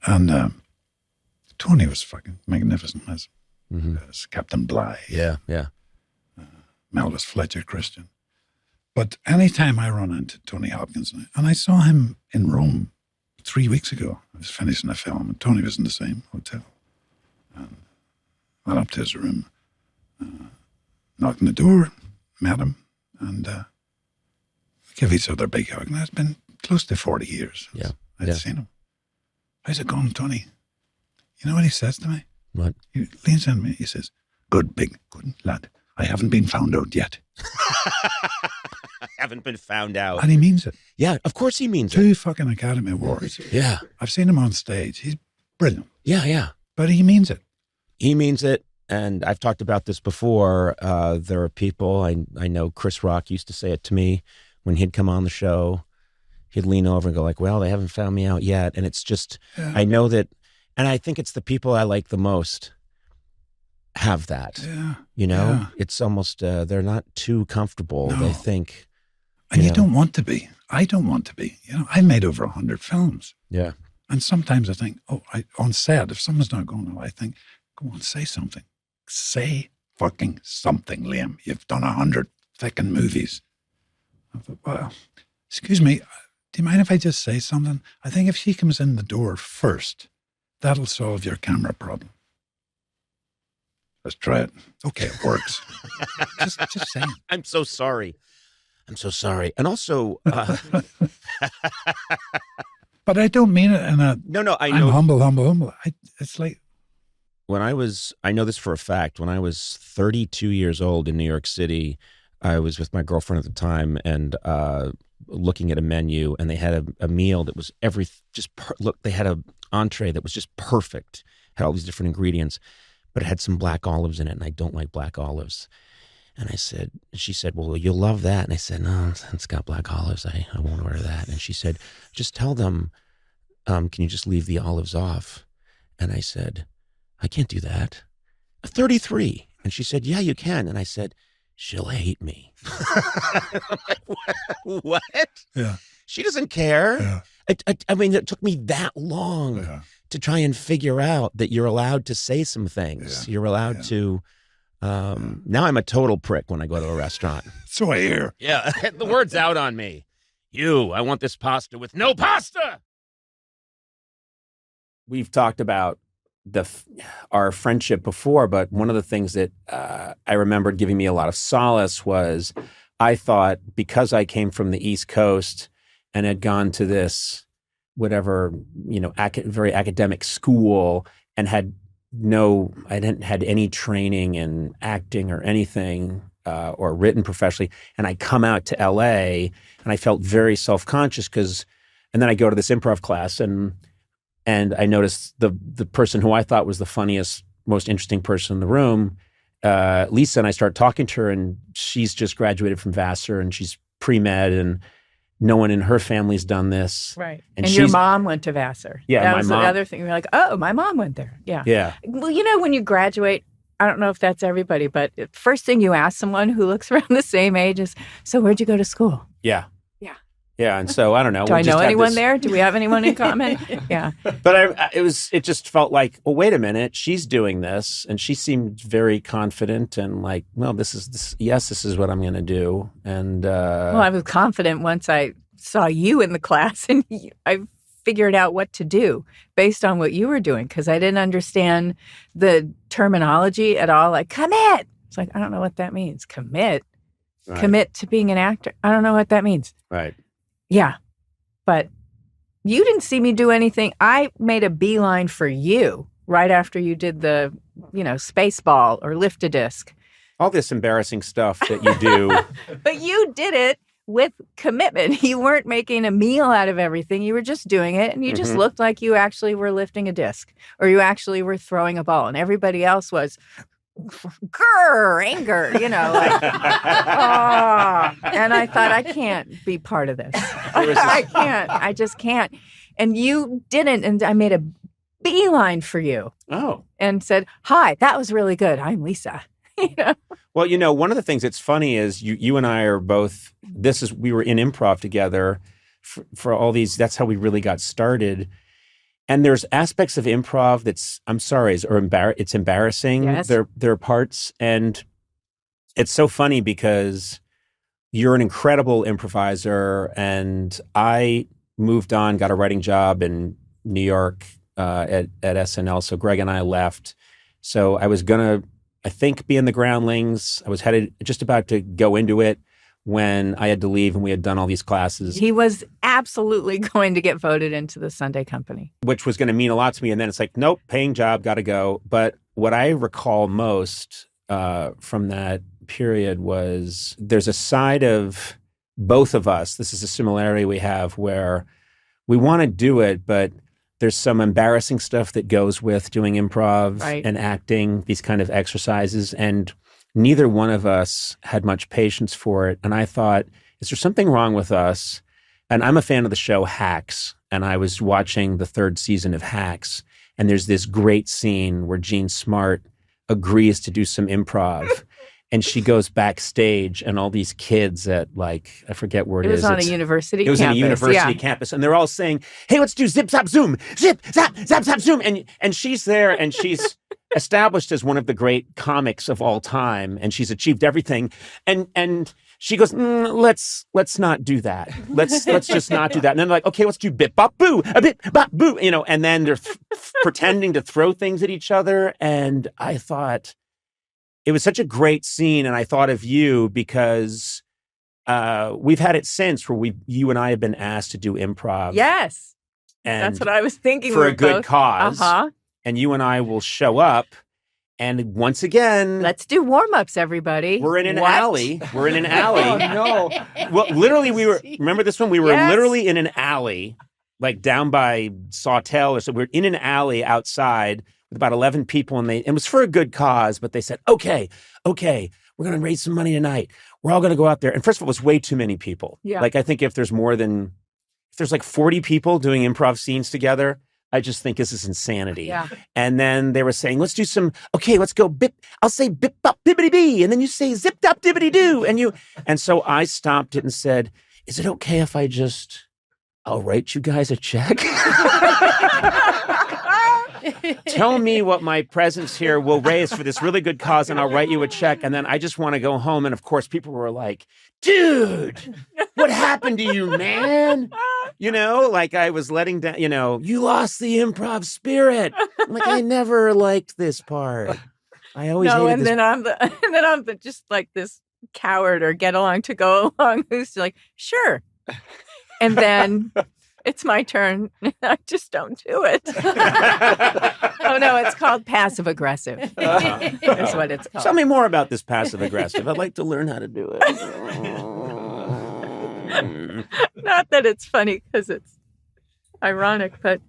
And Tony was fucking magnificent as Captain Bligh. Yeah. Mel was Fletcher Christian. But anytime I run into Tony Hopkins, and I saw him in Rome 3 weeks ago, I was finishing a film, and Tony was in the same hotel. And went up to his room, knocked on the door, met him, and give each other a big hug. And it's been close to 40 years I'd seen him. How's it going, Tony? You know what he says to me? What? He leans on me, he says, good lad. I haven't been found out yet. I haven't been found out. And he means it. Yeah, of course he means it. 2 fucking Academy Awards. Yeah. I've seen him on stage. He's brilliant. Yeah. But he means it. He means it. And I've talked about this before. There are people, I know Chris Rock used to say it to me when he'd come on the show. He'd lean over and go like, well, they haven't found me out yet. And it's just, I know that, and I think it's the people I like the most have that. Yeah. You know, it's almost, they're not too comfortable. No. They think. And you don't want to be. I don't want to be. You know, I made over 100 films. Yeah. And sometimes I think, on set, if someone's not going, I think, go on, say something. Say fucking something, Liam. You've done 100 fucking movies. I thought, well, excuse me, do you mind if I just say something? I think if she comes in the door first, that'll solve your camera problem. Let's try it. Okay, it works. just saying. I'm so sorry. And also, but I don't mean it in a. No, I I'm know. humble. It's like. I know this for a fact, when I was 32 years old in New York City, I was with my girlfriend at the time and looking at a menu, and they had a meal that was they had an entree that was just perfect, had all these different ingredients, but it had some black olives in it, and I don't like black olives. And she said, well, you'll love that. And I said, no, it's got black olives. I won't order that. And she said, just tell them, can you just leave the olives off? And I said, I can't do that. 33. And she said, yeah, you can. And I said, she'll hate me. What? Yeah. She doesn't care. Yeah. I mean, it took me that long to try and figure out that you're allowed to say some things. You're allowed to. Now I'm a total prick when I go to a restaurant. So I hear. Yeah, the word's out on me. I want this pasta with no pasta. We've talked about our friendship before, but one of the things that I remembered giving me a lot of solace was I thought, because I came from the East Coast and had gone to this whatever, very academic school and I hadn't had any training in acting or anything or written professionally. And I come out to LA and I felt very self-conscious and then I go to this improv class and I noticed the person who I thought was the funniest, most interesting person in the room, Lisa, and I start talking to her, and she's just graduated from Vassar and she's pre-med and no one in her family's done this. Right. And your mom went to Vassar. Yeah, that my was mom. the other thing. You're like, oh, my mom went there. Yeah. Yeah. Well, when you graduate, I don't know if that's everybody, but first thing you ask someone who looks around the same age is, so where'd you go to school? Yeah. Yeah. Yeah. And so I don't know. Do I know anyone there? Do we have anyone in common? Yeah. But it just felt like, well, wait a minute, she's doing this, and she seemed very confident and like, well, this is what I'm going to do. And well, I was confident once I saw you in the class, and I figured out what to do based on what you were doing, because I didn't understand the terminology at all. Like commit. It's like, I don't know what that means. Commit. Right. Commit to being an actor. I don't know what that means. Right. Yeah. But you didn't see me do anything. I made a beeline for you right after you did the, Spaceball or Lift a Disc. All this embarrassing stuff that you do. But you did it with commitment. You weren't making a meal out of everything. You were just doing it. And you just looked like you actually were lifting a disc or you actually were throwing a ball. And everybody else was anger, like, and I thought, I can't be part of this. I can't. I just can't. And you didn't. And I made a beeline for you. Oh. And said, hi, that was really good. I'm Lisa. Well, one of the things that's funny is you and I are both. We were in improv together for all these. That's how we really got started. And there's aspects of improv it's embarrassing. Yes. There are parts, and it's so funny because you're an incredible improviser, and I moved on, got a writing job in New York at SNL. So Greg and I left. So I was gonna, I think, be in the Groundlings. I was just about to go into it when I had to leave, and we had done all these classes. He was absolutely going to get voted into the Sunday Company, which was going to mean a lot to me. And then it's like, nope, paying job, got to go. But what I recall most from that period was there's a side of both of us. This is a similarity we have where we want to do it, but there's some embarrassing stuff that goes with doing improv and acting, these kind of exercises. And neither one of us had much patience for it. And I thought, is there something wrong with us? And I'm a fan of the show Hacks. And I was watching the 3rd season of Hacks. And there's this great scene where Jean Smart agrees to do some improv. And she goes backstage, and all these kids at I forget where it is. It was on a university campus. It was on a university campus. And they're all saying, hey, let's do zip, zap, zoom. Zip, zap, zap, zap, zoom. And she's there, and she's established as one of the great comics of all time. And she's achieved everything. And she goes, let's not do that. Let's just not do that. And then they're like, okay, let's do bip, bop, boo, a bip, bop, boo. And then they're pretending to throw things at each other. And I thought, it was such a great scene, and I thought of you because we've had it since where you and I have been asked to do improv. Yes. And that's what I was thinking. For a good cause. And you and I will show up, and once again... Let's do warm-ups, everybody. We're in an alley. We're in an alley. Oh, no. Well, literally, remember this one? We were literally in an alley, down by Sawtell or so. We were in an alley outside with about 11 people, and it was for a good cause, but they said, okay, we're going to raise some money tonight. We're all going to go out there. And first of all, it was way too many people. Yeah. I think if there's 40 people doing improv scenes together, I just think this is insanity. Yeah. And then they were saying, let's go bip. I'll say bip, bop, bibbity bee. And then you say zip, dop, dibbity doo. And so I stopped it and said, is it okay if I'll write you guys a check? Tell me what my presence here will raise for this really good cause, and I'll write you a check. And then I just want to go home. And of course, people were like, dude, what happened to you, man? I was letting down, you lost the improv spirit. I'm like, I never liked this part. I always hated this. Then I'm just like this coward or get along to go along who's like, sure. And then it's my turn. I just don't do it. Oh, no, it's called passive aggressive. That's what it's called. Tell me more about this passive aggressive. I'd like to learn how to do it. Not that it's funny because it's ironic, but...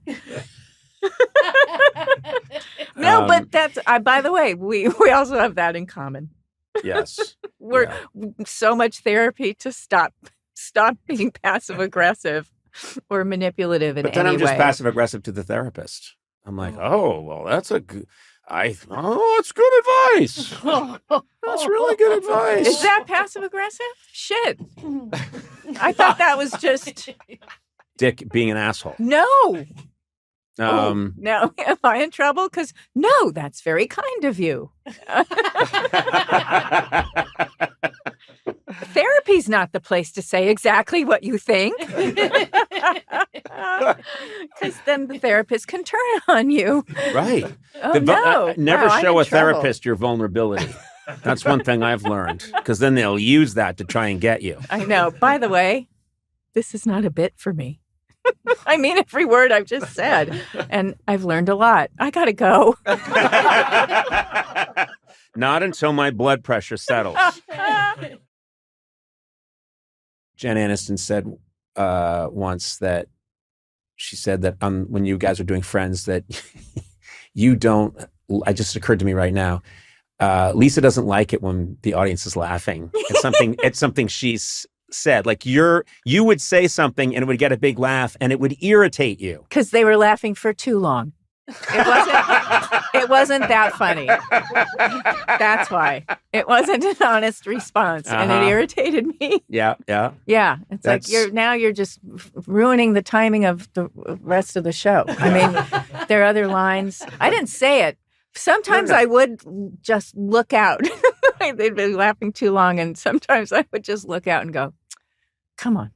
No, but that's, by the way, we also have that in common. Yes. We're so much therapy to stop being passive aggressive or manipulative in any way. But then I'm just passive aggressive to the therapist. I'm like, well, that's that's good advice. That's really good advice. Is that passive aggressive? Shit. I thought that was just Dick being an asshole. No. No, am I in trouble? Because no, that's very kind of you. Therapy's not the place to say exactly what you think. Because then the therapist can turn on you. Right. No. Never Wow, show I'm a in trouble. therapist your vulnerability. That's one thing I've learned. Because then they'll use that to try and get you. I know. By the way, this is not a bit for me. I mean every word I've just said. And I've learned a lot. I got to go. Not until my blood pressure settles. Jen Aniston said once that she said that when you guys are doing Friends that you don't, it just occurred to me right now, Lisa doesn't like it when the audience is laughing. It's something she's said. Like you would say something and it would get a big laugh and it would irritate you. Because they were laughing for too long. It wasn't. It wasn't that funny. That's why. It wasn't an honest response, and it irritated me. Yeah. Yeah, it's like you're just ruining the timing of the rest of the show. I mean, there are other lines. I didn't say it. Sometimes I would just look out. They'd been laughing too long, and sometimes I would just look out and go, "Come on."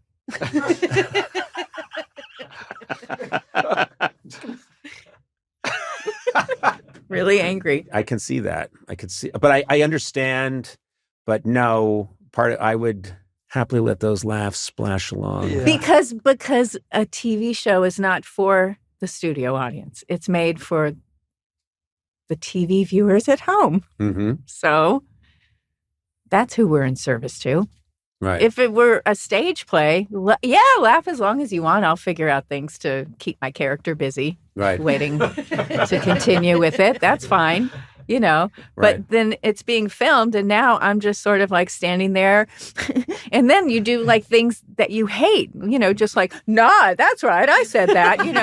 Really angry. I can see that. But I understand. But no, I would happily let those laughs splash along. Yeah. Because a TV show is not for the studio audience. It's made for the TV viewers at home. Mm-hmm. So that's who we're in service to. Right. If it were a stage play, laugh as long as you want. I'll figure out things to keep my character busy. Right. Waiting to continue with it. That's fine. But then it's being filmed, and now I'm just sort of like standing there. And then you do like things that you hate, just like, nah, that's right, I said that, and,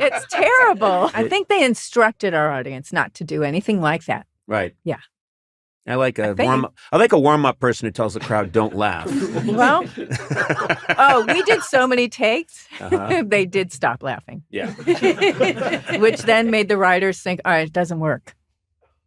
it's terrible. I think they instructed our audience not to do anything like that. Right. Yeah. I like a warm-up person who tells the crowd, "Don't laugh." Well, we did so many takes, they did stop laughing. Yeah. Which then made the writers think, all right, it doesn't work.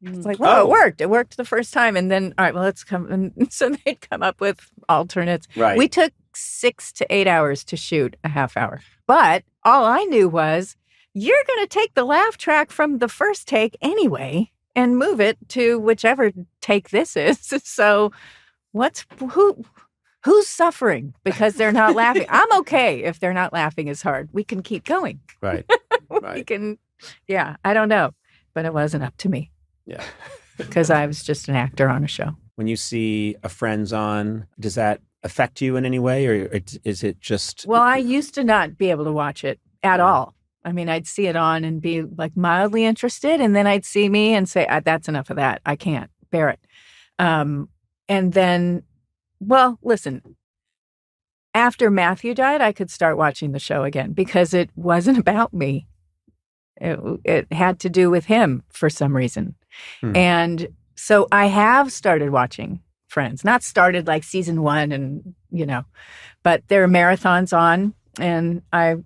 It's like, well, it worked. It worked the first time. And then, all right, well, let's come. And so they'd come up with alternates. Right. We took 6 to 8 hours to shoot a half hour. But all I knew was, you're going to take the laugh track from the first take anyway and move it to whichever take this is. So who's suffering because they're not laughing? I'm okay if they're not laughing as hard. We can keep going. Right. We can, I don't know. But it wasn't up to me. Yeah. Because I was just an actor on a show. When you see a Friends on, does that affect you in any way, or is it just... Well, I used to not be able to watch it at all. I mean, I'd see it on and be like mildly interested, and then I'd see me and say, that's enough of that. I can't bear it. And then, well, listen, after Matthew died, I could start watching the show again because it wasn't about me. It had to do with him for some reason. And so I have started watching Friends, not started like season 1 and, but there are marathons on, and I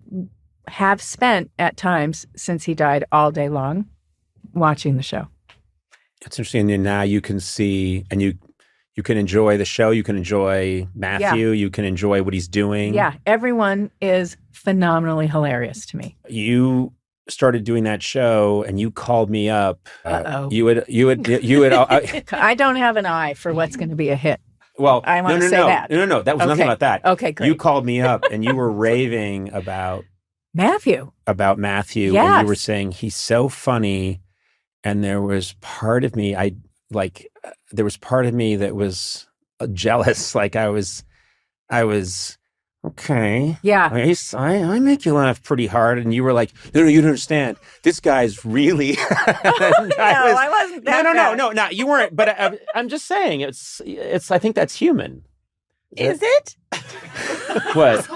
have spent at times since he died all day long watching the show. It's interesting. And now you can see, and you can enjoy the show. You can enjoy Matthew. You can enjoy what he's doing. Yeah. Everyone is phenomenally hilarious to me. You started doing that show and you called me up. You would I don't have an eye for what's going to be a hit. Well, I want to say that. No. That was nothing about that. Okay, great. You called me up and you were raving about Matthew. Yes. And you were saying he's so funny. And there was part of me, there was part of me that was jealous. Like I was okay. Yeah. I make you laugh pretty hard. And you were like, no, you don't understand. This guy's really. I wasn't that bad. No, you weren't. But I'm just saying, it's. I think that's human. Is it? What?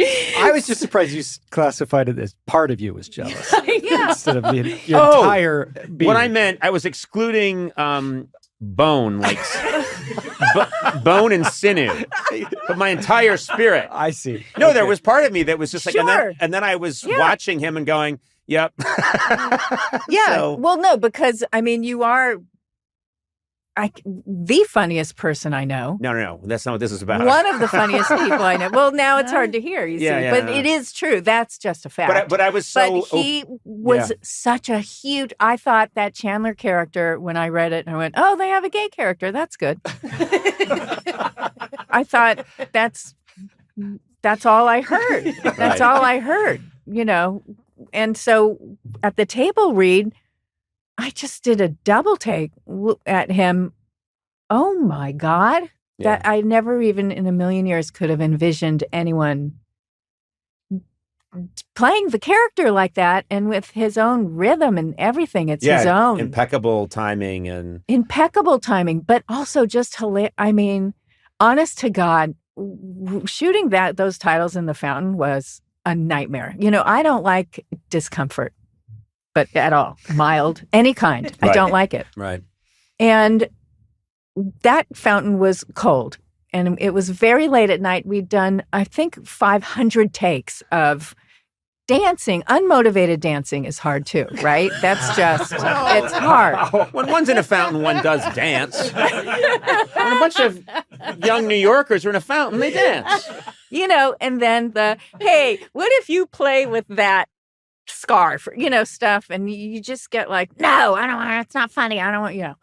I was just surprised you classified it as part of you was jealous instead of your entire being. What I meant, I was excluding bone, like bone and sinew, but my entire spirit. I see. No, there was part of me that was just like, Sure. and then I was watching him and going, "Yep." Yeah. So, well, no, because I mean, you are the funniest person I know. no, that's not what this is about. One of the funniest people I know. Well, now it's hard to hear, you see, but it is true. That's just a fact. But I was so. But he was such a huge. I thought that Chandler character when I read it, and I went, "Oh, they have a gay character. That's good." I thought that's all I heard. That's all I heard. And so at the table read, I just did a double take at him. Oh my God. Yeah. That I never even in a million years could have envisioned anyone playing the character like that and with his own rhythm and everything. It's his own. Impeccable timing but also just hilarious. I mean, honest to God, shooting those titles in the fountain was a nightmare. I don't like discomfort. but at all. Mild, any kind. I don't like it. Right. And that fountain was cold. And it was very late at night. We'd done, I think, 500 takes of dancing. Unmotivated dancing is hard too, right? That's just, it's hard. When one's in a fountain, one does dance. When a bunch of young New Yorkers are in a fountain, they dance. And then hey, what if you play with that scarf, stuff, and you just get like, no, I don't want, it's not funny. I don't want,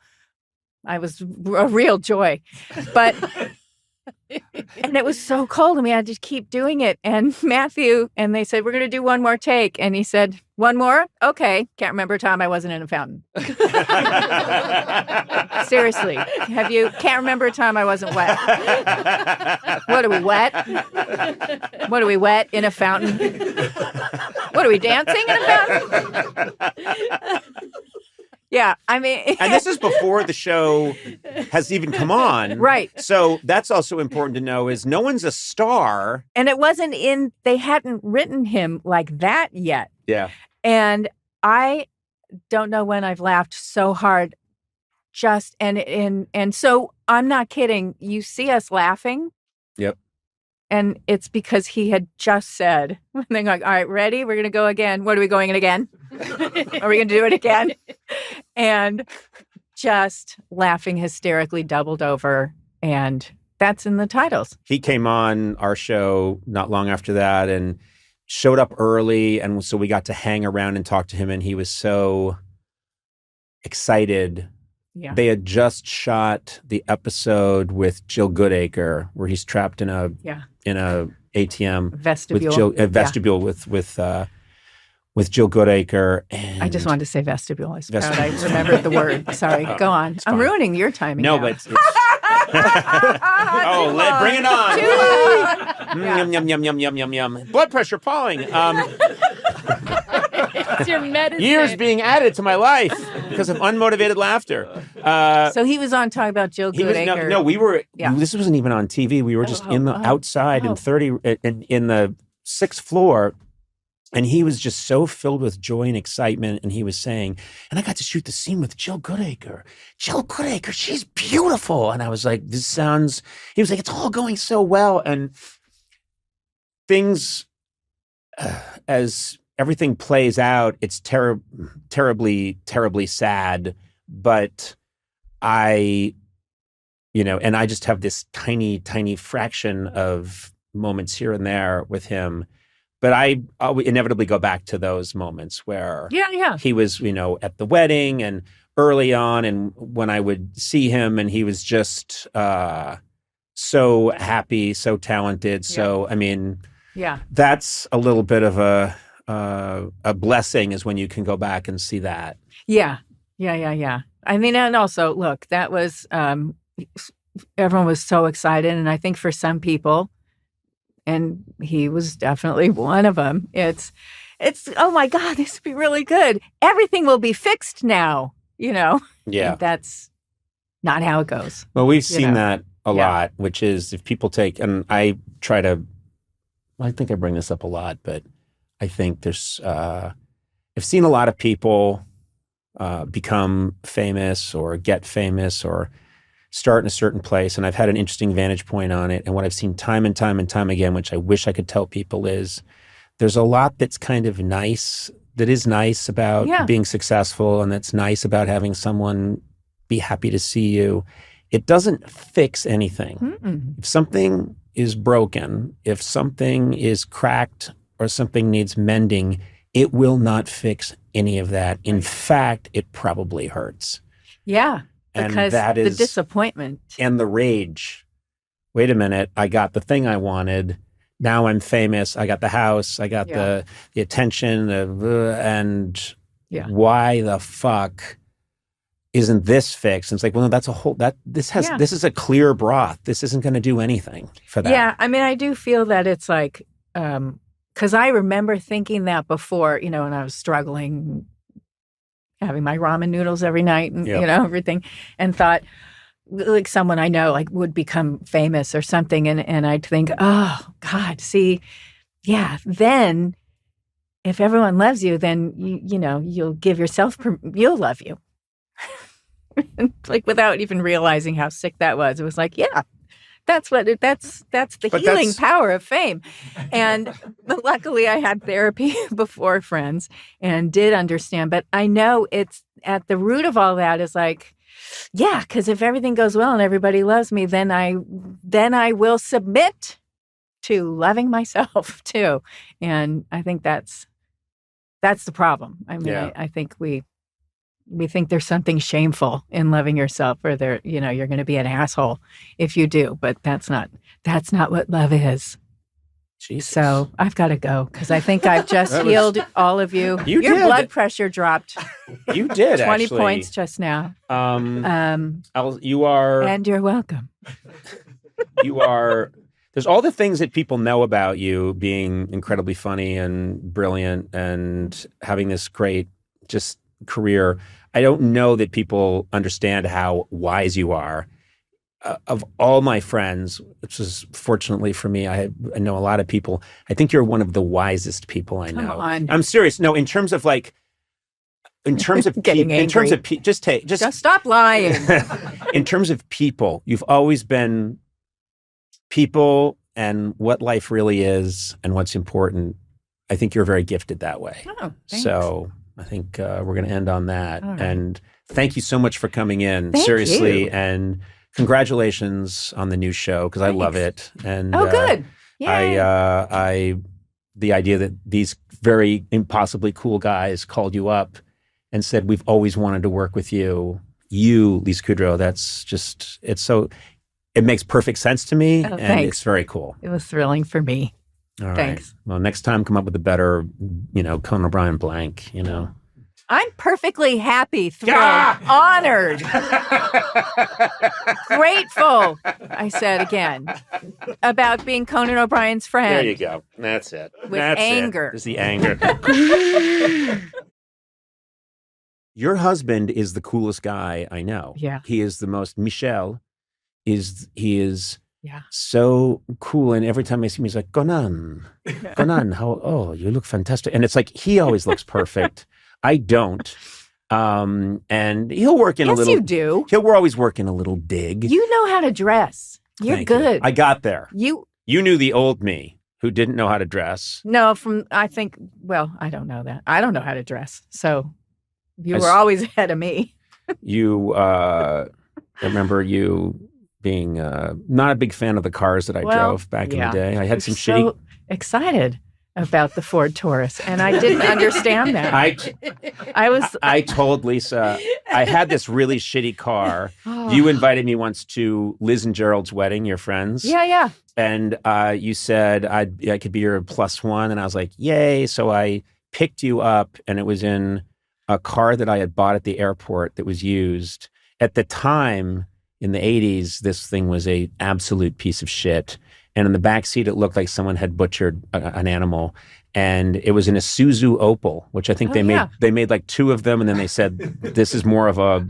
I was a real joy. But, and it was so cold and we had to keep doing it. And Matthew, and they said, we're going to do one more take. And he said, one more? Okay. Can't remember a time I wasn't in a fountain. Seriously. Can't remember a time I wasn't wet. What are we, wet? What are we, wet in a fountain? What are we, dancing in a fountain? Yeah, I mean... And this is before the show has even come on. Right. So that's also important to know is no one's a star. And it wasn't they hadn't written him like that yet. Yeah. And I don't know when I've laughed so hard. And so I'm not kidding. You see us laughing. Yep. And it's because he had just said, when they're like, all right, ready? We're going to go again. What are we going in again? Are we going to do it again? And just laughing hysterically, doubled over. And that's in the titles. He came on our show not long after that and showed up early. And so we got to hang around and talk to him. And he was so excited. Yeah. They had just shot the episode with Jill Goodacre where he's trapped in a ATM vestibule. With Jill Goodacre. And I just wanted to say vestibule. I was proud I remembered the word. Sorry, go on. I'm ruining your timing. No, now. but it's bring it on. Yum, yum, yum, yum, yum, yum, yum. Blood pressure falling. It's your medicine. Years being added to my life because of unmotivated laughter. So he was on talking about Jill Goodacre. No, we were. Yeah. This wasn't even on TV. We were just outside in the 6th floor. And he was just so filled with joy and excitement. And he was saying, and I got to shoot the scene with Jill Goodacre. Jill Goodacre, she's beautiful. And I was like, he was like, it's all going so well. And things, as everything plays out, it's terribly, terribly sad. But and I just have this tiny, tiny fraction of moments here and there with him. But I inevitably go back to those moments where he was, at the wedding and early on, and when I would see him, and he was just so happy, so talented. So, I mean, that's a little bit of a blessing is when you can go back and see that. Yeah. I mean, and also, look, that was everyone was so excited, and I think for some people. And he was definitely one of them. It's, oh my God, this would be really good. Everything will be fixed now, Yeah. And that's not how it goes. Well, we've seen that a lot, which is if people and I think I bring this up a lot, but I think I've seen a lot of people become famous or get famous or start in a certain place, and I've had an interesting vantage point on it. And what I've seen time and time and time again, which I wish I could tell people, is there's a lot that's kind of nice, that is nice about being successful, and that's nice about having someone be happy to see you. It doesn't fix anything. Mm-mm. If something is broken, if something is cracked or something needs mending, it will not fix any of that. In fact, it probably hurts. Yeah. And because that is the disappointment and the rage. Wait a minute, I got the thing I wanted. Now I'm famous. I got the house. I got the attention. And why the fuck isn't this fixed? And it's like, well, no, that's a whole. This is a clear broth. This isn't going to do anything for that. Yeah, I mean, I do feel that it's like, because I remember thinking that before, when I was struggling. Having my ramen noodles every night and, everything, and thought like someone I know would become famous or something. And I'd think, oh God, see, then if everyone loves you, then you'll give yourself, you'll love you. Like without even realizing how sick that was. It was like, yeah, that's the healing power of fame. And luckily I had therapy before Friends and did understand. But I know it's at the root of all that is like, yeah, because if everything goes well and everybody loves me, then I will submit to loving myself too. And I think that's the problem. I mean, I think we think there's something shameful in loving yourself, or you're going to be an asshole if you do, but that's not what love is. Jesus. So I've got to go because I think I've just healed all of you. Your blood pressure dropped. You did 20 actually. points just now. You are, and you're welcome. You are. There's all the things that people know about you, being incredibly funny and brilliant and having this great just career. I don't know that people understand how wise you are. Of all my friends, which is fortunately for me, I know a lot of people. I think you're one of the wisest people I know. Come on. I'm serious. No, in terms of getting angry. Just stop lying. In terms of people, you've always been people and what life really is and what's important. I think you're very gifted that way. Oh, thanks. So I think we're going to end on that. All right. And thank you so much for coming in. Thank Seriously. you. And congratulations on the new show because I love it. And good. The idea that these very impossibly cool guys called you up and said, we've always wanted to work with you. You, Lisa Kudrow, it makes perfect sense to me. And thanks. It's very cool. It was thrilling for me. All right. Thanks. Well, next time come up with a better, Conan O'Brien blank, I'm perfectly happy, thrilled, honored, grateful, I said again, about being Conan O'Brien's friend. There you go. That's it. With anger. There's the anger. Your husband is the coolest guy I know. Yeah. He is the most, Michel is Yeah. so cool. And every time I see him, he's like, Conan, you look fantastic. And it's like, he always looks perfect. I don't. And he'll work in a little. Yes, you do. We're always working a little dig. You know how to dress. You're Thank good. you. I got there. You knew the old me who didn't know how to dress. No, I don't know that. I don't know how to dress. So you were always ahead of me. I remember you being not a big fan of the cars that I drove back in the day. I had some shitty. So excited about the Ford Taurus, and I didn't understand that. I told Lisa I had this really shitty car. Oh. You invited me once to Liz and Gerald's wedding, your friends. Yeah. And you said I could be your plus one, and I was like, yay! So I picked you up, and it was in a car that I had bought at the airport that was used at the time. In the 80s, this thing was a absolute piece of shit. And in the back seat, it looked like someone had butchered an animal. And it was an Isuzu Opal, which I think they made like two of them. And then they said, this is more of I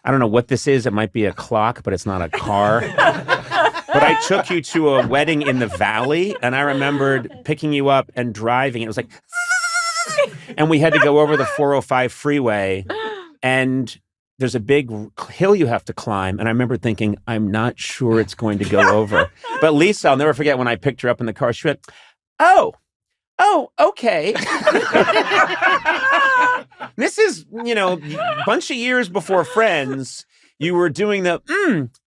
don't know what this is. It might be a clock, but it's not a car. But I took you to a wedding in the valley. And I remembered picking you up and driving. It was like, and we had to go over the 405 freeway. And there's a big hill you have to climb. And I remember thinking, I'm not sure it's going to go over. But Lisa, I'll never forget when I picked her up in the car, she went, oh, okay. This is, a bunch of years before Friends. You were doing the,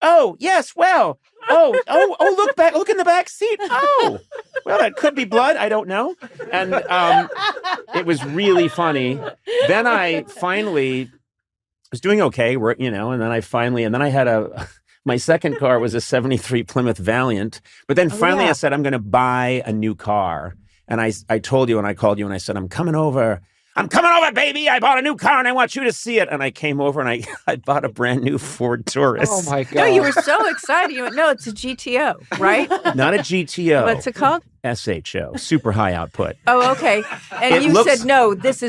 oh, yes, well, look back, look in the back seat. Oh, well, that could be blood. I don't know. And it was really funny. Then I finally was doing okay, and then I had my second car was a 73 Plymouth Valiant. But then finally I said, I'm going to buy a new car. And I told you and I called you and I said, I'm coming over, baby. I bought a new car and I want you to see it. And I came over and I bought a brand new Ford Taurus. Oh my God. No, you were so excited. You went, no, it's a GTO, right? Not a GTO. What's it called? SHO, super high output. Oh, okay. And you said, this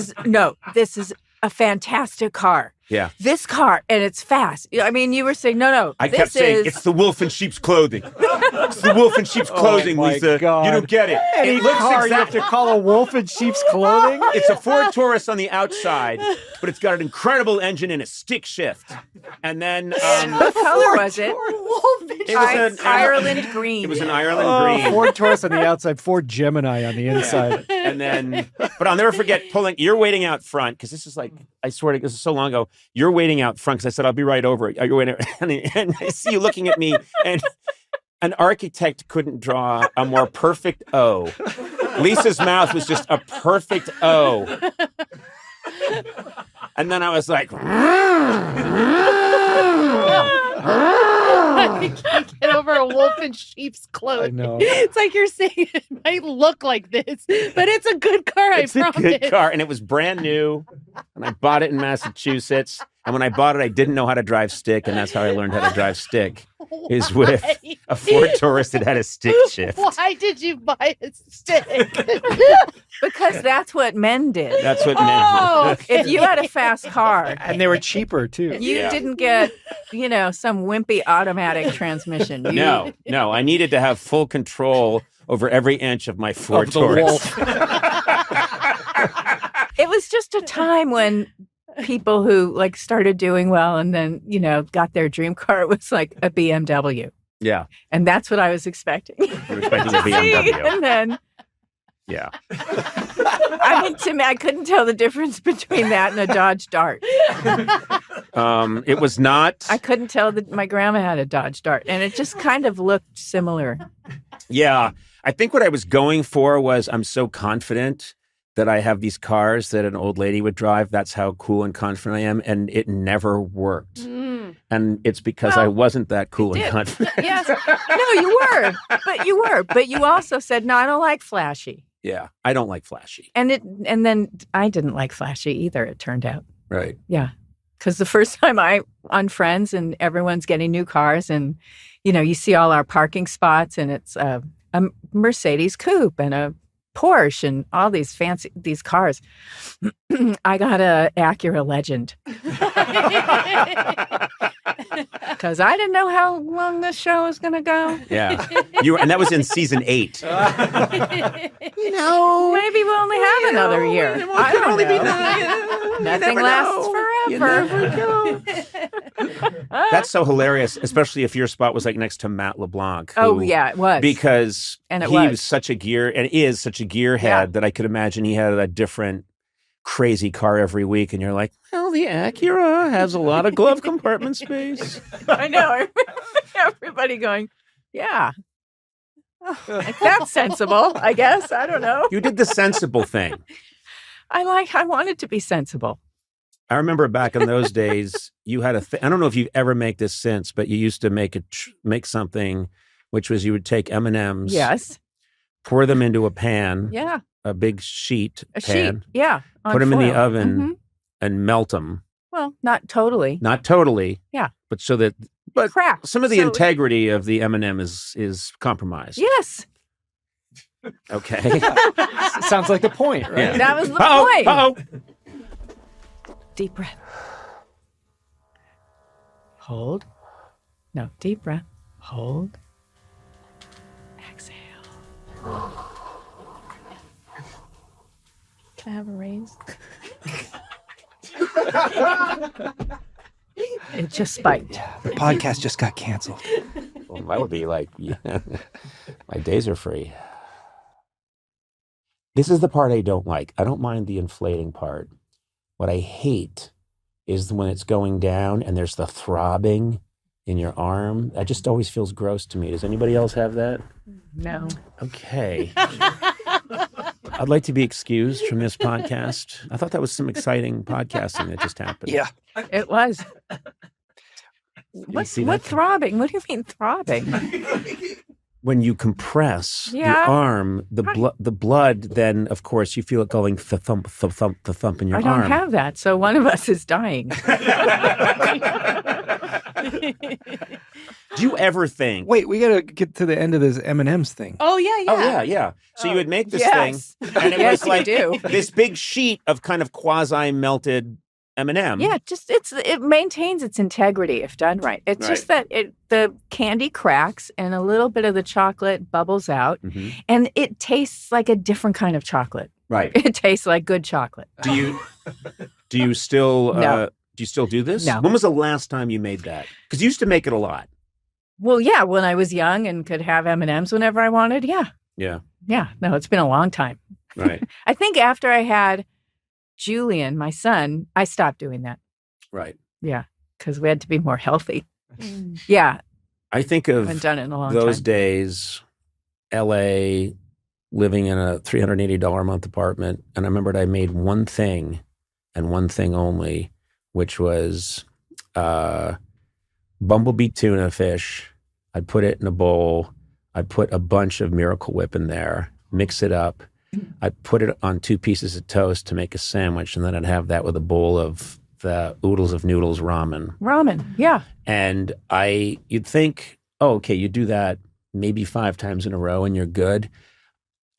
is a fantastic car. Yeah. This car, and it's fast. I mean, you were saying, no. I kept saying, it's the wolf in sheep's clothing. It's the wolf in sheep's clothing, Lisa. God. You don't get it. Any It looks car you have to call a wolf in sheep's clothing? It's a Ford Taurus on the outside, but it's got an incredible engine and a stick shift. And then... what color was it? It was an Ireland green. It was an Ireland green. Ford Taurus on the outside, Ford Gemini on the inside. And then, but I'll never forget you're waiting out front, because this is like, I swear to God, this is so long ago. You're waiting out front, because I said, I'll be right over. You're waiting, and I see you looking at me, and an architect couldn't draw a more perfect O. Lisa's mouth was just a perfect O. And then I was like, I can't get over a wolf in sheep's clothing. I know. It's like you're saying it might look like this, but it's a good car, it's I promise. a good car, and it was brand new, and I bought it in Massachusetts. And when I bought it, I didn't know how to drive stick, and that's how I learned how to drive stick, is with a Ford Taurus that had a stick shift. Why did you buy a stick? Because that's what men did. That's what men did. If you had a fast car, And they were cheaper, too. you didn't get, some wimpy automatic transmission. No, I needed to have full control over every inch of my Ford Of the Taurus. wolf. It was just a time when people who started doing well and then, got their dream car, it was like a BMW. Yeah, And that's what I was expecting. I'm expecting a BMW. And then, Yeah. to me, I couldn't tell the difference between that and a Dodge Dart. It was not. I couldn't tell that my grandma had a Dodge Dart, and it just kind of looked similar. Yeah, I think what I was going for was I'm so confident that I have these cars that an old lady would drive. That's how cool and confident I am, and it never worked. And it's because I wasn't that cool and confident. Yes. No, you were. But you also said, no, I don't like flashy. Yeah, I don't like flashy. And then I didn't like flashy either, it turned out. Right. Yeah. Because the first time on Friends and everyone's getting new cars and, you see all our parking spots and it's a Mercedes coupe and a Porsche and all these these cars. I got a Acura Legend. Because I didn't know how long this show was going to go. Yeah. And that was in season 8. Maybe we'll only have another year. I don't know. Nothing lasts forever. That's so hilarious, especially if your spot was next to Matt LeBlanc. Oh, yeah, it was. Because he was such a gearhead that I could imagine he had a different crazy car every week. And you're like, well, the Acura has a lot of glove compartment space. I know. I remember everybody going, yeah. That's sensible, I guess. I don't know. You did the sensible thing. I wanted to be sensible. I remember back in those days, you had I don't know if you've ever made this since, but you used to make something, which was you would take M&Ms. Yes. Pour them into a pan. Yeah. A big sheet pan. Yeah. Put them in the oven and melt them. Well, not totally. Not totally. Yeah. But so that crack. Some of the integrity of the M&M is compromised. Yes. Okay. Sounds like the point, right? Yeah. That was the point. Uh-oh. Deep breath. Hold. No, deep breath. Hold. Exhale. Can I have a raise? It just spiked. The podcast just got canceled. Well, that would be like, my days are free. This is the part I don't like. I don't mind the inflating part. What I hate is when it's going down and there's the throbbing in your arm. That just always feels gross to me. Does anybody else have that? No. Okay. I'd like to be excused from this podcast. I thought that was some exciting podcasting that just happened. Yeah. It was. What throbbing? What do you mean throbbing? When you compress your Yeah. arm, the blood, then of course you feel it going thump in your I arm. don't have that, so one of us is dying. Do you ever think? Wait, we got to get to the end of this M&M's thing. Oh, yeah. Oh yeah. So you would make this Yes. thing, and it Yes, was like you do. this big sheet of kind of quasi melted M&M. Yeah, it maintains its integrity if done right. It's just that the candy cracks and a little bit of the chocolate bubbles out, and it tastes like a different kind of chocolate. Right. It tastes like good chocolate. Do you still No. do you still do this? No. When was the last time you made that? Because you used to make it a lot. Well, yeah, when I was young and could have M&Ms whenever I wanted. Yeah. Yeah. No, it's been a long time. Right. I think after I had Julian, my son, I stopped doing that. Right. Yeah, because we had to be more healthy. Yeah. I think of Haven't done it in a long those time. days, L.A., living in a $380 a month apartment. And I remembered I made one thing and one thing only, which was bumblebee tuna fish. I'd put it in a bowl. I'd put a bunch of Miracle Whip in there, mix it up. I'd put it on 2 pieces of toast to make a sandwich, and then I'd have that with a bowl of the oodles of noodles ramen. Ramen, yeah. And you'd think, oh, okay, you do that maybe 5 times in a row and you're good.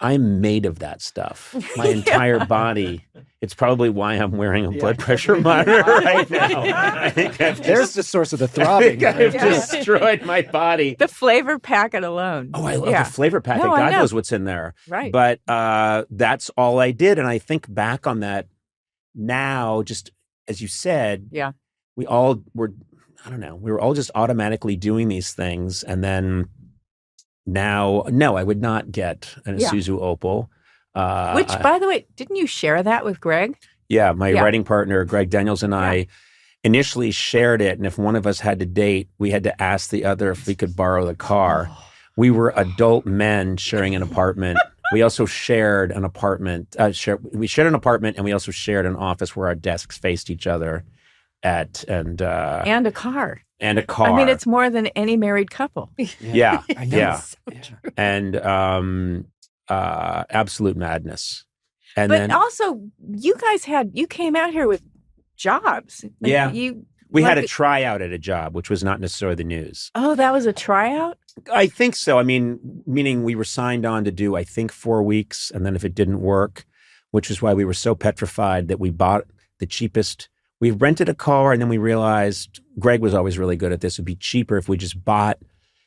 I'm made of that stuff. My entire body. It's probably why I'm wearing a blood pressure monitor right now. I think There's the source of the throbbing. I've destroyed my body. The flavor packet alone. Oh, I love the flavor packet. No, I God know. knows what's in there. Right. But that's all I did. And I think back on that now, just as you said, we all were, I don't know, we were all just automatically doing these things. And then now, no, I would not get an Isuzu Opal. Which, by the way, didn't you share that with Greg? Yeah, my writing partner, Greg Daniels, and I initially shared it. And if one of us had to date, we had to ask the other if we could borrow the car. We were adult men sharing an apartment. We also shared an apartment. We shared an apartment, and we also shared an office where our desks faced each other and a car. And a car. I mean, it's more than any married couple. Yeah. I know. So true. And absolute madness. And but then also, you guys you came out here with jobs. Like we had a tryout at a job, which was not necessarily the news. Oh, that was a tryout? I think so. I mean, meaning we were signed on to do, I think, 4 weeks. And then if it didn't work, which is why we were so petrified that we bought the cheapest. We rented a car, and then we realized Greg was always really good at this. It'd be cheaper if we just bought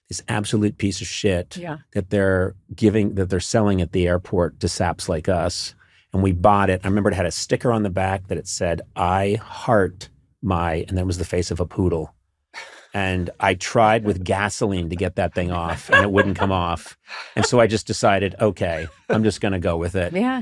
this absolute piece of shit that they're selling at the airport to saps like us. And we bought it. I remember it had a sticker on the back that it said, "I heart my," and that was the face of a poodle. And I tried with gasoline to get that thing off, and it wouldn't come off. And so I just decided, okay, I'm just going to go with it. Yeah.